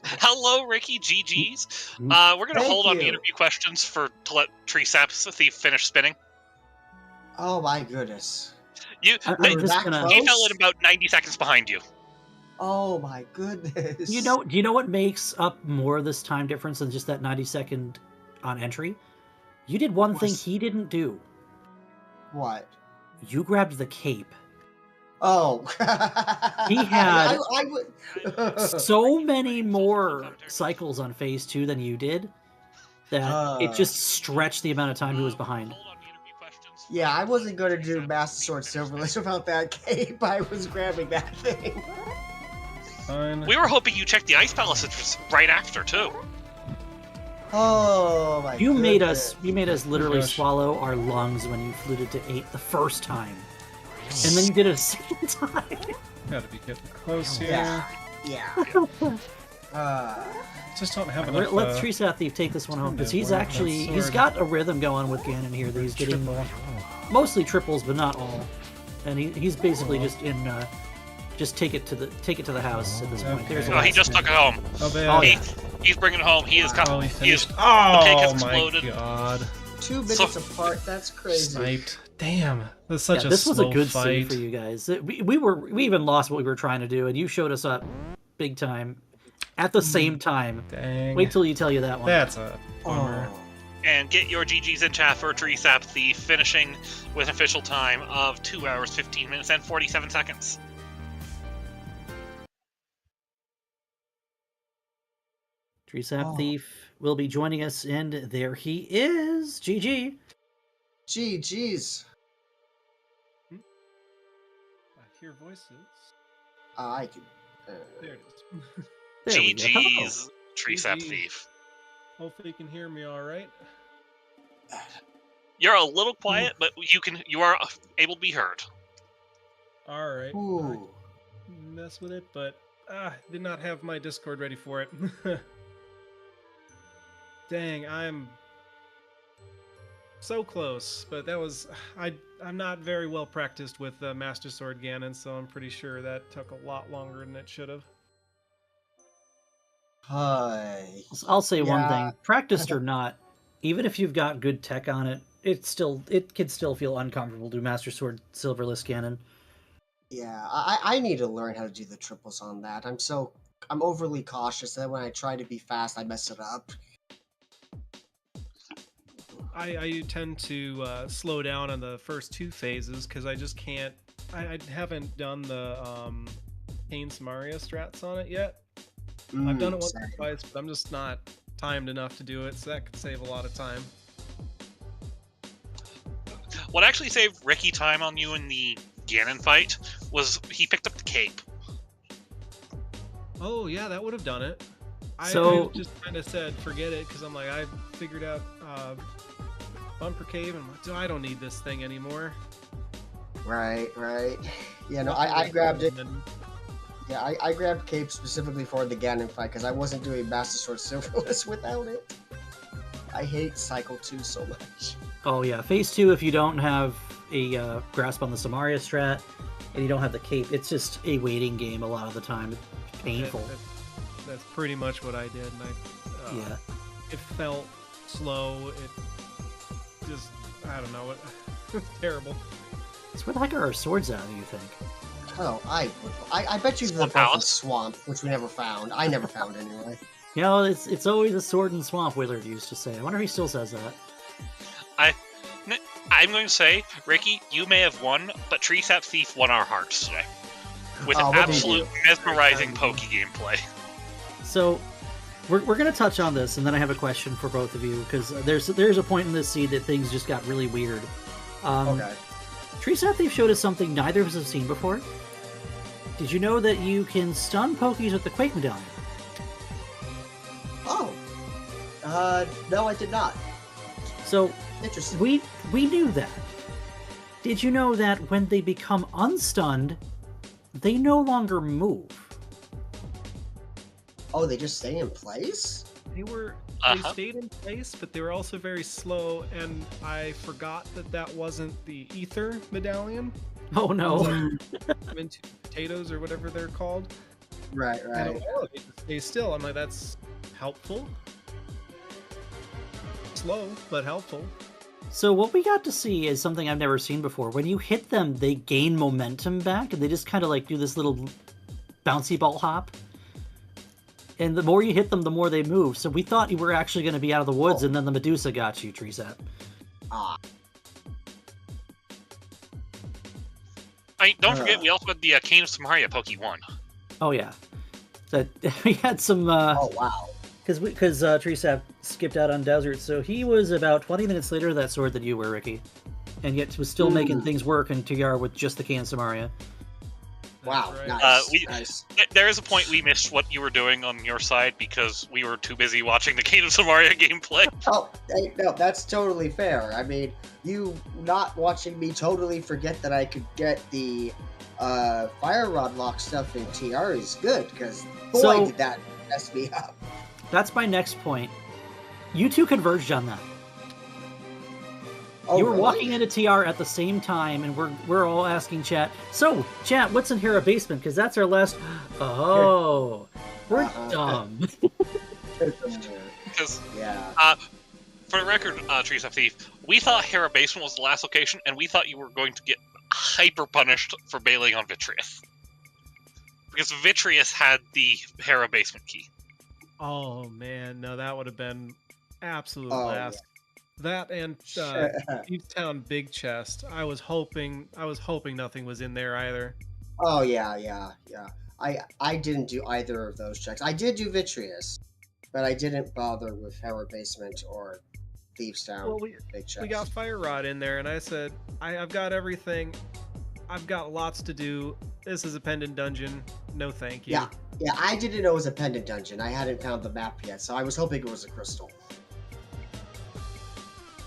Hello, Ricky. GG's. We're going to hold on the interview questions to let Tree Sap Thief finish spinning. Oh my goodness. He fell in about 90 seconds behind you. Oh my goodness. Do you know what makes up more of this time difference than just that 90-second on entry? You did one thing he didn't do. What? You grabbed the cape. Oh. He had so many more cycles on phase 2 than you did that it just stretched the amount of time he was behind. Yeah, I wasn't going to do Master Sword Silverless without that cape. I was grabbing that thing. Fine. We were hoping you checked the Ice Palace right after, too. Oh my You goodness. made us literally swallow our lungs when you fluted to 8 the first time. And then you did it a second time. Gotta be getting close here. Yeah. Just don't have enough. Let Tree Sap Thief take this one home, because he's got a rhythm going with Ganon here that he's getting mostly triples, but not all. And he's basically just in just take it to the house at this point. There's he just took it home. He's bringing it home. He is coming. He finished. The cake has Oh my exploded. god. 2 minutes apart. That's crazy. Sniped. Damn. That's such a this was a good fight. save for you guys. We even lost what we were trying to do, and you showed us up big time at the same time. Dang. Wait till you tell you that one. That's a bummer. And get your GGs in chat for Tree Sap Thief, finishing with an official time of 2 hours, 15 minutes, and 47 seconds. Tree Sap Thief will be joining us, and there he is. GG. GG's. I hear voices. I can. There it is. There we go. GG's, Tree Sap GG's. Thief. Hopefully you can hear me all right. You're a little quiet, but you are able to be heard. All right. Ooh. Mess with it, but did not have my Discord ready for it. Dang, I'm so close, but that was I'm not very well practiced with Master Sword Ganon, so I'm pretty sure that took a lot longer than it should have. Hi. I'll say one Yeah. thing: practiced or not, even if you've got good tech on it, it can still feel uncomfortable to Master Sword Silverless Ganon. Yeah, I need to learn how to do the triples on that. I'm overly cautious, and then when I try to be fast, I mess it up. I tend to slow down on the first 2 phases because I just can't. I haven't done the Kane Samaria strats on it yet. I've done it once or twice, but I'm just not timed enough to do it, so that could save a lot of time. What actually saved Ricky time on you in the Ganon fight was he picked up the cape. Oh yeah, that would have done it. I just kind of said forget it because I'm like I figured out Bumper Cave and I'm like, I don't need this thing anymore. Right. Yeah, no, I grabbed it. Yeah, I grabbed Cape specifically for the Ganon fight because I wasn't doing Master Sword Silverless without it. I hate Cycle 2 so much. Oh yeah, Phase 2, if you don't have a grasp on the Samaria strat and you don't have the cape, it's just a waiting game a lot of the time. It's painful. That's pretty much what I did, and yeah. It felt slow. It just, I don't know, it's terrible. So where the heck are our swords at, do you think? Oh, I bet you the Palace Swamp, which we never found. I never found anyway. You know, it's always a sword and swamp, Willard used to say. I wonder if he still says that. I'm going to say, Ricky, you may have won, but treesapthief won our hearts today. With absolute mesmerizing pokey gameplay. So, we're going to touch on this, and then I have a question for both of you, because there's a point in this seed that things just got really weird. Okay. treesapthief showed us something neither of us have seen before. Did you know that you can stun Pokies with the Quake Medallion? Oh. No, I did not. So, interesting. We knew that. Did you know that when they become unstunned, they no longer move? Oh, they just stay in place? They stayed in place, but they were also very slow, and I forgot that wasn't the Ether Medallion. Oh no. Into potatoes or whatever they're called. Right. And they stay still. I'm like, that's helpful. Slow, but helpful. So what we got to see is something I've never seen before. When you hit them, they gain momentum back, and they just kind of like do this little bouncy ball hop. And the more you hit them, the more they move. So we thought you were actually going to be out of the woods, and then the Medusa got you, Treesap. Ah. Don't forget, we also had the Cane of Samaria Poke 1. Oh yeah, that we had some. Oh wow. Because Treesap skipped out on Desert, so he was about 20 minutes later to that sword than you were, Ricky, and yet was still making things work in TR with just the Cane of Samaria. Wow, right. Nice. There is a point we missed what you were doing on your side because we were too busy watching the Cane of Samaria gameplay. Oh, no, that's totally fair. I mean, you not watching me totally forget that I could get the Fire Rod Lock stuff in TR is good, because boy, did that mess me up. That's my next point. You two converged on that. Oh, you were really? walking into TR at the same time, and we're all asking chat, so, chat, what's in Hera Basement? Because that's our last... Oh, we're dumb. Because, yeah. For the record, treesapthief, we thought Hera Basement was the last location, and we thought you were going to get hyper punished for bailing on Vitreous. Because Vitreous had the Hera Basement key. Oh man, no, that would have been absolute last. Yeah. That and Deep Town Big Chest. I was hoping nothing was in there either. Oh yeah. I didn't do either of those checks. I did do Vitreous, but I didn't bother with Hera Basement or Thieves Town Big Chest. We got Fire Rod in there, and I said, I've got everything. I've got lots to do. This is a pendant dungeon. No thank you. Yeah, I didn't know it was a pendant dungeon. I hadn't found the map yet, so I was hoping it was a crystal.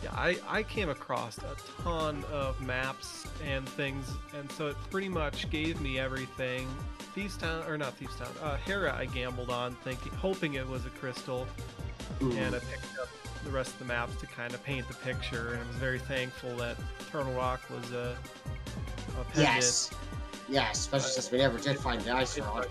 Yeah, I came across a ton of maps and things, and so it pretty much gave me everything. Hera I gambled on, hoping it was a crystal, and I picked up the rest of the maps to kind of paint the picture, and I was very thankful that Turtle Rock was a pendant. Yes, especially since we never did find the Ice Rod.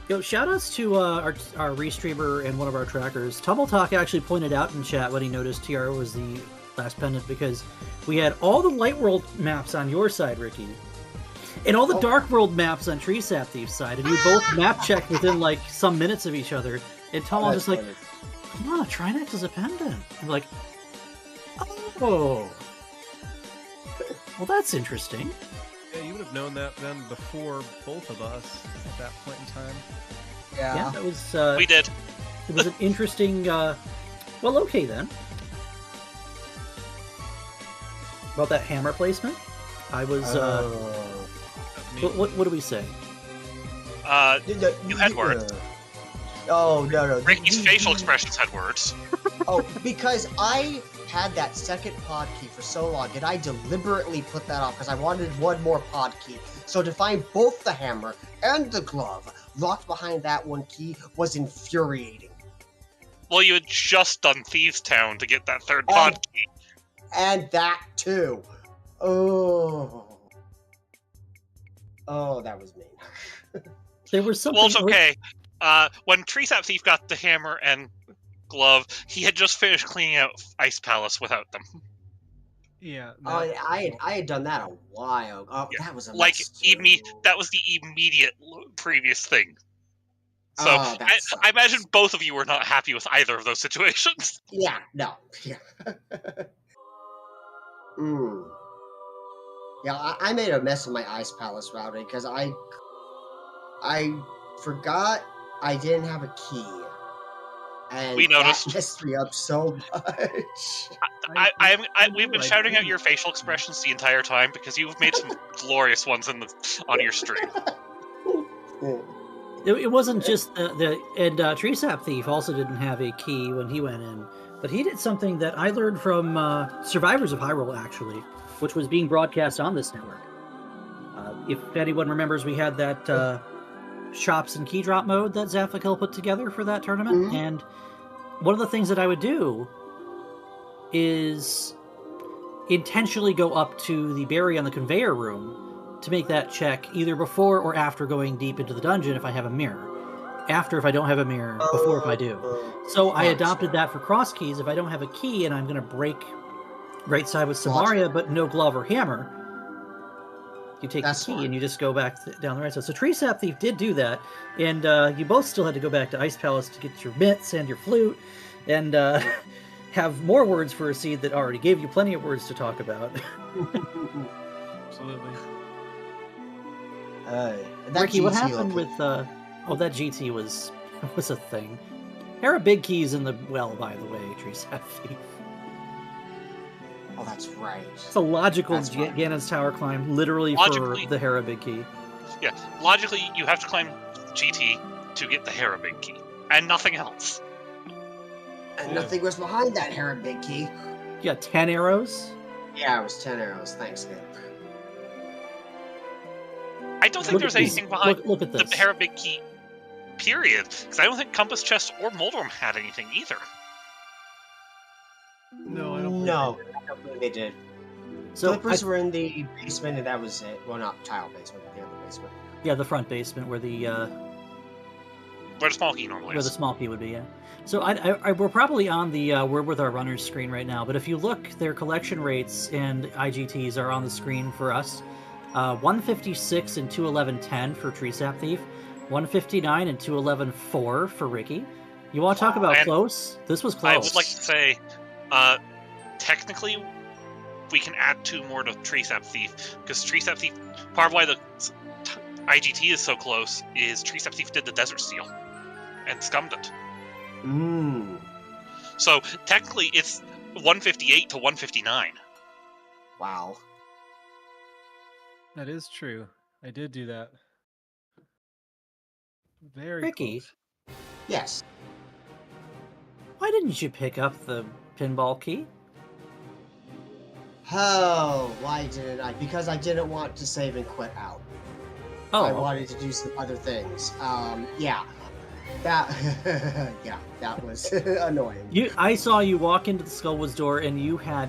Yo, shoutouts to our restreamer and one of our trackers. Tumble Talk actually pointed out in chat when he noticed TR was the last pendant, because we had all the Light World maps on your side, Ricky, and all the Dark World maps on treesapthief's side, and you both map checked within like some minutes of each other. And Tumble just like, come on, Trinex is a pendant. I'm like, oh, well, that's interesting. Yeah, you would have known that then before both of us at that point in time. Yeah, that was... we did. It was an interesting... well, okay then. About that hammer placement? I was. Me. What do we say? You had words. Oh, no. Ricky's facial expressions had words. Oh, because I had that second pod key for so long, and I deliberately put that off because I wanted one more pod key. So to find both the hammer and the glove locked behind that one key was infuriating. Well, you had just done Thieves Town to get that third pod key. And that too. Oh, that was mean. There was something. Well, it's okay. When Treesapthief got the hammer and glove, he had just finished cleaning out Ice Palace without them. Yeah. I had done that a while. Oh, Yeah. That was a Like, mess too. that was the immediate previous thing. So, that I imagine both of you were not happy with either of those situations. Yeah, no. Yeah. Yeah, I made a mess of my Ice Palace routing because I forgot I didn't have a key. And We noticed. that messed me up so much. We've been shouting out your facial expressions the entire time because you've made some glorious ones on your stream. It wasn't just treesapthief also didn't have a key when he went in, but he did something that I learned from Survivors of Hyrule, actually, which was being broadcast on this network. If anyone remembers, we had that shops and key drop mode that Zafakil put together for that tournament, and one of the things that I would do is intentionally go up to the berry on the conveyor room to make that check either before or after going deep into the dungeon if I have a mirror. After if I don't have a mirror, before if I do. So I adopted that for Crosskeys. If I don't have a key and I'm going to break right side with Samaria, but no glove or hammer, you take the key and you just go back down the right side. So treesapthief did do that, and you both still had to go back to Ice Palace to get your mitts and your flute, and have more words for a seed that already gave you plenty of words to talk about. Absolutely. Ricky, what happened with that GT was a thing. There are big keys in the well, by the way, treesapthief. Oh, that's right. It's a logical Ganon's Tower climb, literally for the Hera Big Key. Yeah, logically, you have to climb GT to get the Hera Big Key, and nothing else. And nothing was behind that Hera Big Key. Yeah, 10 arrows? Yeah, it was 10 arrows. Thanks, Nick. I don't think there's anything behind look at this. the Hera Big Key, period. Because I don't think Compass Chest or Moldrum had anything either. No, I don't. No, I don't think they did. So Flippers were in the basement, and that was it. Well, not tile basement, but the other basement. Yeah, the front basement where the small key normally where is. the small key would be. Yeah. So we're probably on the We're With Our Runners screen right now, but if you look, their collection rates and IGTs are on the screen for us. 156 and 211.10 for treesapthief, 159 and 211.4 for Ricky. You want to talk about close? This was close. I would like to say, technically, we can add 2 more to treesapthief, because treesapthief, part of why the IGT is so close is treesapthief did the Desert Seal and scummed it. So technically, it's 158 to 159. Wow. That is true. I did do that. Very Ricky. close. Yes. Why didn't you pick up the pinball key? Oh, why didn't I? Because I didn't want to save and quit out. Oh, I wanted to do some other things. Yeah. That, yeah, that was annoying. I saw you walk into the Skullwoods door, and you had.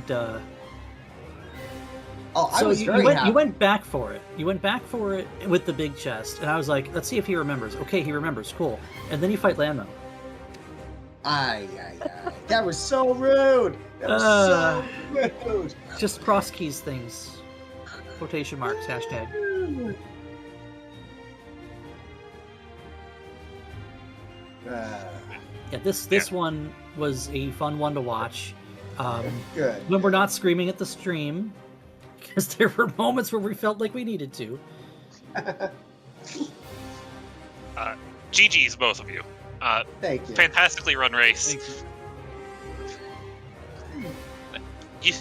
I was very happy. You went back for it. You went back for it with the big chest, and I was like, "Let's see if he remembers." Okay, he remembers. Cool. And then you fight Lando. That was so rude. That was so rude. Just Crosskeys things. Quotation marks. Hashtag. Yeah, this one was a fun one to watch. Good. When we're not screaming at the stream, because there were moments where we felt like we needed to. GG's, both of you. Thank you. Fantastically run race. Thank you.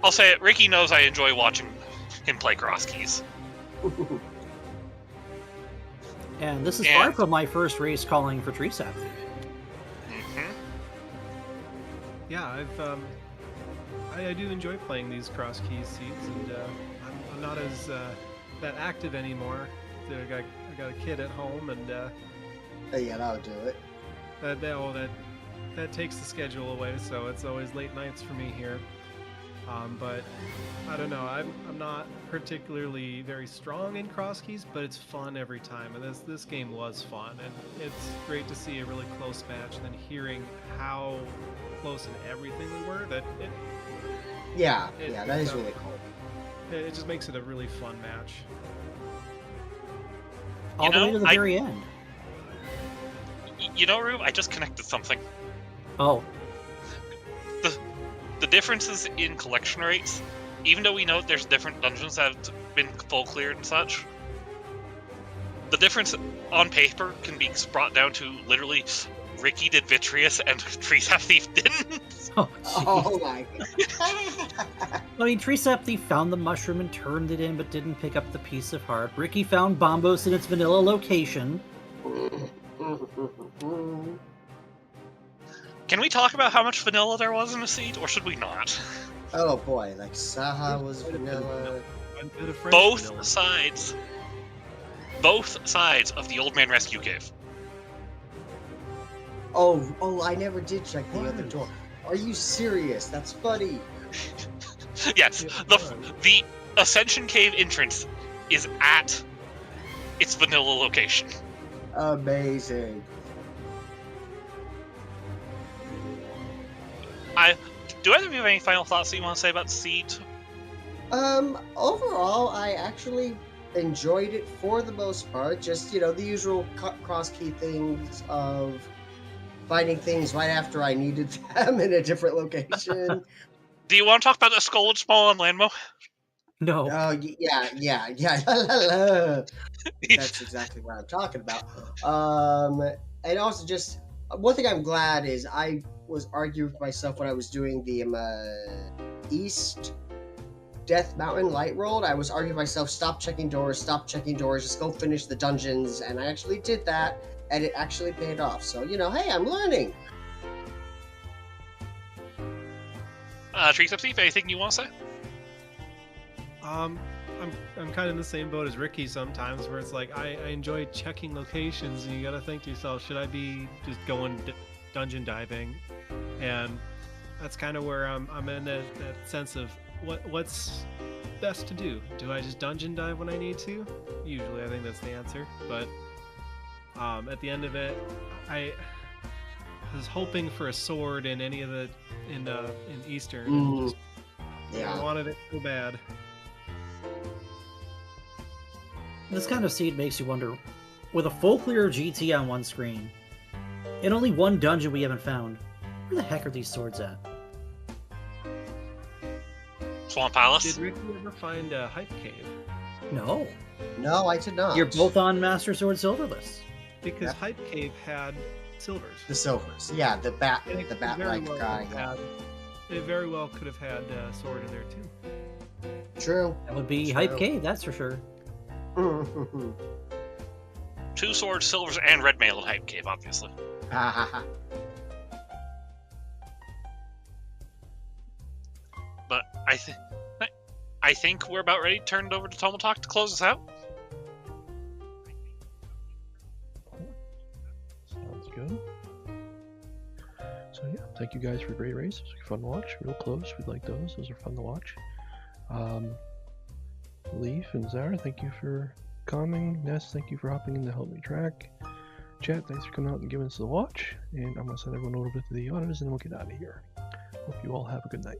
I'll say it. Ricky knows I enjoy watching him play Crosskeys. And this is far from my first race calling for treesapthief. Yeah, I do enjoy playing these Crosskeys seeds, and I'm not as that active anymore. So I got a kid at home, and yeah, that would do it. That takes the schedule away, so it's always late nights for me here. But I don't know. I'm not particularly very strong in Crosskeys, but it's fun every time, and this game was fun, and it's great to see a really close match, and then hearing how close in everything we were. That is really cool. It just makes it a really fun match. All the way to the very end. You know, Rube, I just connected something. Oh. The differences in collection rates, even though we know there's different dungeons that have been full cleared and such, the difference on paper can be brought down to literally Ricky did Vitreous and treesapthief didn't. Oh my god. I mean, treesapthief found the mushroom and turned it in, but didn't pick up the piece of heart. Ricky found Bombos in its vanilla location. Can we talk about how much vanilla there was in the seed, or should we not? Oh boy, like Saha was vanilla. Both sides of the Old Man Rescue Cave. Oh, I never did check the other door. Are you serious? That's funny. Yes, the Ascension Cave entrance is at its vanilla location. Amazing. Do either of you have any final thoughts that you want to say about the seed? Overall, I actually enjoyed it for the most part. Just, the usual cross-key things of finding things right after I needed them in a different location. Do you want to talk about the skull and small on Landmo? No. Oh, yeah. That's exactly what I'm talking about. And also just, one thing I'm glad is I was arguing with myself when I was doing the East Death Mountain Light Roll. I was arguing with myself, stop checking doors, just go finish the dungeons, and I actually did that, and it actually paid off. So, hey, I'm learning. treesapthief, anything you want to say? I'm kind of in the same boat as Ricky sometimes, where it's like I enjoy checking locations, and you got to think to yourself, should I be just going dungeon diving? And that's kind of where I'm in that sense of what's best to do. Do I just dungeon dive when I need to? Usually, I think that's the answer. But at the end of it, I was hoping for a sword in any of the in Eastern. And just, Yeah. I wanted it so bad. This kind of seed makes you wonder, with a full clear GT on one screen, and only one dungeon we haven't found, where the heck are these swords at? Swamp Palace? Did Ricky ever find a hype cave? No. No, I did not. You're both on Master Sword Silver list. Because Yeah. hype cave had silvers. The silvers. Yeah, the bat And it the very bat-like well guy. could have it very well could have had a sword in there too. True. That would be True. Hype Cave, that's for sure. 2 swords, silvers, and red mail in Hype Cave, obviously. But I think we're about ready to turn it over to Tomotalk to close us out. Sounds good. So yeah, thank you guys for a great race. It was fun to watch. Real close. We like those. Those are fun to watch. Leaf and Zara, thank you for coming. Ness, thank you for hopping in to help me track. Chat, thanks for coming out and giving us the watch. And I'm gonna send everyone over to the auditors and we'll get out of here. Hope you all have a good night.